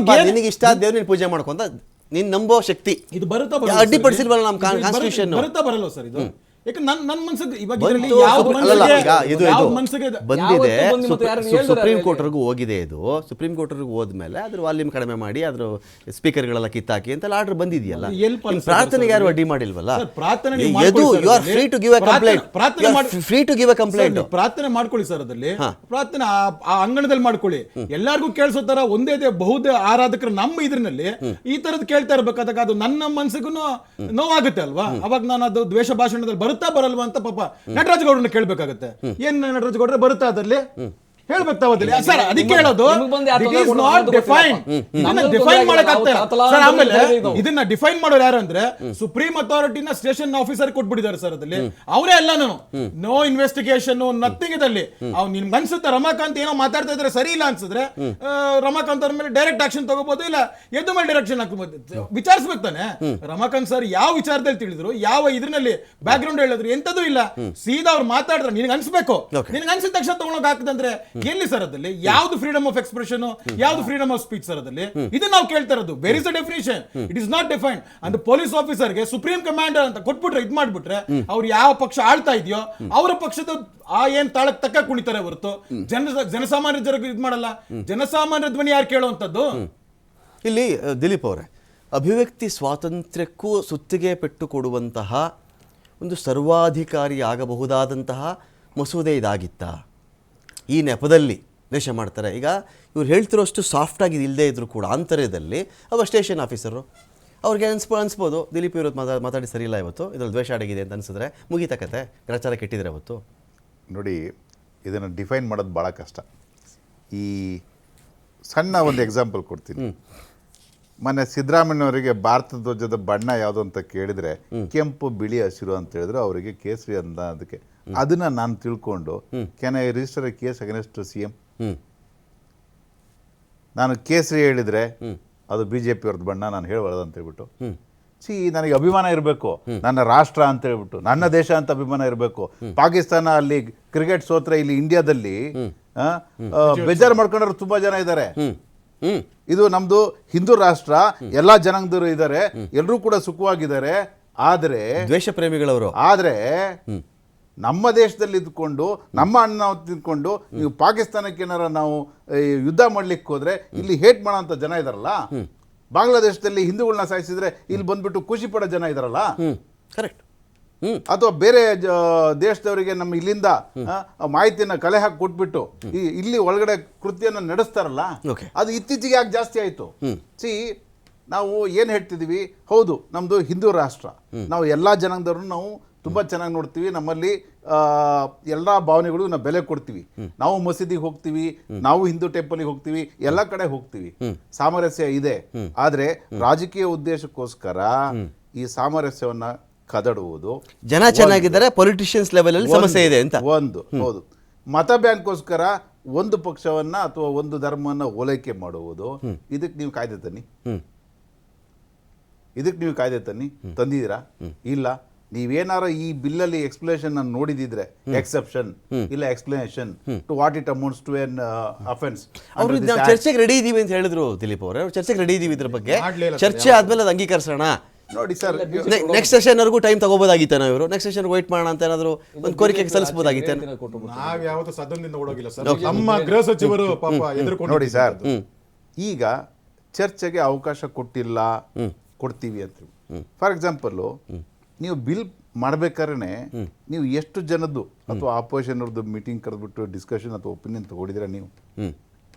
ನಿನಗೆ ಇಷ್ಟ ಆದ ದೇವ್ರನ್ನ ಪೂಜೆ ಮಾಡ್ಕೊಂತ ನೀನ್ ನಂಬೋ ಶಕ್ತಿ ಇದು ಬರುತ್ತಾ ಅಡ್ಡಿಪಡಿಸಿಲ್ವಲ್ಲ ನಮ್ಮ ಕಾನ್ಸ್ಟಿಟ್ಯೂಷನ್. ಬರುತ್ತಾ ಬರಲ್ಲ ಸರ್ ಇದು? ಬಂದಿದೆ, ಸುಪ್ರೀಂ ಕೋರ್ಟ್ವರೆಗೂ ಹೋಗಿದೆ. ಇದು ಸುಪ್ರೀಂ ಕೋರ್ಟ್ವರೆಗೂ ಹೋದ್ಮೇಲೆ ಅದ್ರ ವಾಲ್ಯೂಮ್ ಕಡಿಮೆ ಮಾಡಿ ಅದ್ರ ಸ್ಪೀಕರ್ಗಳೆಲ್ಲ ಕಿತ್ತಾಕಿ ಅಂತ ಆರ್ಡರ್ ಬಂದಿದೆಯಲ್ಲ. ಪ್ರಾರ್ಥನೆಗೆ ಯಾರು ಅಡ್ಡಿ ಮಾಡಿಲ್ವಲ್ಲ. ಪ್ರಾರ್ಥನೆ ಮಾಡ್ಕೊಳ್ಳಿ ಸರ್, ಅದಲ್ಲಿ ಪ್ರಾರ್ಥನೆ ಆ ಅಂಗಣದಲ್ಲಿ ಮಾಡ್ಕೊಳ್ಳಿ, ಎಲ್ಲಾರ್ಗೂ ಕೇಳಿಸೋ ತರ ಒಂದೇ ಬಹುದೇ ಆರಾಧಕರು ನಮ್ಮ ಇದ್ರಲ್ಲಿ ಈ ತರದ್ ಕೇಳ್ತಾ ಇರ್ಬೇಕಾದಾಗ ಅದು ನನ್ನ ಮನ್ಸಿಗೂ ನೋವಾಗುತ್ತೆ ಅಲ್ವಾ? ಅವಾಗ ನಾನು ಅದು ದ್ವೇಷ ಭಾಷಣದಲ್ಲಿ ಬರುತ್ತಾ ಬರಲ್ವಾ ಅಂತ ಪಾಪ ನಟರಾಜ್ ಗೌಡ್ರನ್ನ ಕೇಳ್ಬೇಕಾಗತ್ತೆ. ಏನ್ ನಟರಾಜ್ ಗೌಡ್ರೆ ಬರುತ್ತಾ ಅದ್ರಲ್ಲಿ ಹೇಳ್ಬೇಕು ತಾವಲ್ಲಿ ಸರ್? ಅದಕ್ಕೆ ಹೇಳೋದು ಆಮೇಲೆ ಇದನ್ನ ಡಿಫೈನ್ ಮಾಡೋರು ಯಾರು ಅಂದ್ರೆ ಸುಪ್ರೀಂ ಅಥಾರಿಟಿನ ಸ್ಟೇಷನ್ ಆಫೀಸರ್ ಕೊಟ್ಬಿಟ್ಟಿದ್ದಾರೆ ಸರ್. ಅದಲ್ಲಿ ಅವರೇ ಎಲ್ಲಾನು ನೋ ಇನ್ವೆಸ್ಟಿಗೇಷನ್ ನಥಿಂಗ್. ಇದಲ್ಲಿ ಅವ್ನು ನಿಮ್ಗೆ ಅನ್ಸುತ್ತೆ ರಮಾಕಾಂತ್ ಏನೋ ಮಾತಾಡ್ತಾ ಇದ್ರೆ ಸರಿ ಇಲ್ಲ ಅನ್ಸಿದ್ರೆ ರಮಾಕಾಂತ್ ಅವ್ರ ಮೇಲೆ ಡೈರೆಕ್ಟ್ ಆಕ್ಷನ್ ತಗೋಬಹುದು, ಇಲ್ಲ ಎದ್ದು ಮೇಲೆ ಡೈರೆಕ್ಷನ್ ಹಾಕಬಹುದು. ವಿಚಾರಿಸ್ಬೇಕು ತಾನೆ ರಮಾಕಾಂತ್ ಸರ್ ಯಾವ ವಿಚಾರದಲ್ಲಿ ತಿಳಿದ್ರು, ಯಾವ ಇದ್ರಲ್ಲಿ ಬ್ಯಾಕ್ ಗ್ರೌಂಡ್ ಹೇಳಿದ್ರು, ಎಂತದೂ ಇಲ್ಲ. ಸೀದಾ ಅವ್ರು ಮಾತಾಡಿದ್ರೆ ನಿನ್ಗೆ ಅನ್ಸ್ಬೇಕು, ನಿನ್ಗೆ ಅನ್ಸಿದ ತಕ್ಷಣ ತಗೊಳಕ್ ಹಾಕದಂದ್ರೆ ಎಲ್ಲಿ ಸರ್? ಅದಲ್ಲಿ ಯಾವ್ದು ಫ್ರೀಡಮ್ ಆಫ್ ಎಕ್ಸ್ಪ್ರೆಷನ್, ಯಾವ್ದು ಫ್ರೀಡಮ್ ಆಫ್ ಸ್ಪೀಚ್ ಸರ್? ಅದಲ್ಲಿ ಇದನ್ನ ನಾವು ಕೇಳ್ತಾ ಇರೋದು. Where is the definition? It is not defined. ಅಂದ್ರೆ ಪೊಲೀಸ್ ಆಫೀಸರ್ಗೆ ಸುಪ್ರೀಂ ಕಮಾಂಡರ್ ಅಂತ ಕೊಟ್ಬಿಟ್ರೆ, ಇದ್ ಮಾಡ್ಬಿಟ್ರೆ ಅವ್ರು ಯಾವ ಪಕ್ಷ ಆಳ್ತಾ ಇದೆಯೋ ಅವರ ಪಕ್ಷದ ಆ ಏನ್ ತಾಳಕ್ ತಕ್ಕ ಕುಣಿತಾರೆ ಹೊರತು ಜನಸಾಮಾನ್ಯ ಜನರಿಗೆ ಇದ್ ಮಾಡಲ್ಲ. ಜನಸಾಮಾನ್ಯ ಧ್ವನಿ ಯಾರು ಕೇಳುವಂತದ್ದು? ಇಲ್ಲಿ ದಿಲೀಪ್ ಅವರೇ, ಅಭಿವ್ಯಕ್ತಿ ಸ್ವಾತಂತ್ರ್ಯಕ್ಕೂ ಸುತ್ತಿಗೆ ಪೆಟ್ಟು ಕೊಡುವಂತಹ ಒಂದು ಸರ್ವಾಧಿಕಾರಿ ಆಗಬಹುದಾದಂತಹ ಮಸೂದೆ ಇದಾಗಿತ್ತ? ಈ ನೆಪದಲ್ಲಿ ದೇಶ ಮಾಡ್ತಾರೆ. ಈಗ ಇವ್ರು ಹೇಳ್ತಿರೋಷ್ಟು ಸಾಫ್ಟಾಗಿ ಇಲ್ಲದೆ ಇದ್ರು ಕೂಡ ಆಂತರ್ಯದಲ್ಲಿ ಅವ ಸ್ಟೇಷನ್ ಆಫೀಸರು ಅವ್ರಿಗೆ ಅನ್ಸ್ಬೋದು ದಿಲೀಪ್ ಇರೋದು ಮಾತಾಡಿ ಸರಿ ಇಲ್ಲ, ಇವತ್ತು ಇದ್ರಲ್ಲಿ ದ್ವೇಷ ಅಡಗಿದೆ ಅಂತ ಅನ್ಸಿದ್ರೆ ಮುಗಿತ ಕತೆ, ಗ್ರಚಾರ ಕೆಟ್ಟಿದ್ರೆ ಅವತ್ತು. ನೋಡಿ, ಇದನ್ನು ಡಿಫೈನ್ ಮಾಡೋದು ಭಾಳ ಕಷ್ಟ. ಈ ಸಣ್ಣ ಒಂದು ಎಕ್ಸಾಂಪಲ್ ಕೊಡ್ತೀನಿ. ಮೊನ್ನೆ ಸಿದ್ದರಾಮಯ್ಯನವರಿಗೆ ಭಾರತ ಧ್ವಜದ ಬಣ್ಣ ಯಾವುದು ಅಂತ ಕೇಳಿದರೆ ಕೆಂಪು, ಬಿಳಿ, ಹಸಿರು ಅಂತ ಹೇಳಿದ್ರು. ಅವರಿಗೆ ಕೇಸರಿ ಅಂತ. ಅದಕ್ಕೆ ಅದನ್ನ ನಾನು ತಿಳ್ಕೊಂಡು can I register A case against CM? ನಾನು ಕೇಸರಿ ಹೇಳಿದರೆ ಅದು BJP ಅವ್ರದ್ದು ಬಣ್ಣ, ನಾನು ಹೇಳಬಾರ್ದು ಅಂತ ಹೇಳ್ಬಿಟ್ಟು ನನಗೆ ಅಭಿಮಾನ ಇರಬೇಕು, ನನ್ನ ರಾಷ್ಟ್ರ ಅಂತ ಹೇಳ್ಬಿಟ್ಟು, ನನ್ನ ದೇಶ ಅಂತ ಅಭಿಮಾನ ಇರಬೇಕು. ಪಾಕಿಸ್ತಾನ ಅಲ್ಲಿ ಕ್ರಿಕೆಟ್ ಸೋತ್ರೆ ಇಲ್ಲಿ ಇಂಡಿಯಾದಲ್ಲಿ ಬೇಜಾರು ಮಾಡ್ಕೊಂಡ್ರು ತುಂಬಾ ಜನ ಇದ್ದಾರೆ. ಇದು ನಮ್ದು ಹಿಂದೂ ರಾಷ್ಟ್ರ, ಎಲ್ಲಾ ಜನಾಂಗದವರು ಇದ್ದಾರೆ, ಎಲ್ಲರೂ ಕೂಡ ಸುಖವಾಗಿದ್ದಾರೆ. ಆದ್ರೆ ದ್ವೇಷ ಪ್ರೇಮಿಗಳವರು. ಆದ್ರೆ ನಮ್ಮ ದೇಶದಲ್ಲಿ ಇದ್ಕೊಂಡು ನಮ್ಮ ಅಣ್ಣ ತಿಂದ್ಕೊಂಡು ನೀವು ಪಾಕಿಸ್ತಾನಕ್ಕೆ ಏನಾರ ನಾವು ಯುದ್ಧ ಮಾಡ್ಲಿಕ್ಕೆ ಹೋದ್ರೆ ಇಲ್ಲಿ ಹೇಟ್ ಮಾಡೋಂಥ ಜನ ಇದಾರಲ್ಲ, ಬಾಂಗ್ಲಾದೇಶದಲ್ಲಿ ಹಿಂದೂಗಳನ್ನ ಸಾಯಿಸಿದ್ರೆ ಇಲ್ಲಿ ಬಂದ್ಬಿಟ್ಟು ಖುಷಿ ಪಡೋ ಜನ ಇದಾರಲ್ಲ, ಕರೆಕ್ಟ್. ಅಥವಾ ಬೇರೆ ದೇಶದವರಿಗೆ ನಮ್ಮ ಇಲ್ಲಿಂದ ಮಾಹಿತಿಯನ್ನ ಕಲೆ ಹಾಕಿ ಕೊಟ್ಬಿಟ್ಟು ಇಲ್ಲಿ ಒಳಗಡೆ ಕೃತ್ಯನ ನಡೆಸ್ತಾರಲ್ಲ, ಅದು ಇತ್ತೀಚೆಗೆ ಯಾಕೆ ಜಾಸ್ತಿ ಆಯ್ತು? ನಾವು ಏನ್ ಹೇಳ್ತಿದೀವಿ, ಹೌದು ನಮ್ದು ಹಿಂದೂ ರಾಷ್ಟ್ರ, ನಾವು ಎಲ್ಲಾ ಜನಾಂಗದವ್ರನ್ನ ನಾವು ತುಂಬಾ ಚೆನ್ನಾಗಿ ನೋಡ್ತೀವಿ, ನಮ್ಮಲ್ಲಿ ಎಲ್ಲ ಭಾವನೆಗಳು ನಾವು ಬೆಲೆ ಕೊಡ್ತೀವಿ, ನಾವು ಮಸೀದಿಗೆ ಹೋಗ್ತೀವಿ, ನಾವು ಹಿಂದೂ ಟೆಂಪಲ್ಗೆ ಹೋಗ್ತೀವಿ, ಎಲ್ಲ ಕಡೆ ಹೋಗ್ತೀವಿ, ಸಾಮರಸ್ಯ ಇದೆ. ಆದ್ರೆ ರಾಜಕೀಯ ಉದ್ದೇಶಕ್ಕೋಸ್ಕರ ಈ ಸಾಮರಸ್ಯವನ್ನ ಕದಡುವುದು, ಜನ ಚೆನ್ನಾಗಿದ್ದಾರೆ, ಪೊಲಿಟಿಷಿಯನ್ಸ್ ಲೆವೆಲ್ ಅಲ್ಲಿ ಸಮಸ್ಯೆ ಇದೆ ಅಂತ ಒಂದು. ಹೌದು, ಮತ ಬ್ಯಾಂಕ್ಗೋಸ್ಕರ ಒಂದು ಪಕ್ಷವನ್ನ ಅಥವಾ ಒಂದು ಧರ್ಮವನ್ನ ಓಲೈಕೆ ಮಾಡುವುದು, ಇದಕ್ಕೆ ನೀವು ಕಾಯ್ದೆ ತನ್ನಿ, ಇದಕ್ಕೆ ನೀವು ಕಾಯ್ದೆ ತನ್ನಿ. ತಂದಿದ್ದೀರಾ? ಇಲ್ಲ. ನೀವೇನಾರ ಈ ಬಿಲ್ಲಲ್ಲಿ ಎಕ್ಸ್ಪ್ಲನೇಷನ್ ನೋಡಿದಿದ್ರೆ, ಎಕ್ಸೆಪ್ಷನ್ ಇಲ್ಲ explanation to what it amounts to an offence. ಅವರು ಚರ್ಚೆಗೆ ರೆಡಿ ಇದೀವಿ ಅಂತ ಹೇಳಿದ್ರು ದಿಲೀಪ್ ಅವರೇ, ಚರ್ಚೆಗೆ ರೆಡಿ ಇದೀವಿ ಇದ್ರ ಬಗ್ಗೆ, ಚರ್ಚೆ ಆದ್ಮೇಲೆ ಅದು ಅಂಗೀಕರಿಸೋಣ. ನೋಡಿ ಸರ್, ನೆಕ್ಸ್ಟ್ ಸೆಷನ್ ವರ್ಗೂ ಟೈಮ್ ತಗೋಬೋದಾಗಿತ್ತು ನಾವು, ಇವರು ನೆಕ್ಸ್ಟ್ ಸೆಷನ್ ವೇಟ್ ಮಾಡೋಣ ಅಂತ ಏನಾದ್ರು ಒಂದು ಕೋರಿಕೆ ಸಲ್ಲಿಸಬಹುದಾಗಿತ್ತು. ನಾವ್ ಯಾವತ್ತೂ ಸದನದಿಂದ ಓಡೋಗಿಲ್ಲ ಸರ್, ನಮ್ಮ ಗೃಹ ಸಚಿವರು ಪಾಪ ಎದುರ್ಕೊಂಡು. ನೋಡಿ ಸರ್, ಈಗ ಚರ್ಚೆಗೆ ಅವಕಾಶ ಕೊಟ್ಟಿಲ್ಲ, ಕೊಡ್ತೀವಿ ಅಂತ. ಫಾರ್ ಎಕ್ಸಾಂಪಲ್, ನೀವು ಬಿಲ್ ಮಾಡ್ಬೇಕಾದ್ರೆ ನೀವು ಎಷ್ಟು ಜನದ್ದು ಅಥವಾ ಆಪೋಸಿಷನ್ ಅವ್ರದ್ದು ಮೀಟಿಂಗ್ ಕರೆದ್ಬಿಟ್ಟು ಡಿಸ್ಕಷನ್ ಅಥವಾ ಒಪಿನಿಯನ್ ತಗೊಂಡಿದ್ರೆ ನೀವು?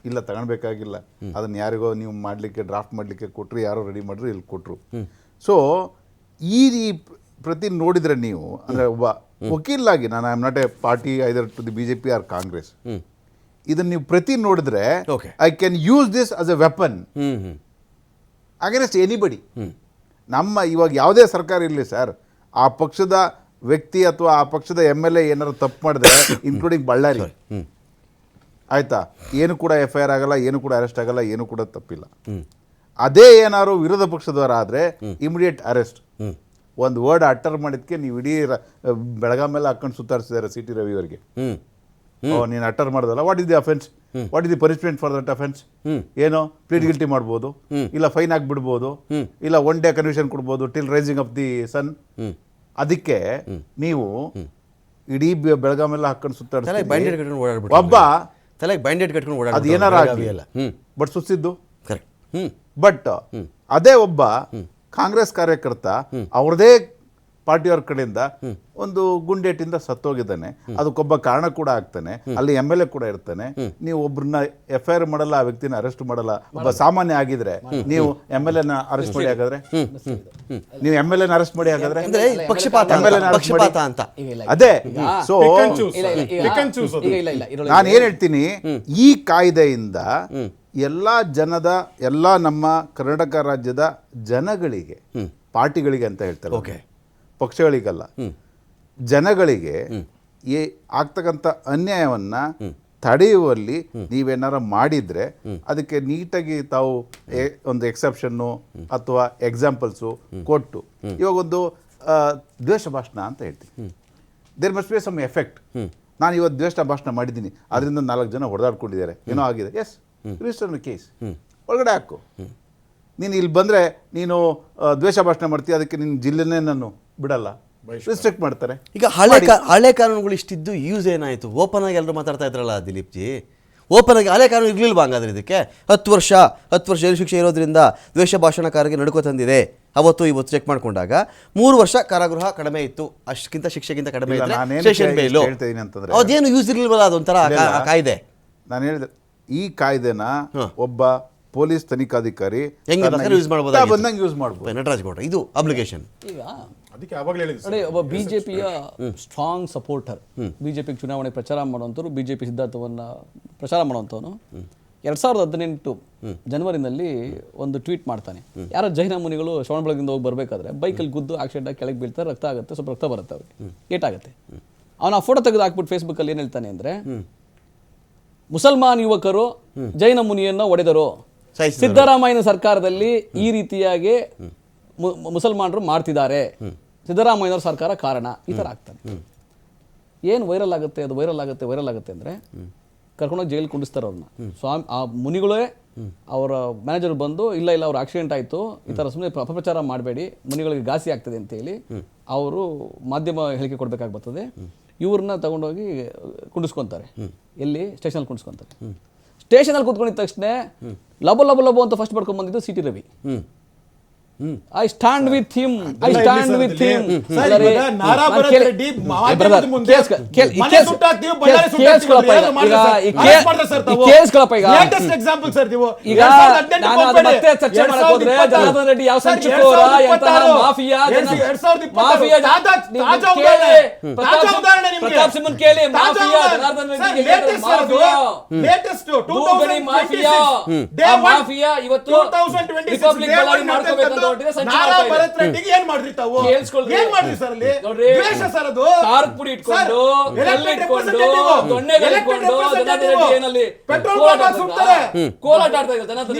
ಇಲ್ಲ, ತಗೊಳ್ಬೇಕಾಗಿಲ್ಲ. ಅದನ್ನ ಯಾರಿಗೋ ನೀವು ಮಾಡ್ಲಿಕ್ಕೆ ಡ್ರಾಫ್ಟ್ ಮಾಡ್ಲಿಕ್ಕೆ ಕೊಟ್ರು, ಯಾರೋ ರೆಡಿ ಮಾಡ್ರು, ಇಲ್ಲಿ ಕೊಟ್ರು. ಸೊ ಈ ಪ್ರತಿ ನೋಡಿದ್ರೆ ನೀವು, ಅಂದ್ರೆ ಒಬ್ಬ ವಕೀಲಾಗಿ, ನಾನು I am not a party either to the BJP or Congress, ಇದನ್ನ ನೀವು ಪ್ರತಿ ನೋಡಿದ್ರೆ I can use this as a weapon against anybody. ನಮ್ಮ ಇವಾಗ ಯಾವುದೇ ಸರ್ಕಾರ ಇರಲಿ ಸರ್, ಆ ಪಕ್ಷದ ವ್ಯಕ್ತಿ ಅಥವಾ ಆ ಪಕ್ಷದ MLA ಏನಾದ್ರು ತಪ್ಪು ಮಾಡಿದ್ರೆ, ಇನ್ಕ್ಲೂಡಿಂಗ್ ಬಳ್ಳಾರಿ, ಆಯ್ತಾ, ಏನು ಕೂಡ FIR ಆಗಲ್ಲ, ಏನು ಕೂಡ ಅರೆಸ್ಟ್ ಆಗಲ್ಲ, ಏನು ಕೂಡ ತಪ್ಪಿಲ್ಲ. ಅದೇ ಏನಾದ್ರು ವಿರೋಧ ಪಕ್ಷದವರ ಆದ್ರೆ ಇಮಿಡಿಯೇಟ್ ಅರೆಸ್ಟ್. ಒಂದು ವರ್ಡ್ ಅಟರ್ ಮಾಡಿದ್ಕೆ ನೀವು ಇಡೀ ಬೆಳಗಾಮೆಲ್ಲ ಹಾಕೊಂಡು ಸುತ್ತಾರಿಸಿದ್ದಾರೆ CT ರವಿ ಅವರಿಗೆ. ನೀನು ಅಟರ್ ಮಾಡೋದಲ್ಲ, what is the offence, what is the punishment for that offence? ಏನೋ ಪ್ಲೀಡ್ ಗಿಲ್ಟಿ ಮಾಡ್ಬೋದು, ಇಲ್ಲ ಫೈನ್ ಹಾಕ್ಬಿಡ್ಬೋದು, ಇಲ್ಲ 1 day ಕನ್ವಿಷನ್ ಕೊಡ್ಬೋದು ಟಿಲ್ ರೈಸಿಂಗ್ ಆಫ್ ದಿ ಸನ್. ಅದಕ್ಕೆ ನೀವು ಇಡೀ ಬೆಳಗಾಮೆಲ್ಲ ಹಾಕೊಂಡು ಸುತ್ತಾಡಿಸ್ತೀರಿ. ಒಬ್ಬ ಅದು ಏನಾರ ಆಗಲಿಲ್ಲ, ಬಟ್ ಸುತ್ತಿದ್ದು ಬಟ್ ಅದೇ ಒಬ್ಬ ಕಾಂಗ್ರೆಸ್ ಕಾರ್ಯಕರ್ತ ಅವ್ರದೇ ಪಾರ್ಟಿಯವ್ರ ಕಡೆಯಿಂದ ಒಂದು ಗುಂಡೇಟಿಂದ ಸತ್ತೋಗಿದ್ದಾನೆ, ಅದಕ್ಕೊಬ್ಬ ಕಾರಣ ಕೂಡ ಆಗ್ತಾನೆ, ಅಲ್ಲಿ MLA ಕೂಡ ಇರ್ತಾನೆ. ನೀವು ಒಬ್ಬರನ್ನ FIR ಮಾಡಲ್ಲ, ಆ ವ್ಯಕ್ತಿನ ಅರೆಸ್ಟ್ ಮಾಡಲ್ಲ. ಒಬ್ಬ ಸಾಮಾನ್ಯ ಆಗಿದ್ರೆ ನೀವು MLA ನ ಅರೆಸ್ಟ್ ಮಾಡಿ ಹಾಗಾದ್ರೆ, ನೀವು MLA ನ ಅರೆಸ್ಟ್ ಮಾಡಿ ಹಾಗಾದ್ರೆ ಪಕ್ಷಪಾತ ಅಂತ. ಅದೇ. ಸೊ ನಾನು ಏನ್ ಹೇಳ್ತೀನಿ, ಈ ಕಾಯ್ದೆಯಿಂದ ಎಲ್ಲ ನಮ್ಮ ಕರ್ನಾಟಕ ರಾಜ್ಯದ ಜನಗಳಿಗೆ, ಪಾರ್ಟಿಗಳಿಗೆ ಅಂತ ಹೇಳ್ತಾರೆ, ಪಕ್ಷಗಳಿಗಲ್ಲ, ಜನಗಳಿಗೆ ಆಗ್ತಕ್ಕಂಥ ಅನ್ಯಾಯವನ್ನ ತಡೆಯುವಲ್ಲಿ ನೀವೇನಾರ ಮಾಡಿದ್ರೆ ಅದಕ್ಕೆ ನೀಟಾಗಿ ತಾವು ಒಂದು ಎಕ್ಸೆಪ್ಷನ್ನು ಅಥವಾ ಎಕ್ಸಾಂಪಲ್ಸು ಕೊಟ್ಟು, ಇವಾಗ ಒಂದು ದ್ವೇಷ ಭಾಷಣ ಅಂತ ಹೇಳ್ತೀನಿ, there must be some effect. ನಾನು ಇವತ್ತು ದ್ವೇಷ ಭಾಷಣ ಮಾಡಿದ್ದೀನಿ, ಅದರಿಂದ 4 ಜನ ಹೊಡೆದಾಡ್ಕೊಂಡಿದ್ದಾರೆ, ಏನೋ ಆಗಿದೆ, ಎಸ್ ರಿಜಿಸ್ಟರ್ ಕೇಸ್, ಒಳಗಡೆ ಹಾಕು. ನೀನು ಇಲ್ಲಿ ಬಂದರೆ ನೀನು ದ್ವೇಷ ಭಾಷಣ ಮಾಡ್ತೀಯ, ಅದಕ್ಕೆ ನಿನ್ನ ಜಿಲ್ಲೆನೇ ನಾನು ಬಿಡಲ್ಲ, ರಿಸ್ಟ್ರಿಕ್ಟ್ ಮಾಡ್ತಾರೆ. ಈಗ ಹಳೆ ಕಾನೂನುಗಳು ಇಷ್ಟಿದ್ದು ಯೂಸ್ ಏನಾಯಿತು? ಓಪನ್ ಆಗಿ ಎಲ್ಲರೂ ಮಾತಾಡ್ತಾ ಇದ್ರಲ್ಲ ದಿಲೀಪ್ ಜಿ, ಓಪನ್ ಆಗಿ ಹಳೆ ಕಾನೂನು ಇರಲಿಲ್ವಾ ಹಂಗಾದ್ರೆ? ಇದಕ್ಕೆ 10 ವರ್ಷ ಜೈಲು ಶಿಕ್ಷೆ ಇರೋದ್ರಿಂದ ದ್ವೇಷ ಭಾಷಣಕಾರರಿಗೆ ನಡುಕೋ ತಂದಿದೆ. ಅವತ್ತು ಇವತ್ತು ಚೆಕ್ ಮಾಡ್ಕೊಂಡಾಗ 3 ವರ್ಷ ಕಾರಾಗೃಹ ಕಡಿಮೆ ಇತ್ತು, ಅಷ್ಟಕ್ಕಿಂತ ಶಿಕ್ಷೆಗಿಂತ ಕಡಿಮೆ ಇದ್ರೆ ಸ್ಟೇಷನ್ ಬೇಲು. ಅದೇನು ಯೂಸ್ ಇರಲಿಲ್ವಲ್ಲ ಅದೊಂಥರ ಕಾಯ್ದೆ? ನಾನು ಹೇಳಿದೆ, ಈ ಕಾಯ್ದೆನ ಒಬ್ಬ ಪೊಲೀಸ್ ತನಿಖಾಧಿಕಾರಿ ಯೂಸ್ ಮಾಡ್ಬೋದು, ಯೂಸ್ ಮಾಡ್ಬೋದು. ನಟರಾಜ್ ಗೌಡ್ರ ಇದು ಅಬ್ಲಿಗೇಷನ್. ಈಗ ಒಬ್ಬ BJPಯ ಸ್ಟ್ರಾಂಗ್ ಸಪೋರ್ಟರ್, BJP ಚುನಾವಣೆ ಪ್ರಚಾರ ಮಾಡುವಂಥವ್ರು, BJP ಸಿದ್ಧಾಂತವನ್ನು ಪ್ರಚಾರ ಮಾಡುವಂಥವನು 2018 ಜನವರಿನಲ್ಲಿ ಒಂದು ಟ್ವೀಟ್ ಮಾಡ್ತಾನೆ. ಯಾರೋ ಜೈನ ಮುನಿಗಳು ಶ್ರವಣಬೆಳಗೊಳದಿಂದ ಹೋಗಿ ಬರಬೇಕಾದ್ರೆ ಬೈಕಲ್ಲಿ ಗುದ್ದು ಆಕ್ಸಿಡೆಂಟ್ ಆಗಿ ಕೆಳಗೆ ಬೀಳ್ತಾರೆ, ರಕ್ತ ಆಗುತ್ತೆ, ಸ್ವಲ್ಪ ರಕ್ತ ಬರುತ್ತೆ, ಅವ್ರಿಗೆ ಏಟಾಗುತ್ತೆ. ಅವನು ಆ ಫೋಟೋ ತೆಗೆದು ಹಾಕ್ಬಿಟ್ಟು ಫೇಸ್ಬುಕ್ಕಲ್ಲಿ ಏನು ಹೇಳ್ತಾನೆ ಅಂದರೆ, ಮುಸಲ್ಮಾನ್ ಯುವಕರು ಜೈನ ಮುನಿಯನ್ನು ಒಡೆದರು, ಸಿದ್ದರಾಮಯ್ಯನ ಸರ್ಕಾರದಲ್ಲಿ ಈ ರೀತಿಯಾಗಿ ಮುಸಲ್ಮಾನರು ಮಾಡ್ತಿದ್ದಾರೆ, ಸಿದ್ದರಾಮಯ್ಯನವ್ರ ಸರ್ಕಾರ ಕಾರಣ, ಈ ಥರ ಆಗ್ತಾನೆ. ಏನು ವೈರಲ್ ಆಗುತ್ತೆ, ಅದು ವೈರಲ್ ಆಗುತ್ತೆ ಅಂದರೆ ಕರ್ಕೊಂಡೋಗಿ ಜೈಲಿಗೆ ಕುಂಡಿಸ್ತಾರೆ ಅವ್ರನ್ನ. ಸ್ವಾಮಿ ಆ ಮುನಿಗಳೇ ಅವರ ಮ್ಯಾನೇಜರ್ ಬಂದು ಇಲ್ಲ ಅವ್ರ ಆಕ್ಸಿಡೆಂಟ್ ಆಯಿತು, ಈ ಥರ ಸುಮ್ಮನೆ ಅಪಪ್ರಚಾರ ಮಾಡಬೇಡಿ, ಮುನಿಗಳಿಗೆ ಘಾಸಿ ಆಗ್ತದೆ ಅಂತೇಳಿ ಅವರು ಮಾಧ್ಯಮ ಹೇಳಿಕೆ ಕೊಡಬೇಕಾಗಿ ಬರ್ತದೆ. ಇವ್ರನ್ನ ತಗೊಂಡೋಗಿ ಕುಂಡಿಸ್ಕೊತಾರೆ. ಎಲ್ಲಿ? ಸ್ಟೇಷನಲ್ಲಿ ಕುಂಡಿಸ್ಕೊತಾರೆ. ಸ್ಟೇಷನಲ್ಲಿ ಕೂತ್ಕೊಂಡಿದ್ದ ತಕ್ಷಣ ಲಬೋ ಅಂತ ಫಸ್ಟ್ ಬರ್ಕೊಂಡ್ ಬಂದಿದ್ದು C T Ravi. I stand with him. ಈಗ ನಾನು ಅದು ಮತ್ತೆ ಚರ್ಚೆ ಮಾಡಕ್ ಹೋದ್ರೆ ಜನಾರ್ದನ್ ರೆಡ್ಡಿ ಯಾವ ಸಂಚುಕೋರ, ಎಂತಹ ಮಾಫಿಯಾ, ಪ್ರತಾಪ್ ಸಿಂಹನ್ ಕೇಳಿ, ಮಾಫಿಯಾ ಜನಾರ್ದನ್ ರೆಡ್ಡಿ ಮಾಫಿಯಾ ಇವತ್ತು ರಿಪಬ್ಲಿಕ್ ಬಳ್ಳಾರಿ ಮಾಡ್ಕೋಬೇಕಂತ ಪುಡಿ ಇಟ್ಕೊಂಡು ಕೋಲಾಟ ಆಡ್ತಾ ಇದ್ದಾರೆ ಜನಾರ್ದನ್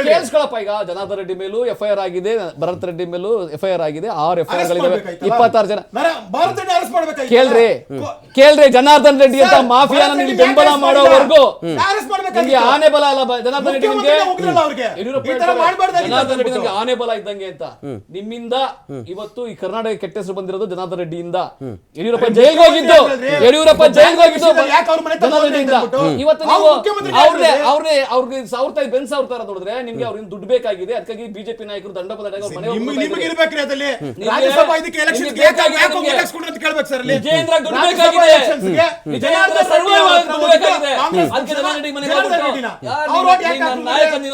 ಕೇಳಿಸ್ಕೊಳಪ್ಪ. ಈಗ ಜನಾರ್ದನ್ ರೆಡ್ಡಿ ಮೇಲೂ ಎಫ್ಐಆರ್ ಆಗಿದೆ, ಭರತ್ ರೆಡ್ಡಿ ಮೇಲೂ ಎಫ್ಐಆರ್ ಆಗಿದೆ, 6 ಎಫ್ಐಆರ್ ಗಳಿದಾವೆ, 26 ಜನ. ಕೇಳ್ರಿ ಜನಾರ್ದನ್ ರೆಡ್ಡಿ ಅಂತ ಮಾಫಿಯಾನ ನೀವು ಬೆಂಬಲ ಮಾಡೋವರೆಗೂ ನಿಮ್ಗೆ ಆನೆ ಬಲ ಅಲ್ಲ. ಜನಾರ್ದನ್ ರೆಡ್ಡಿ ನಿಮ್ಗೆ ಜನಾರ್ದನ್ ರೆಡ್ಡಿ ನಮ್ಗೆ ಆನೆ ಬಲ ಇದ್ದಂಗೆ ಅಂತ. ನಿಮ್ಮಿಂದ ಇವತ್ತು ಈ ಕರ್ನಾಟಕ ಕೆಟ್ಟ ಹೆಸರು ಬಂದಿರೋದು ಜನಾರ್ದನ್ ರೆಡ್ಡಿಯಿಂದ. ಯಡಿಯೂರಪ್ಪ ಜೈಲ್ಗೆ ಹೋಗಿದ್ದು ಜನಾರ್ದನ್ ರೆಡ್ಡಿಯಿಂದ. ಇವತ್ತು ನೀವು ಅವ್ರಿಗೆ ಸಾವಿರ ಬೆನ್ಸ್ ಸಾವಿರ ನೋಡಿದ್ರೆ ನಿಮ್ಗೆ ಅವ್ರಿಂದ ದುಡ್ಡು ಬೇಕಾಗಿದೆ. ಅದಕ್ಕಾಗಿ ಬಿಜೆಪಿ ನಾಯಕರು ದಂಡೋಪದಂಡ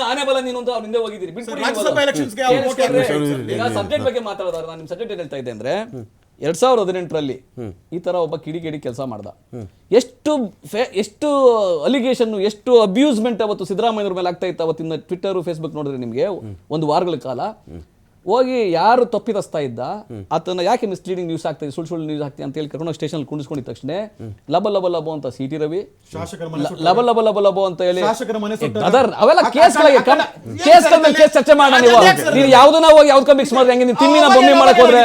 ಆನೆ ಬಲ ನೀನು ಅಂತ ಅವ್ರ ಹಿಂದೆ ಹೋಗಿದ್ದೀರಿ. ಸಬ್ಜೆಕ್ಟ್ ಬಗ್ಗೆ ಮಾತಾಡೋದಾದ್ರೆ ನಾನು ನಿಮ್ ಸಬ್ಜೆಕ್ಟ್ ಏನ್ ಹೇಳ್ತಾ ಇದ್ದೆ ಅಂದ್ರೆ 2018ರಲ್ಲಿ ಈ ತರ ಒಬ್ಬ ಕಿಡಿಗೇಡಿ ಕೆಲಸ ಮಾಡ್ದ. ಎಷ್ಟು ಅಲಿಗೇಷನ್, ಎಷ್ಟು ಅಬ್ಯೂಸ್ಮೆಂಟ್ ಅವತ್ತು ಸಿದ್ದರಾಮಯ್ಯವ್ರ ಮೇಲೆ ಆಗ್ತಾ ಇತ್ತು. ಅವತ್ತಿನ ಟ್ವಿಟರ್ ಫೇಸ್ಬುಕ್ ನೋಡಿದ್ರೆ ನಿಮಗೆ ಒಂದು ವಾರಗಳ ಕಾಲ ಹೋಗಿ ಯಾರು ತಪ್ಪಿತಸ್ತಾ ಇದ್ದ ಆತನ ಯಾಕೆ ಮಿಸ್ಲೀಡಿಂಗ್ ನ್ಯೂಸ್ ಆಗ್ತದೆ, ಸುಳ್ಳು ನ್ಯೂಸ್ ಆಗ್ತದೆ ಅಂತ ಹೇಳಿ ಕರ್ಕೊಂಡು ಸ್ಟೇಷನ್ ಕುಂಡಿಸ್ಕೊಂಡಿದ್ದ ತಕ್ಷಣ ಲಬೋ ಅಂತ ಸಿ ಟಿ ರವಿ, ಲಬೋ ಅಂತ ಹೇಳಿ ಅವೆಲ್ಲ ಕೇಸ್ ಚರ್ಚೆ ಮಾಡೋಣ. ನೀವು ಯಾವ್ದನ್ನ ಹೋಗಿ ಯಾವ್ದಕ್ಕ ಮಿಕ್ಸ್ ಮಾಡಿದ್ರೆ ಹೆಂಗೆ ನೀವು ತಿಮ್ಮಿನ ಬೊಮ್ಮೆ ಮಾಡಕ್ ಹೋದ್ರೆ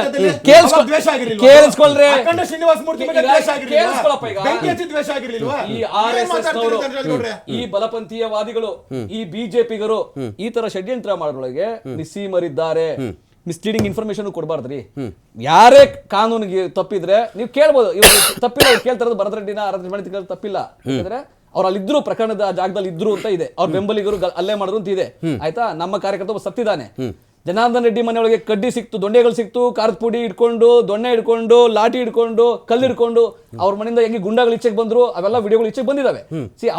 ಕೇಳಿಸ್ಕೊಳ್ರಿ. ಈ RSS ನವರು, ಈ ಬಲಪಂಥೀಯವಾದಿಗಳು, ಈ ಬಿಜೆಪಿಗರು ಈ ತರ ಷಡ್ಯಂತ್ರ ಮಾಡೋಳಗೆ ನಿಸ್ಸೀಮರಿದ್ದಾರೆ. Misleading information ಕೊಡಬಾರ್ದ್ರಿ. ಯಾರೇ ಕಾನೂನಿಗೆ ತಪ್ಪಿದ್ರೆ ನೀವು ಕೇಳ್ಬೋದು. ಇವಾಗ ತಪ್ಪಿಲ್ಲ ಕೇಳ್ತಾರದು ಭರತ್ ರೆಡ್ಡಿನ ತಪ್ಪಿಲ್ಲ ಯಾಕಂದ್ರೆ ಅವ್ರು ಅಲ್ಲಿದ್ರು, ಪ್ರಕರಣದ ಜಾಗದಲ್ಲಿ ಇದ್ರು ಅಂತ ಇದೆ. ಅವ್ರ ಬೆಂಬಲಿಗರು ಅಲ್ಲೇ ಮಾಡಿದ್ರು ಅಂತ ಇದೆ. ಆಯ್ತಾ? ನಮ್ಮ ಕಾರ್ಯಕರ್ತ ಸತ್ತಿದ್ದಾನೆ. ಜನಾರ್ದನ್ ರೆಡ್ಡಿ ಮನೆಯೊಳಗೆ ಕಡ್ಡಿ ಸಿಕ್ತು, ದೊಣ್ಣೆಗಳು ಸಿಕ್ತು, ಖಾರದ ಪುಡಿ ಇಟ್ಕೊಂಡು, ದೊಣ್ಣೆ ಹಿಡ್ಕೊಂಡು, ಲಾಠಿ ಹಿಡ್ಕೊಂಡು, ಕಲ್ಲು ಹಿಡ್ಕೊಂಡು ಅವ್ರ ಮನೆಯಿಂದ ಹೆಂಗೆ ಗುಂಡಾಗಳು ಈಚೆಗೆ ಬಂದ್ರು ಅವೆಲ್ಲ ವಿಡಿಯೋಗಳು ಈಚೆಗೆ ಬಂದಿದ್ದಾವೆ.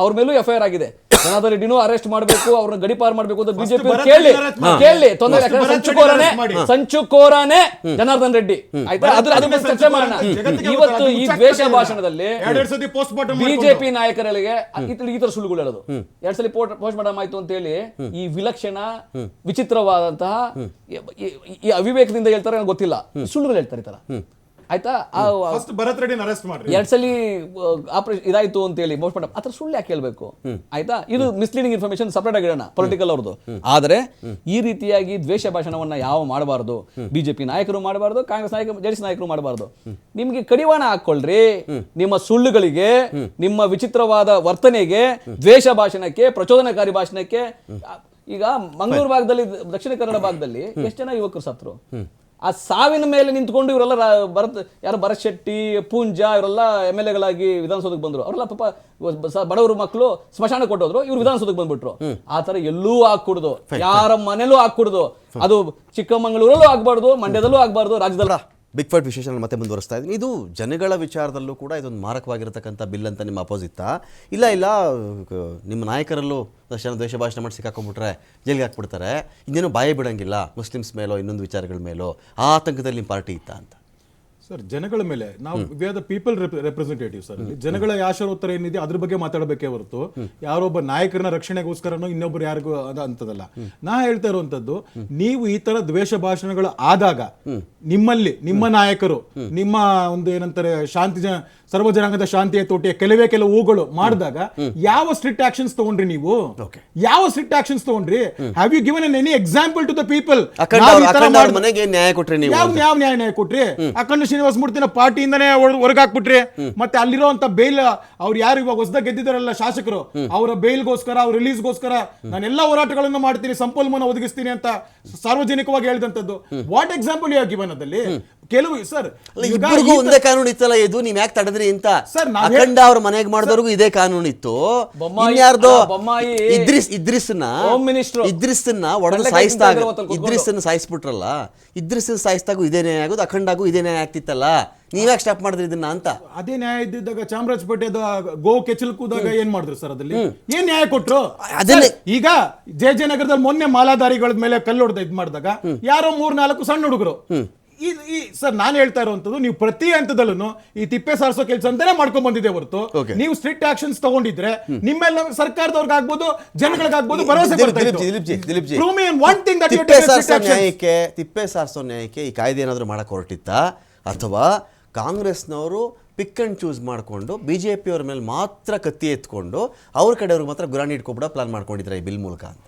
ಅವ್ರ ಮೇಲೂ ಎಫ್ಐಆರ್ ಆಗಿದೆ. ಜನಾರ್ದನ್ ರೆಡ್ಡಿನೂ ಅರೆಸ್ಟ್ ಮಾಡಬೇಕು, ಅವ್ರನ್ನ ಗಡಿಪಾರು ಮಾಡಬೇಕು ಅಂತ ಬಿಜೆಪಿ ಕೇಳಿ ತೊಂದರೆ. ಸಂಚುಕೋರನೇ ಜನಾರ್ದನ್ ರೆಡ್ಡಿ. ಆಯ್ತಾ? ಅದ್ರ ಚರ್ಚೆ ಮಾಡೋಣ. ಇವತ್ತು ಈ ದ್ವೇಷ ಭಾಷಣದಲ್ಲಿ ಬಿಜೆಪಿ ನಾಯಕರಿಗೆ ಈ ತರ ಸುಳ್ಳುಗಳು ಹೇಳೋದು, 2 ಸಲ ಪೋಸ್ಟ್ ಮಾಡಮ್ ಆಯ್ತು ಅಂತ ಹೇಳಿ ಈ ವಿಲಕ್ಷಣ ವಿಚಿತ್ರವಾದಂತಹ ಈ ಅವಿವೇಕದಿಂದ ಹೇಳ್ತಾರೆ, ನನಗೆ ಗೊತ್ತಿಲ್ಲ, ಸುಳ್ಳುಗಳು ಹೇಳ್ತಾರೆ ಈ ತರ. ಆಯ್ತಾ? ಭರತ್ ರೆಡ್ಡಿನ ಅರೆಸ್ಟ್ ಮಾಡಿ 2 ಸಲ ಆಪರೇಷನ್ ಇದಾಯ್ತು ಅಂತ ಹೇಳಿ ಪೋಸ್ಟ್ ಮಾಡಮ್, ಆತರ ಸುಳ್ಳು ಯಾಕೆ ಹೇಳ್ಬೇಕು? ಆಯ್ತಾ? ಇದು ಮಿಸ್ಲೀಡಿಂಗ್ ಇನ್ಫಾರ್ಮೇಶನ್ ಸಪರೇಟ್ ಆಗಿರೋಣ, ಪೊಲಿಟಿಕಲ್ ಅವ್ರದ್ದು. ಆದ್ರೆ ಈ ರೀತಿಯಾಗಿ ದ್ವೇಷ ಭಾಷಣವನ್ನ ಯಾವ ಮಾಡಬಾರ್ದು, ಬಿಜೆಪಿ ನಾಯಕರು ಮಾಡಬಾರ್ದು, ಕಾಂಗ್ರೆಸ್ ನಾಯಕರು, ಜೆಡಿಎಸ್ ನಾಯಕರು ಮಾಡಬಾರ್ದು. ನಿಮ್ಗೆ ಕಡಿವಾಣ ಹಾಕೊಳ್ರಿ ನಿಮ್ಮ ಸುಳ್ಳುಗಳಿಗೆ, ನಿಮ್ಮ ವಿಚಿತ್ರವಾದ ವರ್ತನೆಗೆ, ದ್ವೇಷ ಭಾಷಣಕ್ಕೆ, ಪ್ರಚೋದನಕಾರಿ ಭಾಷಣಕ್ಕೆ. ಈಗ ಮಂಗಳೂರು ಭಾಗದಲ್ಲಿ, ದಕ್ಷಿಣ ಕನ್ನಡ ಭಾಗದಲ್ಲಿ ಎಷ್ಟು ಜನ ಯುವಕರು ಸತ್ರು. ಆ ಸಾವಿನ ಮೇಲೆ ನಿಂತ್ಕೊಂಡು ಇವರೆಲ್ಲ ಭರತ್ ಶೆಟ್ಟಿ, ಪೂಂಜಾ ಇವರೆಲ್ಲ MLA ಗಳಾಗಿ ವಿಧಾನಸೌಧಕ್ಕೆ ಬಂದ್ರು. ಅವರೆಲ್ಲ ಪಾಪ ಬಡವರು ಮಕ್ಕಳು ಸ್ಮಶಾನ ಕೊಟ್ಟೋದ್ರು, ಇವ್ರು ವಿಧಾನಸೌಧಕ್ಕೆ ಬಂದ್ಬಿಟ್ರು. ಆ ತರ ಎಲ್ಲೂ ಆಗ್ಕೂಡುದು, ಯಾರ ಮನೇಲೂ ಆಗ್ಕೂಡುದು. ಅದು ಚಿಕ್ಕಮಗಳೂರಲ್ಲೂ ಆಗ್ಬಾರ್ದು, ಮಂಡ್ಯದಲ್ಲೂ ಆಗ್ಬಾರ್ದು, ರಾಜ್ಯದಲ್ಲ. ಬಿಗ್ ಫೈಟ್ ವಿಶೇಷ ಮತ್ತೆ ಮುಂದುವರಿಸ್ತಾ ಇದ್ದೀನಿ. ಇದು ಜನಗಳ ವಿಚಾರದಲ್ಲೂ ಕೂಡ ಇದೊಂದು ಮಾರಕವಾಗಿರತಕ್ಕಂಥ ಬಿಲ್ ಅಂತ ನಿಮ್ಮ ಅಪೋಸಿತ್ತಾ? ಇಲ್ಲ ನಿಮ್ಮ ನಾಯಕರಲ್ಲೂ ದ್ವೇಷ ಭಾಷಣ ಮಾಡಿ ಸಿಕ್ಕಾಕೊಂಡ್ಬಿಟ್ರೆ ಜೈಲಿಗೆ ಹಾಕ್ಬಿಡ್ತಾರೆ, ಇನ್ನೇನು ಬಾಯಿ ಬಿಡೋಂಗಿಲ್ಲ ಮುಸ್ಲಿಮ್ಸ್ ಮೇಲೋ ಇನ್ನೊಂದು ವಿಚಾರಗಳ ಮೇಲೋ, ಆ ಆತಂಕದಲ್ಲಿ ನಿಮ್ಮ ಪಾರ್ಟಿ ಇತ್ತಾ ಅಂತ? ಸರ್ ಜನಗಳ ಮೇಲೆ ನಾವು we are the people representative sir. ಜನಗಳ ಆಶೋತ್ತರ ಏನಿದೆ ಅದ್ರ ಬಗ್ಗೆ ಮಾತಾಡಬೇಕೇ ಹೊರತು ಯಾರೊಬ್ಬ ನಾಯಕರನ್ನ ರಕ್ಷಣೆಗೋಸ್ಕರನೋ ಇನ್ನೊಬ್ರು ಯಾರಿಗೂ ಅಂತದಲ್ಲ. ನಾ ಹೇಳ್ತಾ ಇರುವಂತದ್ದು, ನೀವು ಈ ತರ ದ್ವೇಷ ಭಾಷಣಗಳು ಆದಾಗ ನಿಮ್ಮಲ್ಲಿ ನಿಮ್ಮ ನಾಯಕರು ನಿಮ್ಮ ಒಂದು ಏನಂತಾರೆ ಸರ್ವ ಜನಾಂಗದ ಶಾಂತಿಯ ತೋಟಿಯ ಕೆಲವು ಹೂಗಳು ಮಾಡಿದಾಗ ಯಾವ ಸ್ಟ್ರಿಕ್ಟ್ ಆಕ್ಷನ್ಸ್ ತಗೊಂಡ್ರಿ ನೀವು? ಯಾವ ಸ್ಟ್ರಿಕ್ಟ್ ಆಕ್ಷನ್ಸ್ ತಗೊಂಡ್ರಿ? Have you given any example to the people? ಮನೆಗೆ ನ್ಯಾಯ ಕೊಟ್ರಿ ನೀವು? ಯಾವ ನ್ಯಾಯ ಕೊಟ್ರಿ? ಅಖಂಡ ಶ್ರೀನಿವಾಸ ಮೂರ್ತಿನ ಪಾರ್ಟಿಯಿಂದನೇ ಹೊರಗಾಕ್ಬಿಟ್ರಿ. ಮತ್ತೆ ಅಲ್ಲಿರುವಂತ ಬೇಲ್ ಅವ್ರು ಯಾರು ಇವಾಗ ಹೊಸದಾಗ ಗೆದ್ದಿದಾರಲ್ಲ ಶಾಸಕರು, ಅವರ ಬೇಲ್ಗೋಸ್ಕರ, ಅವ್ರ ರಿಲೀಸ್ಗೋಸ್ಕರ ನಾನೆಲ್ಲ ಹೋರಾಟಗಳನ್ನು ಮಾಡ್ತೀನಿ, ಸಂಪನ್ಮೂಲ ಒದಗಿಸ್ತೀನಿ ಅಂತ ಸಾರ್ವಜನಿಕವಾಗಿ ಹೇಳಿದಂತದ್ದು. ವಾಟ್ ಎಕ್ಸಾಂಪಲ್ ಯು ಗಿವನ್ ಅದಲ್ಲಿ? ಕೆಲವು ಸರ್ ಇಬ್ಬರಿಗೂ ಒಂದೇ ಕಾನೂನು ಇತ್ತಲ್ಲ, ಇದು ನೀವ್ ಯಾಕೆ ತಡೆದ್ರಿ ಅಂತ. ಅಖಂಡ ಅವ್ರ ಮನೆಗೆ ಮಾಡಿದವ್ರಿಗೂ ಇದೇ ಕಾನೂನು ಇತ್ತು. ಇನ್ಯಾರ್ದೋ ಇದ್ರಿಸ್ನ ಒಡೆದು ಸಾಯಿಸಿದಾಗ ಇದ್ರಿಸ್ನ ಸಾಯಿಸ್ಬಿಟ್ರಲ್ಲ, ಇದ್ರಿಸ್ನ ಸಾಯಿಸಿದಾಗೂ ಇದೇ ನ್ಯಾಯ ಆಗೋದು, ಅಖಂಡಾಗೂ ಇದೇ ನ್ಯಾಯ ಆಗ್ತಿತ್ತಲ್ಲ, ನೀವ್ಯಾಕೆ ಸ್ಟಾಪ್ ಮಾಡಿದ್ರಿ ಇದನ್ನ ಅಂತ. ಅದೇ ನ್ಯಾಯ ಇದ್ದಿದ್ದಾಗ ಚಾಮರಾಜಪೇಟೆದ ಗೋ ಕೆಚ್ಚಲ್ಕೂದಾಗ ಏನ್ ಮಾಡಿದ್ರು ಸರ್? ಅದಲ್ಲಿ ಏನ್ ನ್ಯಾಯ ಕೊಟ್ರು? ಈಗ ಜೆ ನಗರದಲ್ಲಿ ಮೊನ್ನೆ ಮಾಲಾಧಾರಿಗಳ ಮೇಲೆ ಕಲ್ಲು ಹೊಡೆದ ಇದ್ ಮಾಡಿದಾಗ ಯಾರೋ 3-4 ಸಣ್ಣ ಹುಡುಗರು. ಸರ್ ನಾನು ಹೇಳ್ತಾ ಇರುವಂತದ್ದು, ನೀವು ಪ್ರತಿ ಹಂತದಲ್ಲೂ ಈ ತಿಪ್ಪೆ ಸಾರಿಸೋ ಕೆಲಸ ಅಂತಾನೆ ಮಾಡ್ಕೊಂಡ್ ಬಂದಿದೆ ಹೊರತು ನೀವು ಸ್ಟ್ರಿಕ್ಟ್ ಆಕ್ಷನ್ಸ್ ತಗೊಂಡಿದ್ರೆ ನಿಮ್ಮೆಲ್ಲ ಸರ್ಕಾರದವ್ರಿಗಾಗ್ಬೋದು ಜನಗಳಿಗಾಗ್ಬೋದು ಭರವಸೆ ಬರ್ತಾ ನ್ಯಾಯಕ್ಕೆ ತಿಪ್ಪೆ ಸಾರಿಸೋ ನ್ಯಾಯಕ್ಕೆ ಈ ಕಾಯ್ದೆ ಏನಾದ್ರು ಮಾಡಕ್ ಹೊರಟಿತ್ತ, ಅಥವಾ ಕಾಂಗ್ರೆಸ್ನವರು ಪಿಕ್ ಅಂಡ್ ಚೂಸ್ ಮಾಡಿಕೊಂಡು ಬಿಜೆಪಿ ಅವ್ರ ಮೇಲೆ ಮಾತ್ರ ಕತ್ತಿ ಎತ್ಕೊಂಡು ಅವ್ರ ಕಡೆಯವ್ರಿಗೆ ಮಾತ್ರ ಗುರಾಣಿ ಇಟ್ಕೊಬಿಡ ಪ್ಲಾನ್ ಮಾಡ್ಕೊಂಡಿದ್ರೆ ಈ ಬಿಲ್ ಮೂಲಕ ಅಂತ?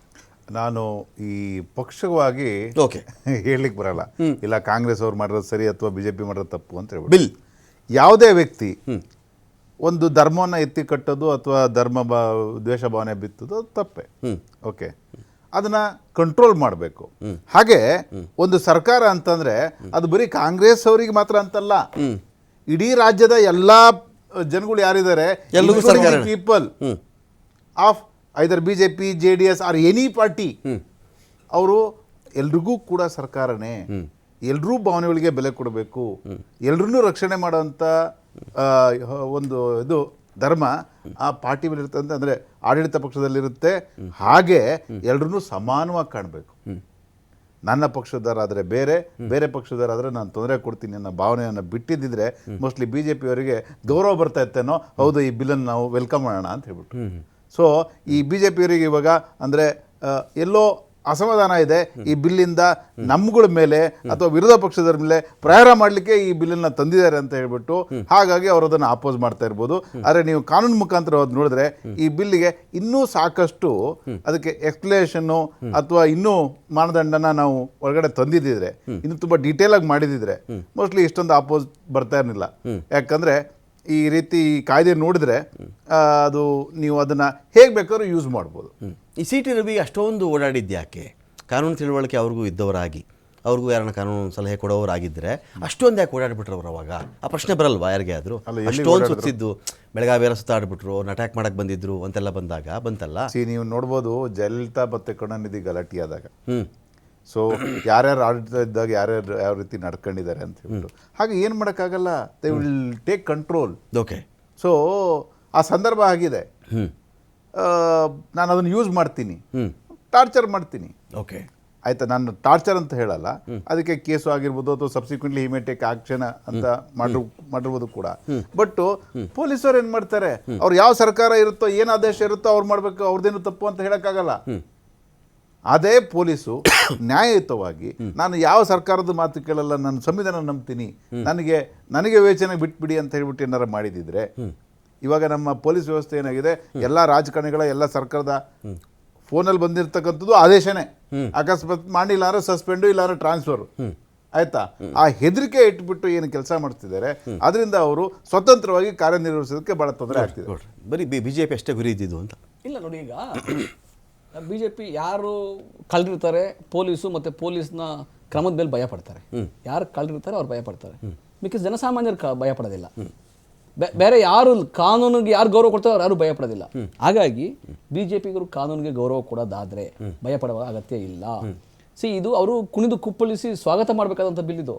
ನಾನು ಈ ಪಕ್ಷವಾಗಿ ಹೇಳಲಿಕ್ಕೆ ಬರಲ್ಲ, ಇಲ್ಲ ಕಾಂಗ್ರೆಸ್ ಅವ್ರು ಮಾಡಿರೋದು ಸರಿ ಅಥವಾ ಬಿಜೆಪಿ ಮಾಡೋದು ತಪ್ಪು ಅಂತ ಹೇಳ್ಬಿಟ್ಟು. ಬಿಲ್ ಯಾವುದೇ ವ್ಯಕ್ತಿ ಒಂದು ಧರ್ಮವನ್ನು ಎತ್ತಿ ಕಟ್ಟೋದು ಅಥವಾ ದ್ವೇಷ ಭಾವನೆ ಬಿತ್ತೋದು ತಪ್ಪೆ. ಓಕೆ, ಅದನ್ನ ಕಂಟ್ರೋಲ್ ಮಾಡಬೇಕು. ಹಾಗೆ ಒಂದು ಸರ್ಕಾರ ಅಂತಂದ್ರೆ ಅದು ಬರೀ ಕಾಂಗ್ರೆಸ್ ಅವರಿಗೆ ಮಾತ್ರ ಅಂತಲ್ಲ, ಇಡೀ ರಾಜ್ಯದ ಎಲ್ಲಾ ಜನಗಳು ಯಾರಿದ್ದಾರೆ, people of either BJP, JDS R any party, ಅವರು ಎಲ್ರಿಗೂ ಕೂಡ ಸರ್ಕಾರನೇ. ಎಲ್ರೂ ಭಾವನೆಗಳಿಗೆ ಬೆಲೆ ಕೊಡಬೇಕು, ಎಲ್ರೂ ರಕ್ಷಣೆ ಮಾಡೋಂಥ ಒಂದು ಇದು ಧರ್ಮ ಆ ಪಾರ್ಟಿ ಮೇಲೆ ಇರುತ್ತೆ, ಅಂದರೆ ಆಡಳಿತ ಪಕ್ಷದಲ್ಲಿರುತ್ತೆ. ಹಾಗೆ ಎಲ್ರೂ ಸಮಾನವಾಗಿ ಕಾಣಬೇಕು. ನನ್ನ ಪಕ್ಷದವರಾದರೆ ಬೇರೆ ಪಕ್ಷದವರಾದರೆ ನಾನು ತೊಂದರೆ ಕೊಡ್ತೀನಿ ಅನ್ನೋ ಭಾವನೆಯನ್ನು ಬಿಟ್ಟಿದ್ದಿದ್ರೆ ಮೋಸ್ಟ್ಲಿ BJP ಅವರಿಗೆ ಗೌರವ ಬರ್ತಾ ಇತ್ತೇನೋ, ಹೌದು ಈ ಬಿಲ್ಲನ್ನು ನಾವು ವೆಲ್ಕಮ್ ಮಾಡೋಣ ಅಂತ ಹೇಳ್ಬಿಟ್ಟು. ಸೊ ಈ BJP ಅವರಿಗೆ ಇವಾಗ ಅಂದರೆ ಎಲ್ಲೋ ಅಸಮಾಧಾನ ಇದೆ, ಈ ಬಿಲ್ಲಿಂದ ನಮ್ಗಳ ಮೇಲೆ ಅಥವಾ ವಿರೋಧ ಪಕ್ಷದವ್ರ ಮೇಲೆ ಪ್ರಹಾರ ಮಾಡಲಿಕ್ಕೆ ಈ ಬಿಲ್ಲನ್ನು ತಂದಿದ್ದಾರೆ ಅಂತ ಹೇಳ್ಬಿಟ್ಟು, ಹಾಗಾಗಿ ಅವರು ಅದನ್ನು ಅಪೋಸ್ ಮಾಡ್ತಾ ಇರ್ಬೋದು. ಆದರೆ ನೀವು ಕಾನೂನು ಮುಖಾಂತರ ನೋಡಿದ್ರೆ ಈ ಬಿಲ್ಲಿಗೆ ಇನ್ನೂ ಸಾಕಷ್ಟು ಅದಕ್ಕೆ ಎಕ್ಸ್ಪ್ಲೇಷನ್ನು ಅಥವಾ ಇನ್ನೂ ಮಾನದಂಡನ ನಾವು ಒಳಗಡೆ ತಂದಿದ್ದಿದ್ರೆ, ಇನ್ನು ತುಂಬ ಡೀಟೇಲ್ ಆಗಿ ಮಾಡಿದಿದ್ರೆ ಮೋಸ್ಟ್ಲಿ ಇಷ್ಟೊಂದು ಅಪೋಸ್ ಬರ್ತಾ ಇರಲಿಲ್ಲ. ಯಾಕಂದರೆ ಈ ರೀತಿ ಕಾಯ್ದೆ ನೋಡಿದ್ರೆ ಅದು ನೀವು ಅದನ್ನು ಹೇಗೆ ಬೇಕಾದ್ರೂ ಯೂಸ್ ಮಾಡ್ಬೋದು. ಈ CT ರವಿ ಅಷ್ಟೊಂದು ಓಡಾಡಿದ್ಯಾಕೆ? ಕಾನೂನು ತಿಳುವಳಿಕೆ ಅವ್ರಿಗೂ ಇದ್ದವರಾಗಿ, ಅವ್ರಿಗೂ ಯಾರನ್ನ ಕಾನೂನು ಸಲಹೆ ಕೊಡೋರಾಗಿದ್ದರೆ ಅಷ್ಟೊಂದು ಯಾಕೆ ಓಡಾಡ್ಬಿಟ್ರು ಅವ್ರು? ಅವಾಗ ಆ ಪ್ರಶ್ನೆ ಬರಲ್ವಾ ಯಾರಿಗೆ ಆದರೂ? ಅಷ್ಟೊಂದು ಸುತ್ತಿದ್ದು ಬೆಳಗಾವಿ ಎಲ್ಲ ಸುತ್ತಾಡ್ಬಿಟ್ರು, ಅಟ್ಯಾಕ್ ಮಾಡಕ್ಕೆ ಬಂದಿದ್ರು ಅಂತೆಲ್ಲ ಬಂದಾಗ ಬಂತಲ್ಲ. ನೀವು ನೋಡ್ಬೋದು ಜಯಲಲಿತಾ ಮತ್ತು ಕರುಣಾನಿಧಿ ಗಲಾಟೆ ಆದಾಗ, ಸೊ ಯಾರ್ಯಾರು ಆಡಳಿತ ಇದ್ದಾಗ ಯಾರ್ಯಾರು ಯಾವ ರೀತಿ ನಡ್ಕೊಂಡಿದ್ದಾರೆ ಅಂತ ಹೇಳ್ಬಿಟ್ಟು, ಹಾಗೆ ಏನು ಮಾಡೋಕ್ಕಾಗಲ್ಲ, they will take control. Okay, so ಆ ಸಂದರ್ಭ ಆಗಿದೆ, ನಾನು ಅದನ್ನು ಯೂಸ್ ಮಾಡ್ತೀನಿ, ಟಾರ್ಚರ್ ಮಾಡ್ತೀನಿ. ಓಕೆ ಆಯ್ತಾ, ನಾನು ಟಾರ್ಚರ್ ಅಂತ ಹೇಳಲ್ಲ, ಅದಕ್ಕೆ ಕೇಸು ಆಗಿರ್ಬೋದು ಅಥವಾ ಸಬ್ಸಿಕ್ವೆಂಟ್ಲಿ ಹಿ ಮೇ ಟೇಕ್ ಆಕ್ಷನ್ ಅಂತ ಮಾಡಿರ್ಬೋದು ಕೂಡ. ಬಟ್ ಪೊಲೀಸರು ಏನು ಮಾಡ್ತಾರೆ, ಅವ್ರು ಯಾವ ಸರ್ಕಾರ ಇರುತ್ತೋ ಏನು ಆದೇಶ ಇರುತ್ತೋ ಅವ್ರು ಮಾಡಬೇಕು, ಅವ್ರದ್ದೇನು ತಪ್ಪು ಅಂತ ಹೇಳೋಕ್ಕಾಗಲ್ಲ. ಅದೇ ಪೊಲೀಸು ನ್ಯಾಯಯುತವಾಗಿ ನಾನು ಯಾವ ಸರ್ಕಾರದ ಮಾತು ಕೇಳಲ್ಲ, ನಾನು ಸಂವಿಧಾನ ನಂಬ್ತೀನಿ, ನನಗೆ ವಿವೇಚನೆ ಬಿಟ್ಬಿಡಿ ಅಂತ ಹೇಳ್ಬಿಟ್ಟು ಏನಾರು ಮಾಡಿದಿದ್ರೆ, ಇವಾಗ ನಮ್ಮ ಪೊಲೀಸ್ ವ್ಯವಸ್ಥೆ ಏನಾಗಿದೆ, ಎಲ್ಲ ರಾಜಕಾರಣಿಗಳ ಎಲ್ಲ ಸರ್ಕಾರದ ಫೋನಲ್ಲಿ ಬಂದಿರತಕ್ಕಂಥದ್ದು ಆದೇಶನೇ, ಅಕಸ್ಮಾತ್ ಮಾಡಿಲ್ಲ ಅಂದ್ರೆ ಸಸ್ಪೆಂಡು ಇಲ್ಲಾಂದ್ರೆ ಟ್ರಾನ್ಸ್ಫರು. ಆಯ್ತಾ, ಆ ಹೆದರಿಕೆ ಇಟ್ಬಿಟ್ಟು ಏನು ಕೆಲಸ ಮಾಡ್ತಿದ್ದಾರೆ, ಅದರಿಂದ ಅವರು ಸ್ವತಂತ್ರವಾಗಿ ಕಾರ್ಯನಿರ್ವಹಿಸೋದಕ್ಕೆ ಬಹಳ ತೊಂದರೆ ಆಗ್ತಿದೆ. ಬರೀ BJP ಅಷ್ಟೇ ಗುರಿ ಇದ್ದಿದ್ದು ಅಂತ ಇಲ್ಲ ನೋಡಿ. ಈಗ BJP ಯಾರು ಕಳ್ದಿರ್ತಾರೆ, ಪೊಲೀಸು ಮತ್ತು ಪೊಲೀಸ್ನ ಕ್ರಮದ ಮೇಲೆ ಭಯ ಪಡ್ತಾರೆ. ಯಾರು ಕಳ್ದಿರ್ತಾರೆ ಅವ್ರು ಭಯ ಪಡ್ತಾರೆ, ಬಿಕಾಸ್ ಜನಸಾಮಾನ್ಯರು ಭಯ ಪಡೋದಿಲ್ಲ. ಬೇರೆ ಯಾರು ಕಾನೂನಿಗೆ ಯಾರು ಗೌರವ ಕೊಡ್ತಾರೆ ಅವ್ರು ಯಾರು ಭಯ ಪಡೋದಿಲ್ಲ. ಹಾಗಾಗಿ BJPಗರು ಕಾನೂನಿಗೆ ಗೌರವ ಕೊಡೋದಾದ್ರೆ ಭಯ ಪಡುವ ಅಗತ್ಯ ಇಲ್ಲ. ಇದು ಅವರು ಕುಣಿದು ಕುಪ್ಪಳಿಸಿ ಸ್ವಾಗತ ಮಾಡಬೇಕಾದಂಥ ಬಿಲ್ ಇದು.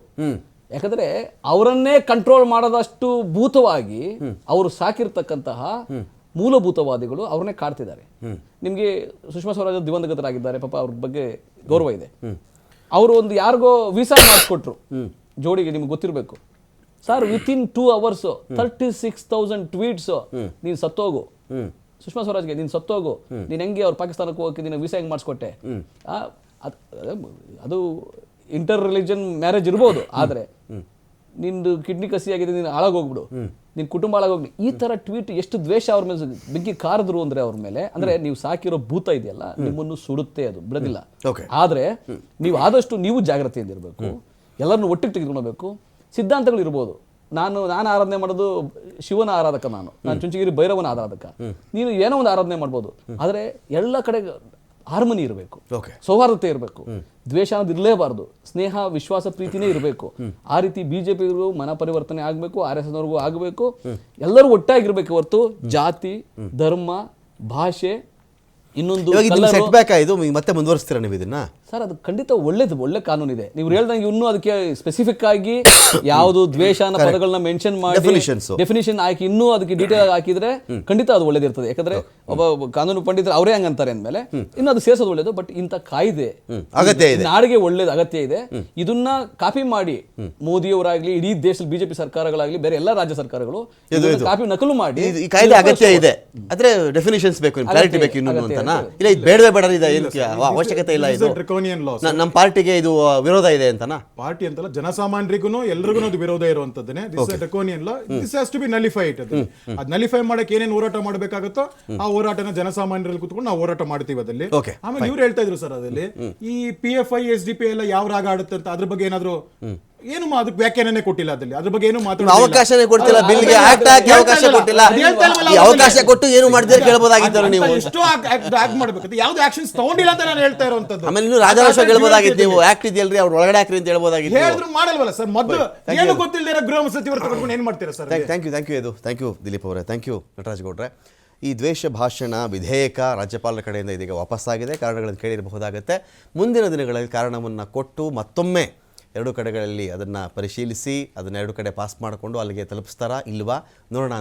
ಯಾಕಂದ್ರೆ ಅವರನ್ನೇ ಕಂಟ್ರೋಲ್ ಮಾಡೋದಷ್ಟು ಭೂತವಾಗಿ ಅವರು ಸಾಕಿರ್ತಕ್ಕಂತಹ ಮೂಲಭೂತವಾದಿಗಳು ಅವ್ರನ್ನೇ ಕಾಡ್ತಿದ್ದಾರೆ. ನಿಮಗೆ ಸುಷ್ಮಾ ಸ್ವರಾಜ್ ದಿವಂಗತರಾಗಿದ್ದಾರೆ, ಪಾಪ ಅವ್ರ ಬಗ್ಗೆ ಗೌರವ ಇದೆ. ಅವರು ಒಂದು ಯಾರಿಗೋ ವೀಸಾ ಮಾಡಿಸ್ಕೊಟ್ರು ಜೋಡಿಗೆ, ನಿಮ್ಗೆ ಗೊತ್ತಿರಬೇಕು. Sir within 2 hours 36,000 tweets. ನೀನು ಸತ್ತೋಗು, ಸುಷ್ಮಾ ಸ್ವರಾಜ್ಗೆ ನೀನು ಸತ್ತೋಗು, ನೀನು ಹೆಂಗೆ ಅವ್ರು ಪಾಕಿಸ್ತಾನಕ್ಕೆ ಹೋಗಿ ನೀನು ವೀಸಾ ಹೆಂಗೆ ಮಾಡಿಸ್ಕೊಟ್ಟೆ. ಅದು ಇಂಟರ್ ರಿಲಿಜನ್ ಮ್ಯಾರೇಜ್ ಇರ್ಬೋದು, ಆದರೆ ನಿಂದು ಕಿಡ್ನಿ ಕಸಿ ಆಗಿದೆ, ನೀನು ಹಾಳಾಗೋಗ್ಬಿಡು, ನಿನ್ನ ಕುಟುಂಬ ಹಾಳಾಗೋಗ್ಲಿ, ಈ ಥರ ಟ್ವೀಟ್ ಎಷ್ಟು ದ್ವೇಷ ಅವ್ರ ಮೇಲೆ ಬೆಂಕಿ ಕಾರಿದ್ರು ಅಂದರೆ ಅವ್ರ ಮೇಲೆ. ಅಂದರೆ ನೀವು ಸಾಕಿರೋ ಭೂತ ಇದೆಯಲ್ಲ, ನಿಮ್ಮನ್ನು ಸುಡುತ್ತೆ, ಅದು ಬಿಡೋದಿಲ್ಲ. ಆದರೆ ನೀವು ಆದಷ್ಟು ನೀವು ಜಾಗ್ರತೆಯಿಂದ ಇರಬೇಕು, ಎಲ್ಲರನ್ನು ಒಟ್ಟಿಗೆ ತೆಗೆದುಕೊಳ್ಬೇಕು. ಸಿದ್ಧಾಂತಗಳು ಇರ್ಬೋದು. ನಾನು ಆರಾಧನೆ ಮಾಡೋದು ಶಿವನ ಆರಾಧಕ, ನಾನು ಚುಂಚಗಿರಿ ಭೈರವನ ಆರಾಧಕ, ನೀನು ಏನೋ ಒಂದು ಆರಾಧನೆ ಮಾಡ್ಬೋದು, ಆದರೆ ಎಲ್ಲ ಕಡೆ ಹಾರ್ಮನಿ ಇರಬೇಕು, ಸೌಹಾರ್ದತೆ ಇರಬೇಕು, ದ್ವೇಷ ಅನ್ನೋದು ಇರಲೇಬಾರ್ದು, ಸ್ನೇಹ ವಿಶ್ವಾಸ ಪ್ರೀತಿನೇ ಇರಬೇಕು. ಆ ರೀತಿ ಬಿಜೆಪಿಗೂ ಮನ ಪರಿವರ್ತನೆ ಆಗಬೇಕು, RSS ನವರಿಗೂ ಆಗಬೇಕು, ಎಲ್ಲರೂ ಒಟ್ಟಾಗಿರ್ಬೇಕು ಹೊರತು ಜಾತಿ, ಧರ್ಮ, ಭಾಷೆ, ಇನ್ನೊಂದು ಸೆಟ್ಬ್ಯಾಕ್ ಆಯಿತು. ಮತ್ತೆ ಮುಂದುವರಿಸ್ತೀರಾ ನೀವು ಇದನ್ನ? ಸರ್ ಅದು ಖಂಡಿತ ಒಳ್ಳೆ ಕಾನೂನಿದೆ. ನೀವು ಹೇಳ್ದಂಗೆ ಇನ್ನೂ ಅದಕ್ಕೆ ಸ್ಪೆಸಿಫಿಕ್ ಆಗಿ ಯಾವುದು ದ್ವೇಷ ಅನ್ನೋ ಪದಗಳನ್ನ ಮೆನ್ಷನ್ ಮಾಡಿ ಡೆಫಿನಿಷನ್ ಹಾಕಿ ಇನ್ನೂ ಅದಕ್ಕೆ ಡೀಟೇಲ್ ಹಾಕಿದ್ರೆ ಖಂಡಿತ ಅದು ಒಳ್ಳೇದಿರ್ತದೆ. ಯಾಕಂದ್ರೆ ಒಬ್ಬ ಕಾನೂನು ಪಂಡಿತರು ಅವರೇ ಹಂಗಂತಾರೆ ಅಂದಮೇಲೆ ಇನ್ನು ಅದು ಸೇರಿಸೋದು ಒಳ್ಳೇದು. ಬಟ್ ಇಂಥ ಕಾಯ್ದೆ ನಾಡಿಗೆ ಒಳ್ಳೇದು ಅಗತ್ಯ ಇದೆ. ಇದನ್ನ ಕಾಪಿ ಮಾಡಿ ಮೋದಿಯವರಾಗ್ಲಿ, ಇಡೀ ದೇಶದ ಬಿಜೆಪಿ ಸರ್ಕಾರಗಳಾಗ್ಲಿ, ಬೇರೆ ಎಲ್ಲ ರಾಜ್ಯ ಸರ್ಕಾರಗಳು ಕಾಪಿ ನಕಲು ಮಾಡಿ ಈ ಕಾಯ್ದೆ ಅಗತ್ಯ ಇದೆ, ಆದ್ರೆ ಡೆಫಿನಿಷನ್ಸ್ ಬೇಕು, ಕ್ಲಾರಿಟಿ ಬೇಕು ಇನ್ನೊಂದು ಅಂತನಾ? ಇಲ್ಲ ಇದು ಬೇಡವೇ ಬೇಡ, ಅವಶ್ಯಕತೆ ಇಲ್ಲ, ಇದು ನಮ್ಮ ಪಾರ್ಟಿಗೆ ಇದು ವಿರೋಧ ಇದೆ ಅಂತನಾ? ಪಾರ್ಟಿ ಅಂತಲ್ಲ, ಜನಸಾಮಾನ್ಯರಿಗೂ ಎಲ್ರಿಗೂ ಅದು ವಿರೋಧ ಇರುವಂತದ್ದನ್ನೇ. This draconian law, this has to be nullified. ಅದು ನಲಿಫೈ ಮಾಡಕ್ಕೆ ಏನೇನು ಹೋರಾಟ ಮಾಡಬೇಕಾಗುತ್ತೋ ಆ ಹೋರಾಟನ ಜನಸಾಮಾನ್ಯರಲ್ಲಿ ಕೂತ್ಕೊಂಡು ನಾವು ಹೋರಾಟ ಮಾಡ್ತೀವಿ ಅದಲ್ಲಿ. ಆಮೇಲೆ ಇವ್ರು ಹೇಳ್ತಾ ಇದ್ರು ಸರ್, ಅದಲ್ಲಿ ಈ PFI SDP ಎಲ್ಲ ಯಾವ ರಾಗ ಆಡುತ್ತೆ ಅಂತ, ಅದ್ರ ಬಗ್ಗೆ ಏನಾದ್ರು ಏನು ಅದಕ್ಕೆ ವ್ಯಾಖ್ಯಾನನೇ ಕೊಟ್ಟಿಲ್ಲ, ಅದಲ್ಲಿ ಅದ್ರ ಬಗ್ಗೆ ಏನು ಅವಕಾಶನೇ ಕೊಡ್ತಿಲ್ಲ, ಬಿಲ್ಗೆ ಆಕ್ಟ್ ಹಾಕಿ ಅವಕಾಶ ಕೊಟ್ಟಿಲ್ಲ. ಅವಕಾಶ ಕೊಟ್ಟು ಏನು ಮಾಡಿದ್ರೆ ಕೇಳಬಹುದಾಗಿತ್ತು ನೀವು. ಎಷ್ಟು ಆಕ್ಟ್ ಮಾಡಬೇಕು, ಯಾವ್ದು ಆಕ್ಷನ್ಸ್ ತಗೊಂಡಿಲ್ಲ ಅಂತ ನಾನು ಹೇಳ್ತಾ ಇರುವಂತದ್ದು. ಆಮೇಲೆ ನೀವು ರಾಜಾರೋಷ ಹೇಳ್ಬೋದಾಗಿತ್ತು, ನೀವು ಆಕ್ಟ್ ಇದೆಯಲ್ರಿ ಅವ್ರು ಒಳಗಡೆ ಹಾಕ್ರಿ ಅಂತ ಹೇಳ್ಬೋದಾಗಿತ್ತು. ಹೇಳಿದ್ರು ಮಾಡಲ್ವಲ್ಲ ಸರ್, ಮೊದಲು ಏನು ಗೊತ್ತಿಲ್ಲದೆ ಗೃಹ ಸಚಿವರು ತಗೊಂಡು ಏನು ಮಾಡ್ತೀರಾ ಸರ್? ಥ್ಯಾಂಕ್ ಯು ದಿಲೀಪ್ ಅವರೇ, ಥ್ಯಾಂಕ್ ಯು ನಟರಾಜ್ ಗೌಡ್ರೆ. ಈ ದ್ವೇಷ ಭಾಷಣ ವಿಧೇಯಕ ರಾಜ್ಯಪಾಲರ ಕಡೆಯಿಂದ ಇದೀಗ ವಾಪಸ್ಸಾಗಿದೆ. ಕಾರಣಗಳನ್ನು ಕೇಳಿರಬಹುದಾಗುತ್ತೆ. ಮುಂದಿನ ದಿನಗಳಲ್ಲಿ ಕಾರಣವನ್ನು ಕೊಟ್ಟು ಮತ್ತೊಮ್ಮೆ ಎರಡು ಕಡೆಗಳಲ್ಲಿ ಅದನ್ನು ಪರಿಶೀಲಿಸಿ ಅದನ್ನು ಎರಡು ಕಡೆ ಪಾಸ್ ಮಾಡಿಕೊಂಡು ಅಲ್ಲಿಗೆ ತಲುಪಿಸ್ತಾರಾ ಇಲ್ವಾ ನೋಡೋಣ ಅಂತ